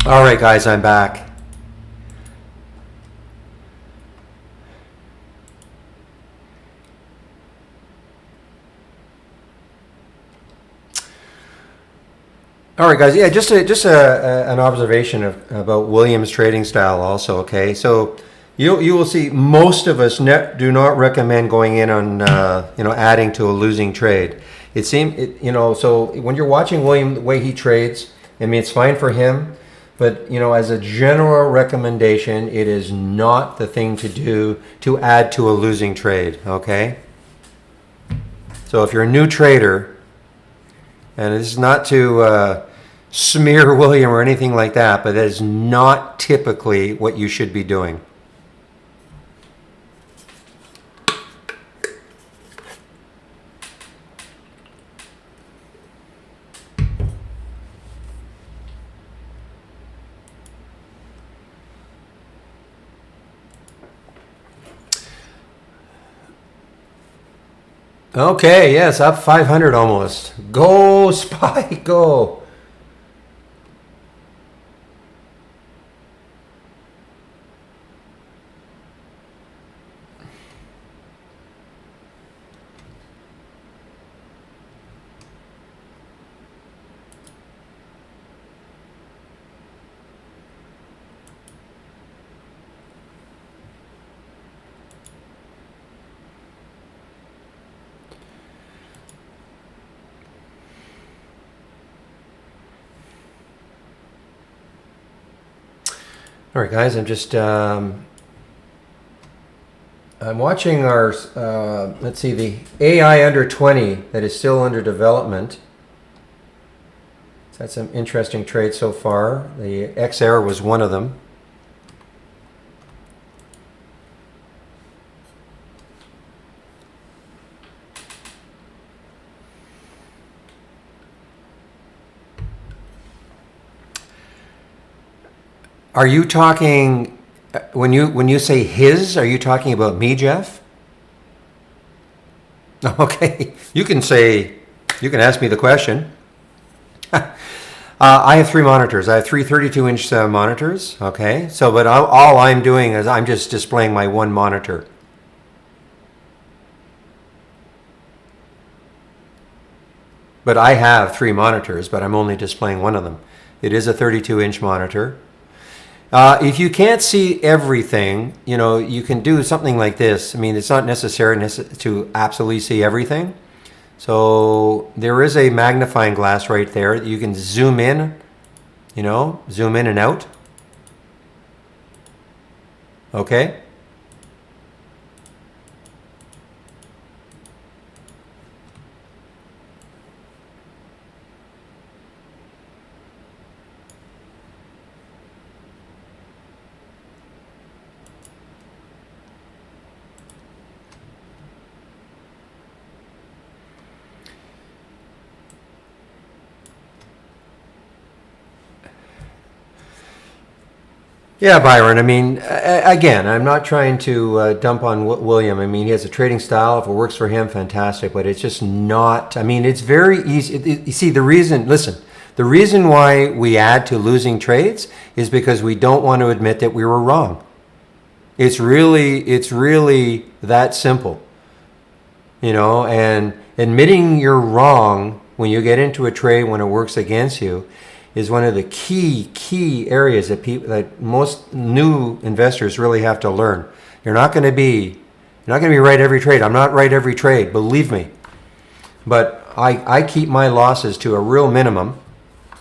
S1: All right, guys, I'm back. All right, guys. Yeah, an observation about Williams' trading style. Also, okay. So you will see most of us do not recommend going in on adding to a losing trade. So when you're watching William, the way he trades, I mean, it's fine for him, but as a general recommendation, it is not the thing to do to add to a losing trade. Okay. So if you're a new trader, and this is not to smear William or anything like that, but that is not typically what you should be doing. Okay, yes, up 500 almost. Go, SPY, go. All right, guys, I'm watching our, let's see, the AI under 20 that is still under development. It's had some interesting trades so far. The XR was one of them. Are you talking, when you say his, are you talking about me, Jeff? Okay, you can ask me the question. I have three monitors. I have three 32-inch monitors, okay? So, but all I'm doing is I'm just displaying my one monitor. But I have three monitors, but I'm only displaying one of them. It is a 32-inch monitor. If you can't see everything, you can do something like this. I mean, it's not necessary to absolutely see everything. So there is a magnifying glass right there. You can zoom in, zoom in and out. Okay. Yeah, Byron. I mean, again, I'm not trying to dump on William. I mean, he has a trading style. If it works for him, fantastic. But it's just not. I mean, it's very easy. You see, the reason why we add to losing trades is because we don't want to admit that we were wrong. It's really that simple. And admitting you're wrong when you get into a trade when it works against you is one of the key areas that most new investors really have to learn. You're not going to be right every trade. I'm not right every trade, believe me. But I keep my losses to a real minimum.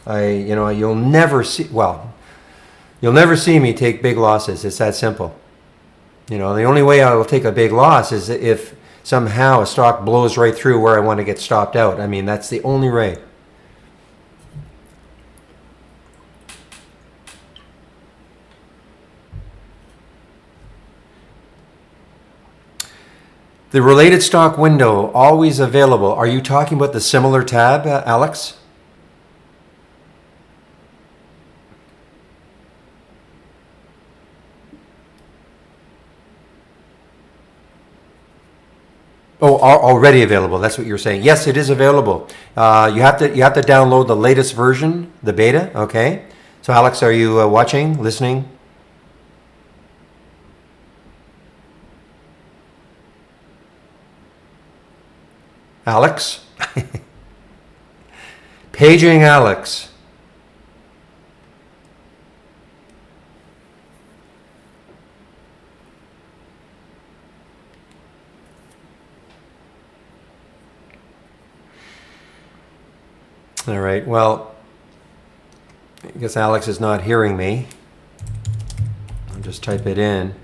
S1: You'll never see me take big losses. It's that simple. The only way I will take a big loss is if somehow a stock blows right through where I want to get stopped out. I mean, that's the only way. The related stock window, always available. Are you talking about the similar tab, Alex? Oh, already available. That's what you're saying. Yes, it is available. You have to download the latest version, the beta. Okay. So Alex, are you watching, listening? Alex? Paging Alex. All right, well, I guess Alex is not hearing me. I'll just type it in.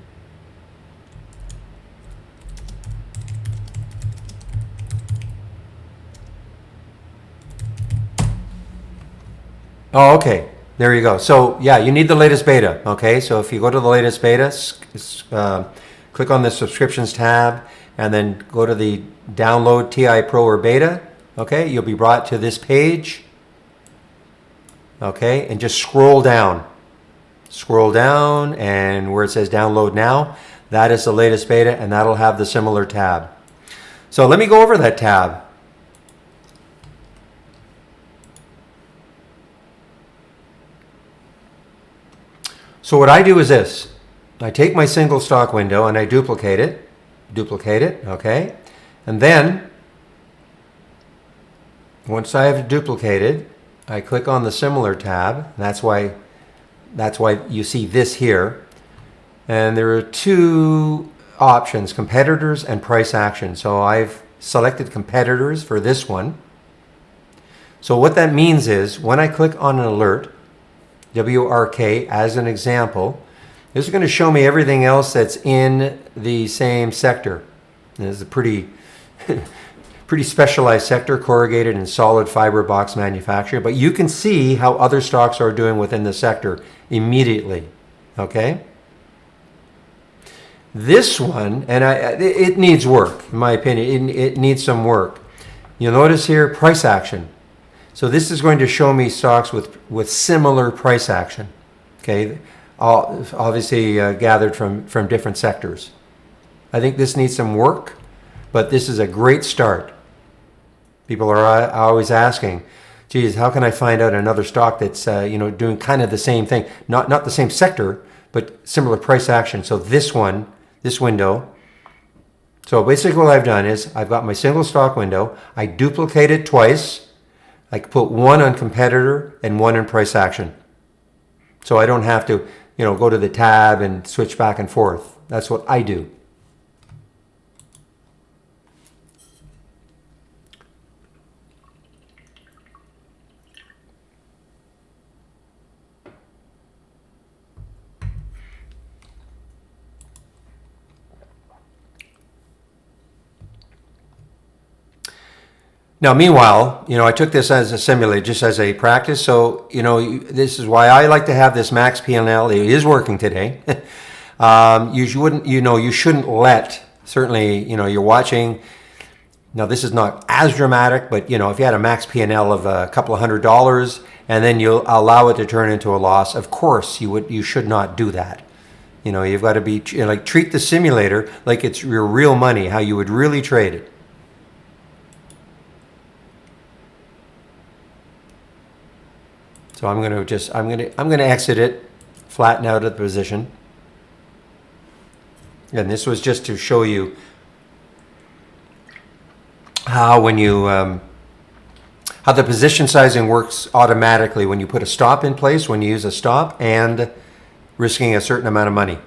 S1: Oh, okay. There you go. So yeah, you need the latest beta. Okay, so if you go to the latest beta, click on the subscriptions tab, and then go to the download TI Pro or beta. Okay, you'll be brought to this page. Okay, and just scroll down. Scroll down, and where it says download now, that is the latest beta, and that'll have the similar tab. So let me go over that tab. So what I do is this. I take my single stock window and I duplicate it, okay? And then, once I have it duplicated, I click on the similar tab. That's why you see this here. And there are two options, competitors and price action. So I've selected competitors for this one. So what that means is when I click on an alert, WRK as an example, this is going to show me everything else that's in the same sector. And this is a pretty specialized sector, corrugated and solid fiber box manufacturing, but you can see how other stocks are doing within the sector immediately, okay? This one, and it needs work, in my opinion. It needs some work. You'll notice here, price action. So this is going to show me stocks with similar price action, okay? Obviously gathered from different sectors. I think this needs some work, but this is a great start. People are always asking, geez, how can I find out another stock that's doing kind of the same thing? Not the same sector, but similar price action. So this window. So basically what I've done is I've got my single stock window. I duplicate it twice. I put one on competitor and one in price action. So I don't have to, go to the tab and switch back and forth. That's what I do. Now, meanwhile, I took this as a simulator, just as a practice. So, this is why I like to have this max P&L. It is working today. You shouldn't let, certainly, you're watching. Now, this is not as dramatic, but, if you had a max P&L of a couple of $100 and then you allow it to turn into a loss, of course, you should not do that. You've got to be, treat the simulator like it's your real money, how you would really trade it. So I'm going to exit it, flatten out of the position. And this was just to show you how how the position sizing works automatically when you put a stop in place, when you use a stop, and risking a certain amount of money.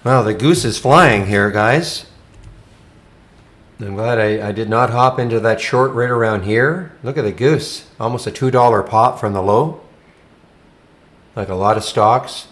S1: Well, the goose is flying here, guys. I'm glad I did not hop into that short right around here. Look at the goose. Almost a $2 pop from the low. Like a lot of stocks.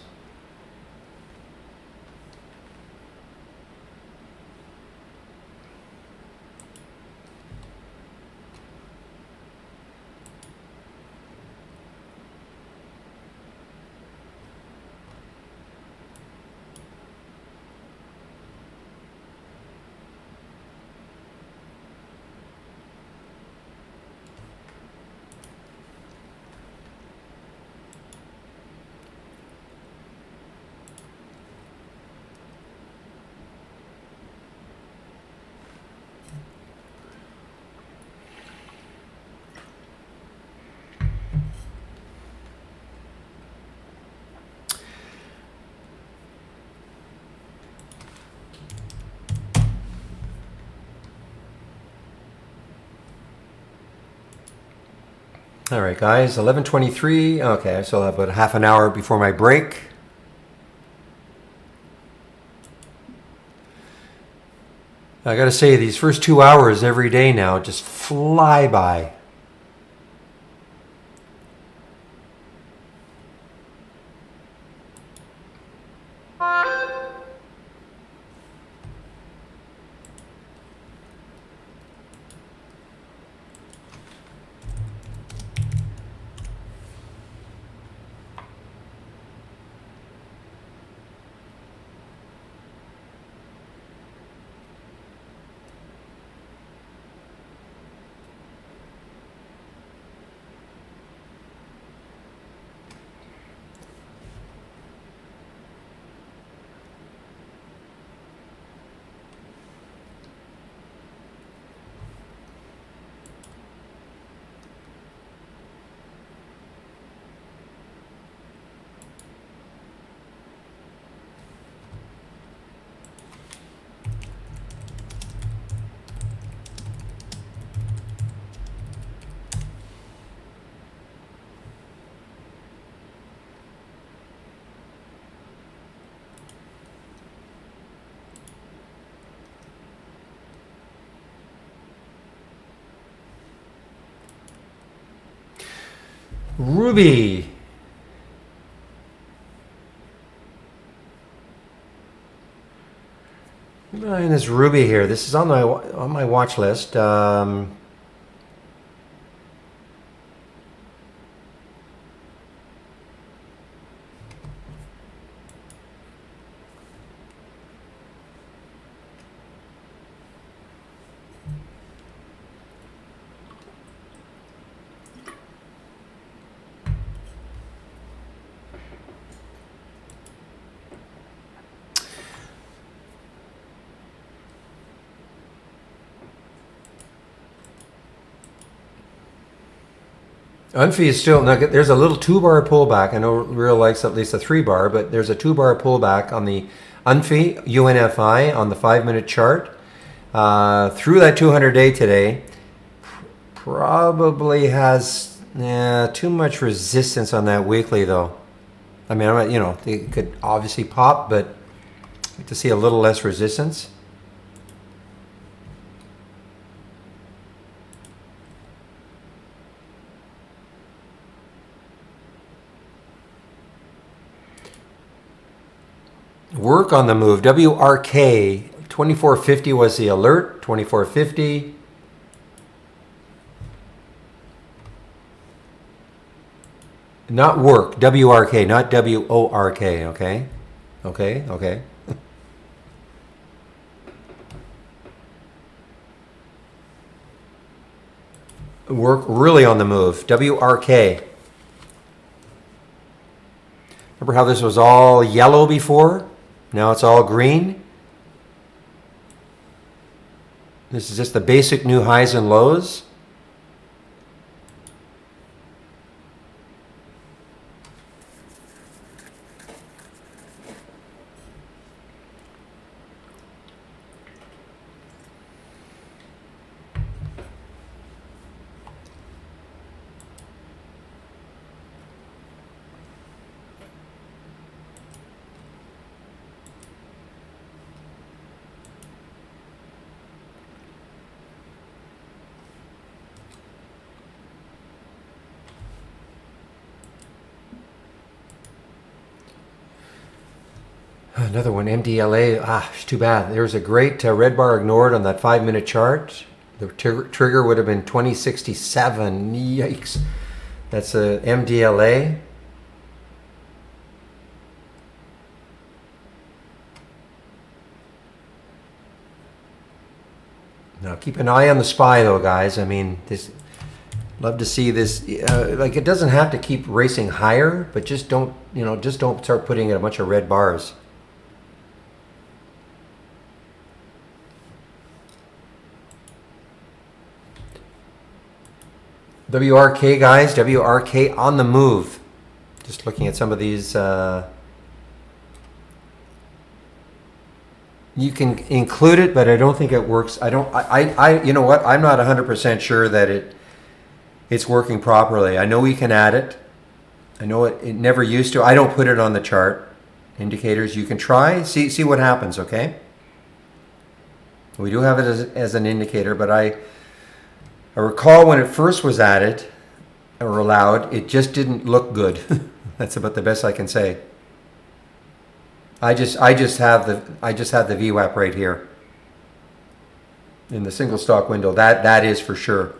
S1: All right, guys, 11:23. Okay, I still have about half an hour before my break. I got to say, these first 2 hours every day now just fly by. Ruby. And this Ruby here. This is on my watch list. Unfee is still nugget. There's a little 2-bar pullback. I know Real likes at least a 3-bar, but there's a 2-bar pullback on the Unfee UNFI on the 5-minute chart through that 200-day today. Probably has too much resistance on that weekly though. I mean, it could obviously pop, but I'd like to see a little less resistance. Work on the move. WRK 2450 was the alert. 2450. Not work. WRK, not WORK. Okay. Okay. Work really on the move. WRK. Remember how this was all yellow before? Now it's all green. This is just the basic new highs and lows. Another one, MDLA. It's too bad. There's a great red bar ignored on that 5-minute chart. The trigger would have been 2067. Yikes. That's a MDLA. Now keep an eye on the SPY though, guys. I mean, love to see this. Like, it doesn't have to keep racing higher, but just don't start putting in a bunch of red bars. WRK, guys, WRK on the move. Just looking at some of these. You can include it, but I don't think it works. You know what? I'm not 100% sure that it's working properly. I know we can add it. I know it never used to. I don't put it on the chart. Indicators, you can try, see what happens, okay? We do have it as an indicator, but I recall when it first was added or allowed, it just didn't look good. That's about the best I can say. I just have the VWAP right here in the single stock window. That is for sure.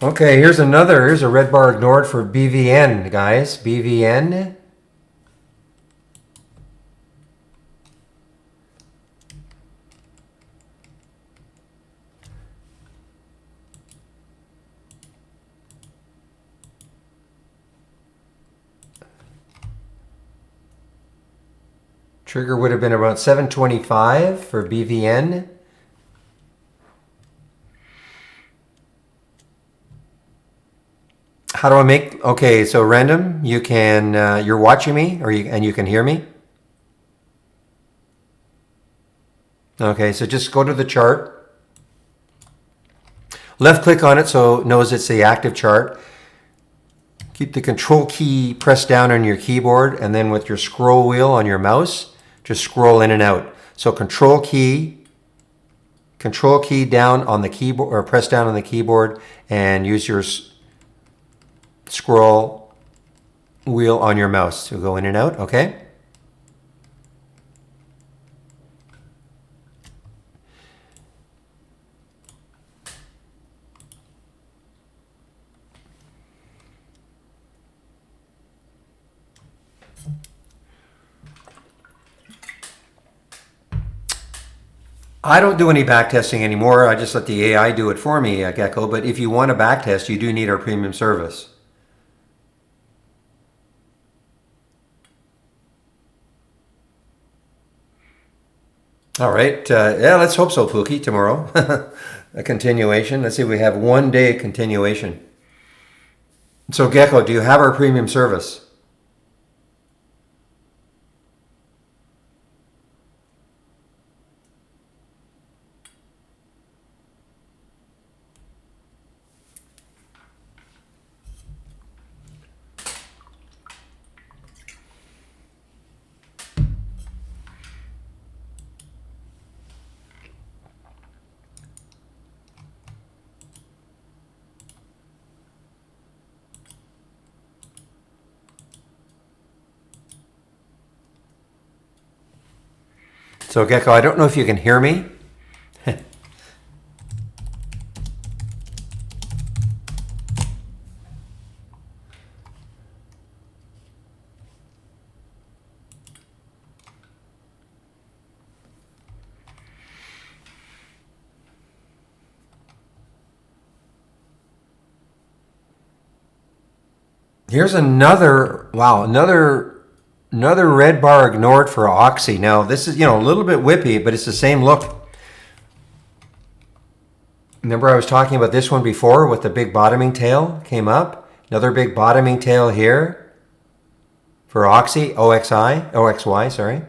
S1: Okay, here's a red bar ignored for BVN, guys. BVN. Trigger would have been about 725 for BVN. How do I make, okay, so random, you can, you're watching me and you can hear me. Okay, so just go to the chart. Left click on it so it knows it's the active chart. Keep the control key pressed down on your keyboard, and then with your scroll wheel on your mouse, just scroll in and out. So control key down on the keyboard, or press down on the keyboard, and use your scroll wheel on your mouse to go in and out, okay? I don't do any backtesting anymore. I just let the AI do it for me, Gecko. But if you want a backtest, you do need our premium service. All right. Yeah, let's hope so, Pookie, tomorrow. A continuation. Let's see if we have 1 day continuation. So, Gecko, do you have our premium service? So, Gecko, I don't know if you can hear me. Here's another, wow, another red bar ignored for Oxy. Now, this is, a little bit whippy, but it's the same look. Remember I was talking about this one before with the big bottoming tail came up? Another big bottoming tail here for Oxy, OXY, sorry.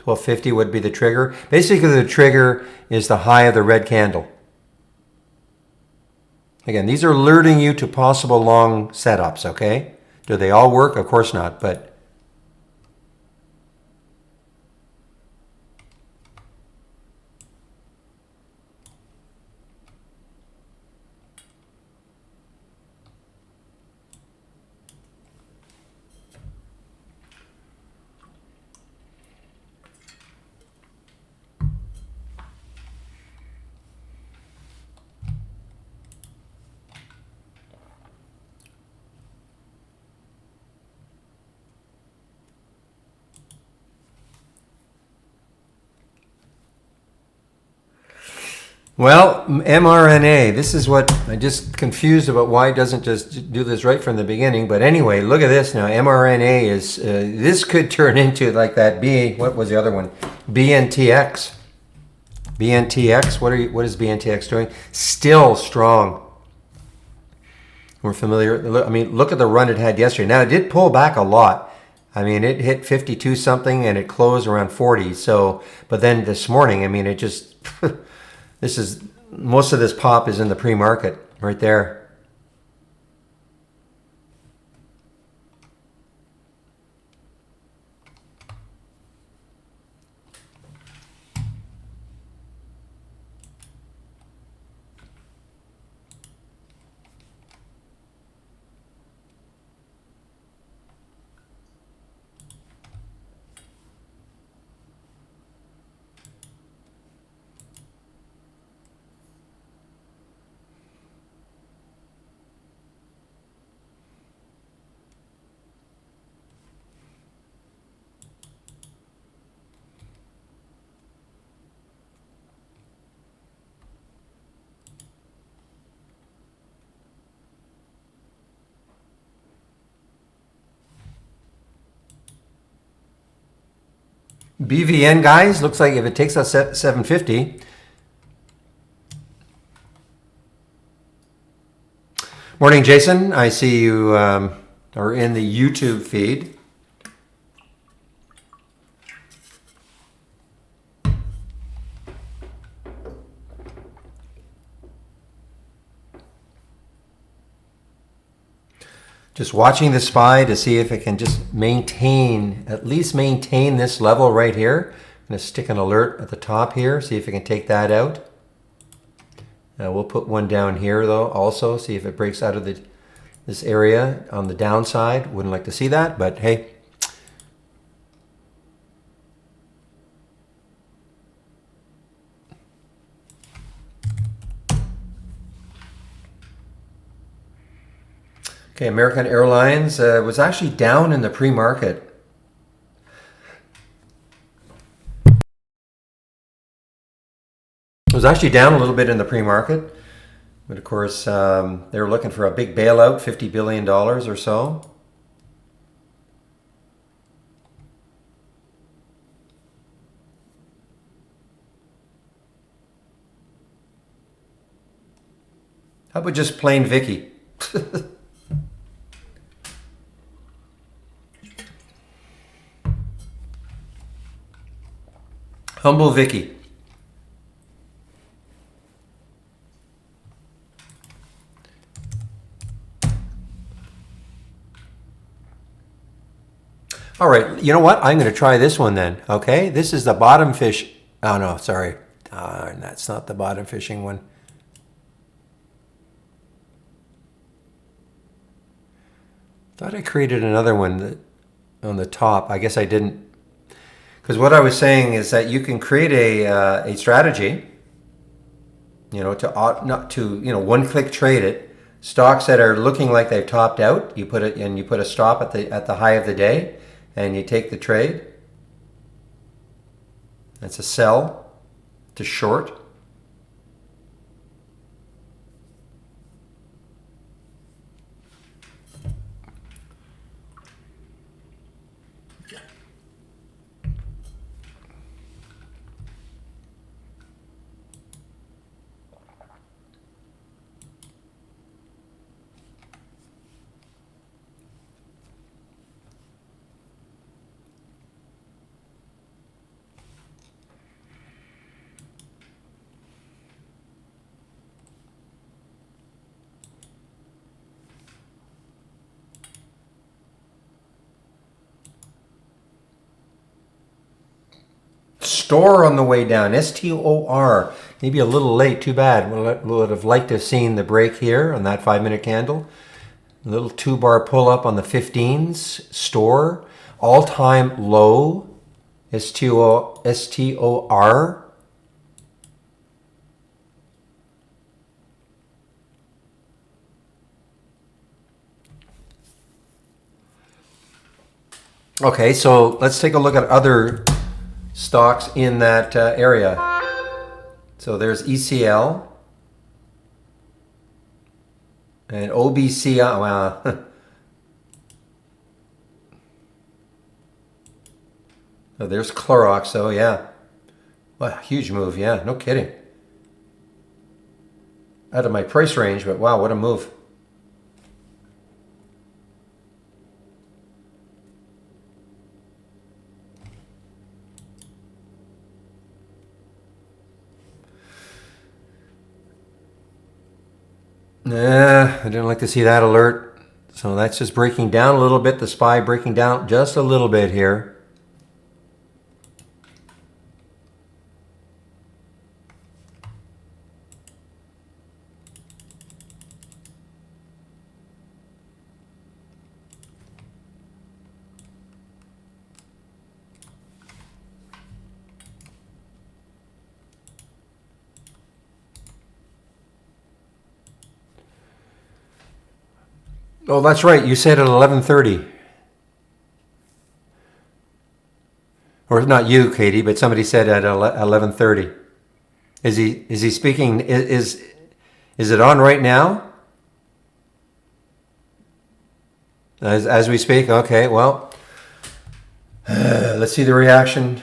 S1: 1250 would be the trigger. Basically, the trigger is the high of the red candle. Again, these are alerting you to possible long setups, okay? Do they all work? Of course not, but Well, mRNA, this is what I just confused about why it doesn't just do this right from the beginning. But anyway, look at this now. mRNA is, this could turn into like that what was the other one? BNTX. BNTX, what is BNTX doing? Still strong. We're familiar. I mean, look at the run it had yesterday. Now, it did pull back a lot. I mean, it hit 52 something and it closed around 40. So, but then this morning, I mean, it just, most of this pop is in the pre-market right there. BVN, guys, looks like if it takes us 750. Morning, Jason. I see you are in the YouTube feed. Just watching the SPY to see if it can just at least maintain this level right here. I'm going to stick an alert at the top here, see if it can take that out. We'll put one down here though also, see if it breaks out of this area on the downside. Wouldn't like to see that, but hey. Okay, American Airlines was actually down in the pre-market. It was actually down a little bit in the pre-market, but of course they were looking for a big bailout, $50 billion or so. How about just plain Vicky? Humble Vicky. All right, you know what? I'm going to try this one then, okay? This is the bottom fish. Oh, no, sorry. That's not the bottom fishing one. Thought I created another one on the top. I guess I didn't. Because what I was saying is that you can create a strategy, to one-click trade it. Stocks that are looking like they've topped out, you put a stop at the high of the day, and you take the trade. That's a sell to short. Store on the way down, STOR. Maybe a little late, too bad. Would have liked to have seen the break here on that 5-minute candle. A little 2-bar pull up on the 15s. Store, all-time low, STOR. Okay, so let's take a look at other stocks in that area. So there's ECL and OBCI. Wow. Oh, there's Clorox. Oh, yeah. Wow, huge move. Yeah, no kidding. Out of my price range, but wow, what a move. Nah, I didn't like to see that alert. So that's just breaking down a little bit. The SPY breaking down just a little bit here. Oh, that's right. You said at 11:30. Or not you, Katie, but somebody said at 11:30. Is he speaking? Is it on right now? As we speak? Okay, well, let's see the reaction.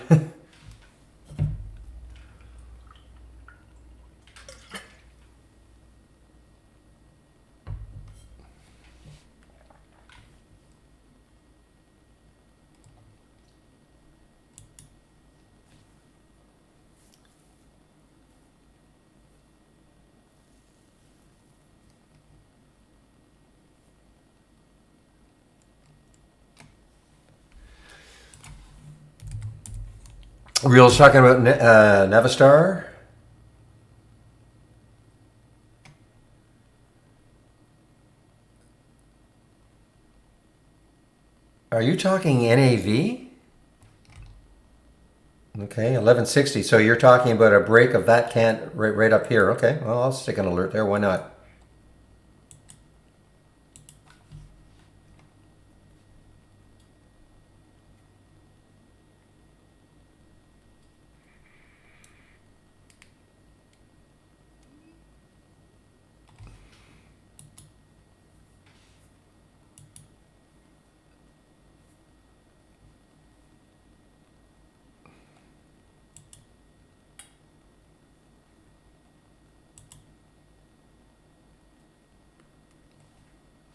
S1: Real's talking about Navistar. Are you talking NAV? Okay, 1160. So you're talking about a break of that cant right up here. Okay, well, I'll stick an alert there. Why not?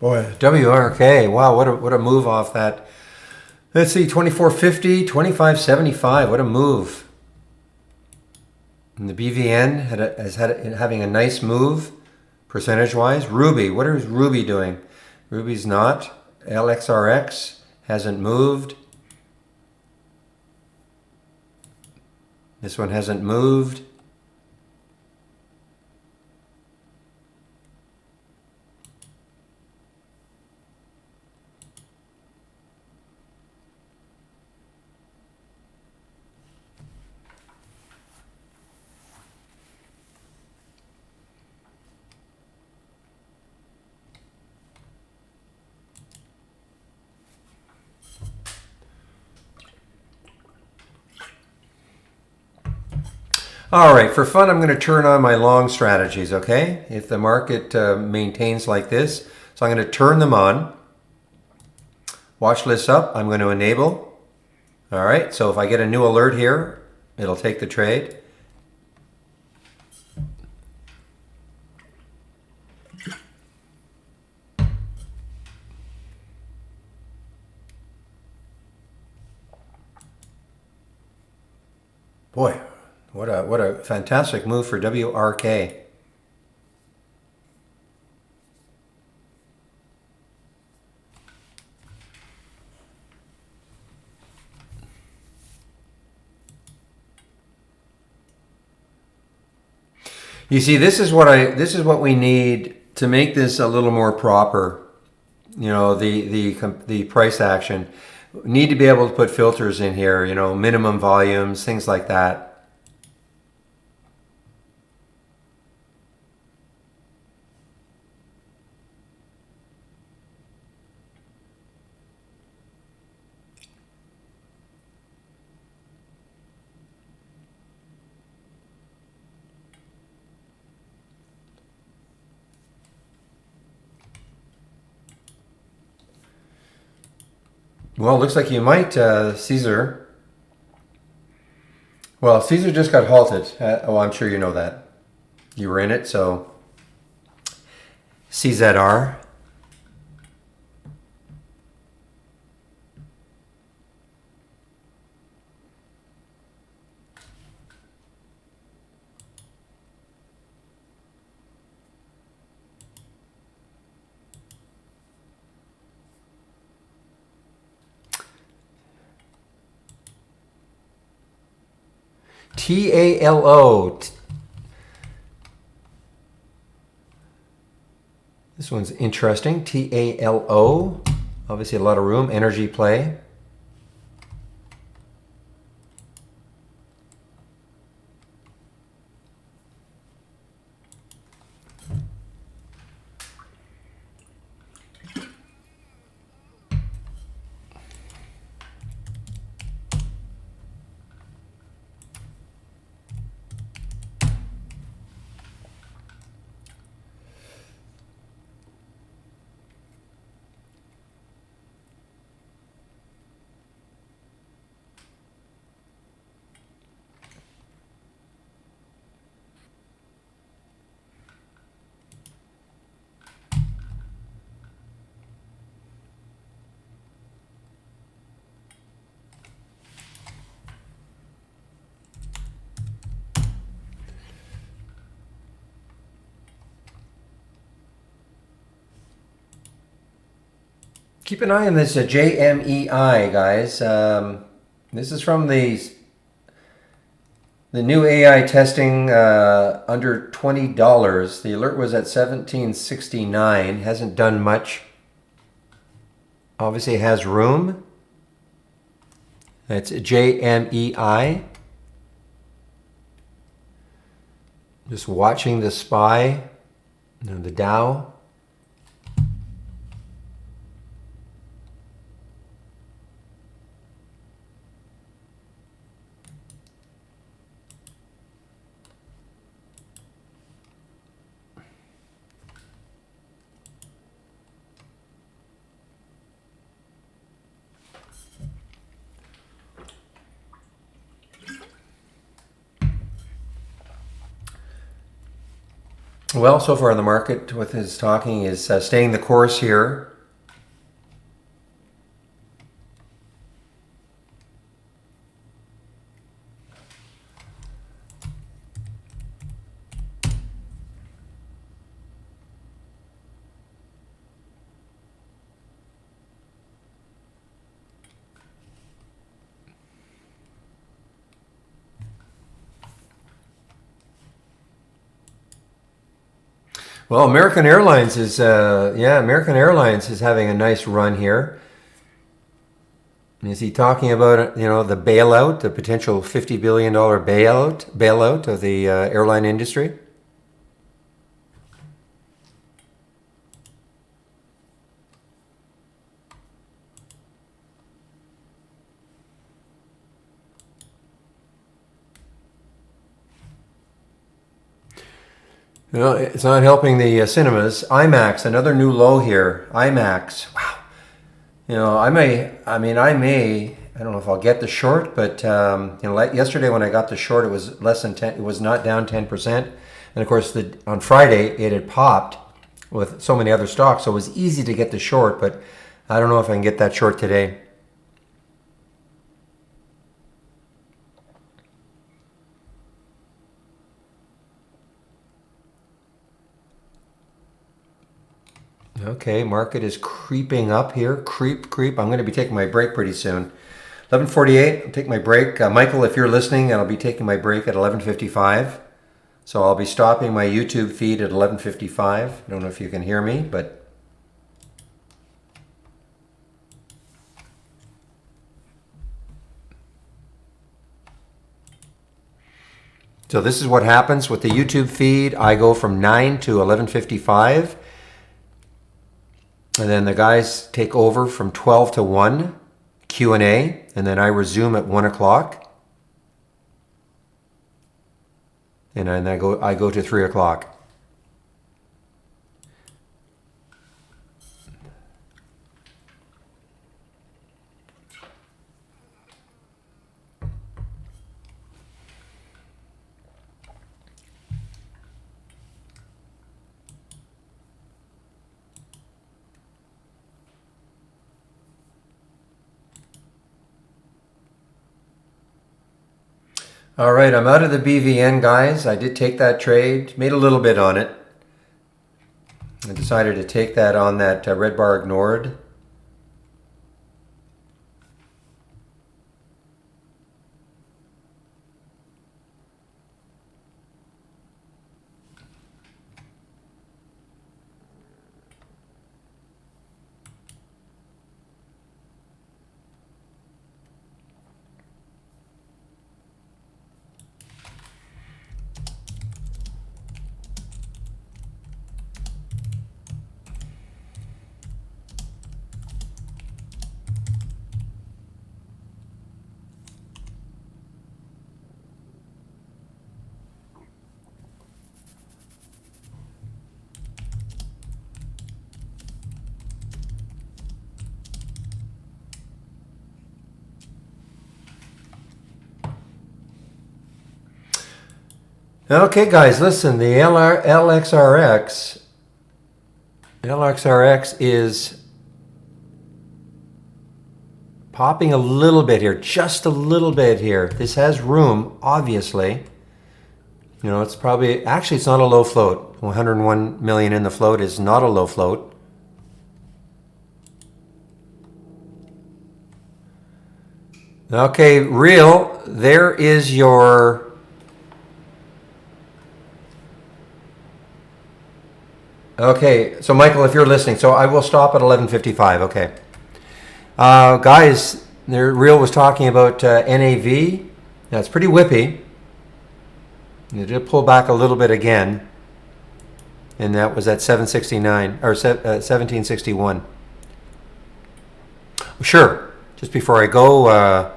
S1: Boy, WRK. Wow, what a move off that. Let's see, 2450, 2575. What a move. And the BVN having a nice move percentage-wise. Ruby, what is Ruby doing? Ruby's not. LXRX hasn't moved. This one hasn't moved. All right, for fun, I'm going to turn on my long strategies, okay? If the market maintains like this. So I'm going to turn them on. Watch list up, I'm going to enable. All right, so if I get a new alert here, it'll take the trade. Boy, what a fantastic move for WRK. You see, this is what we need to make this a little more proper. You know, the price action. Need to be able to put filters in here, you know, minimum volumes, things like that. Well, it looks like you might, Caesar. Well, Caesar just got halted. I'm sure you know that. You were in it, so CZR. TALO. This one's interesting. TALO. Obviously a lot of room. Energy play. Keep an eye on this JMEI, guys. This is from the new AI testing under $20. The alert was at 1769. Hasn't done much. Obviously has room. That's JMEI. Just watching the SPY, the Dow. Well, so far in the market with his talking is staying the course here. Well, American Airlines is American Airlines is having a nice run here. Is he talking about the bailout, the potential $50 billion bailout of the airline industry? No, it's not helping the cinemas. IMAX, another new low here. IMAX, wow. I don't know if I'll get the short, but like yesterday when I got the short, it was less than 10. It was not down 10%, and of course, on Friday it had popped with so many other stocks, so it was easy to get the short. But I don't know if I can get that short today. Okay, market is creeping up here. Creep. I'm going to be taking my break pretty soon. 11:48, I'll take my break. Michael, if you're listening, I'll be taking my break at 11:55. So I'll be stopping my YouTube feed at 11:55. I don't know if you can hear me, but... So this is what happens with the YouTube feed. I go from 9 to 11:55. And then the guys take over from 12 to 1, Q&A, and then I resume at 1 o'clock. And then I go to 3 o'clock. All right, I'm out of the BVN, guys. I did take that trade, made a little bit on it. I decided to take that on that red bar ignored. Okay, guys, listen, the LXRX is popping a little bit here, just a little bit here. This has room, obviously. You know, it's probably, actually it's not a low float. 101 million in the float is not a low float. Okay, real, there is your... Okay, so Michael, if you're listening, so I will stop at 11:55, okay. Guys, Real was talking about NAV. That's pretty whippy. It did pull back a little bit again, and that was at 769 or 1761. Sure. Just before I go,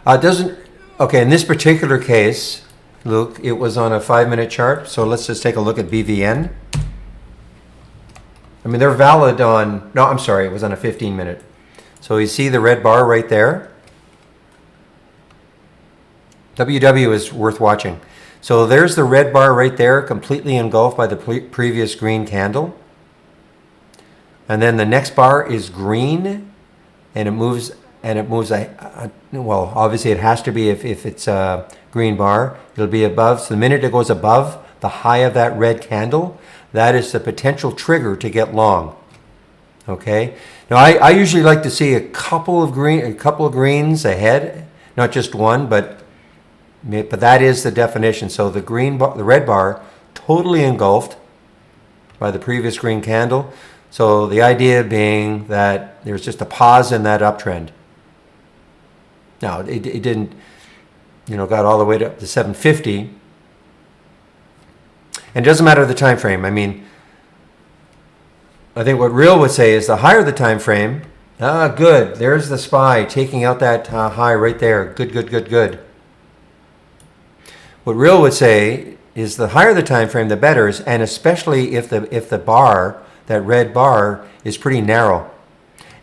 S1: doesn't okay? In this particular case, Luke, it was on a 5-minute chart. So let's just take a look at BVN. I mean, they're valid on. No, I'm sorry. It was on a 15-minute. So you see the red bar right there. WW is worth watching. So there's the red bar right there, completely engulfed by the previous green candle. And then the next bar is green, and it moves. Well, obviously it has to be if it's a green bar. It'll be above. So the minute it goes above the high of that red candle, that is the potential trigger to get long. Okay. Now I usually like to see a couple of greens ahead, not just one, but that is the definition. So the red bar, totally engulfed by the previous green candle. So the idea being that there's just a pause in that uptrend. Now it didn't, got all the way up to 750. And it doesn't matter the time frame. I mean, I think what Real would say is the higher the time frame, good. There's the SPY taking out that high right there. Good. What Real would say is the higher the time frame, the better, and especially if the bar, that red bar, is pretty narrow.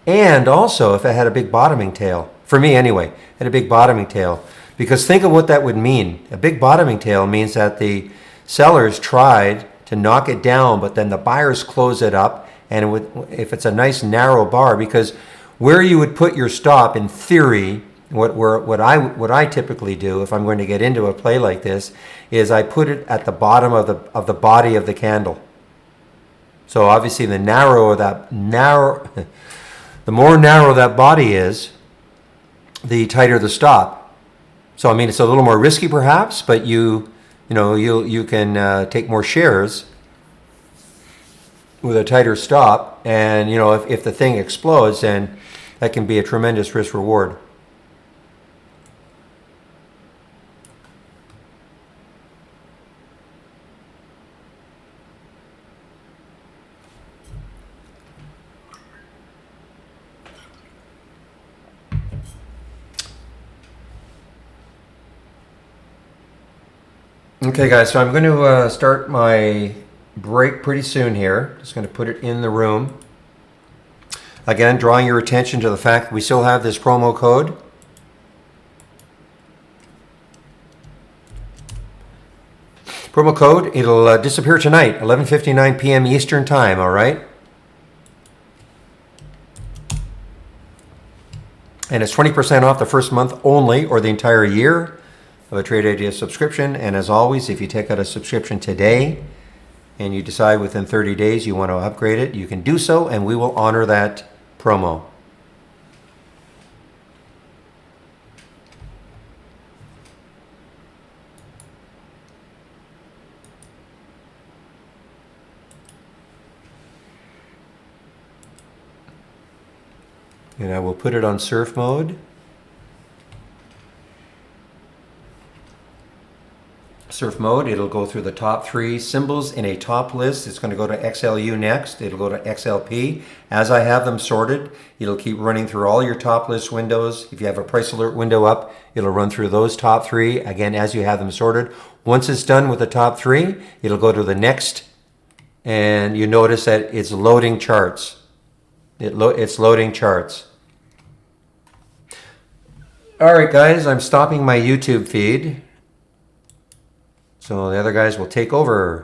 S1: And also if it had a big bottoming tail. For me anyway, had a big bottoming tail. Because think of what that would mean. A big bottoming tail means that the sellers tried to knock it down, but then the buyers close it up. And if it's a nice narrow bar, because where you would put your stop in theory, what I typically do if I'm going to get into a play like this is I put it at the bottom of the body of the candle. So obviously the more narrow that body is, the tighter the stop. So I mean, it's a little more risky perhaps, but you can take more shares with a tighter stop, and if the thing explodes, then that can be a tremendous risk reward. Okay, guys, so I'm going to start my break pretty soon here. Just going to put it in the room. Again, drawing your attention to the fact that we still have this promo code. Promo code, it'll disappear tonight, 11:59 p.m. Eastern Time, all right? And it's 20% off the first month only, or the entire year. of a Trade Idea subscription. And as always, if you take out a subscription today and you decide within 30 days you want to upgrade it, you can do so, and we will honor that promo. And I will put it on surf mode. Surf mode, it'll go through the top 3 symbols in a top list. It's going to go to XLU next. It'll go to XLP. As I have them sorted, it'll keep running through all your top list windows. If you have a price alert window up, it'll run through those top 3, again, as you have them sorted. Once it's done with the top 3, it'll go to the next, and you notice that it's loading charts. It's loading charts. All right, guys, I'm stopping my YouTube feed, so the other guys will take over.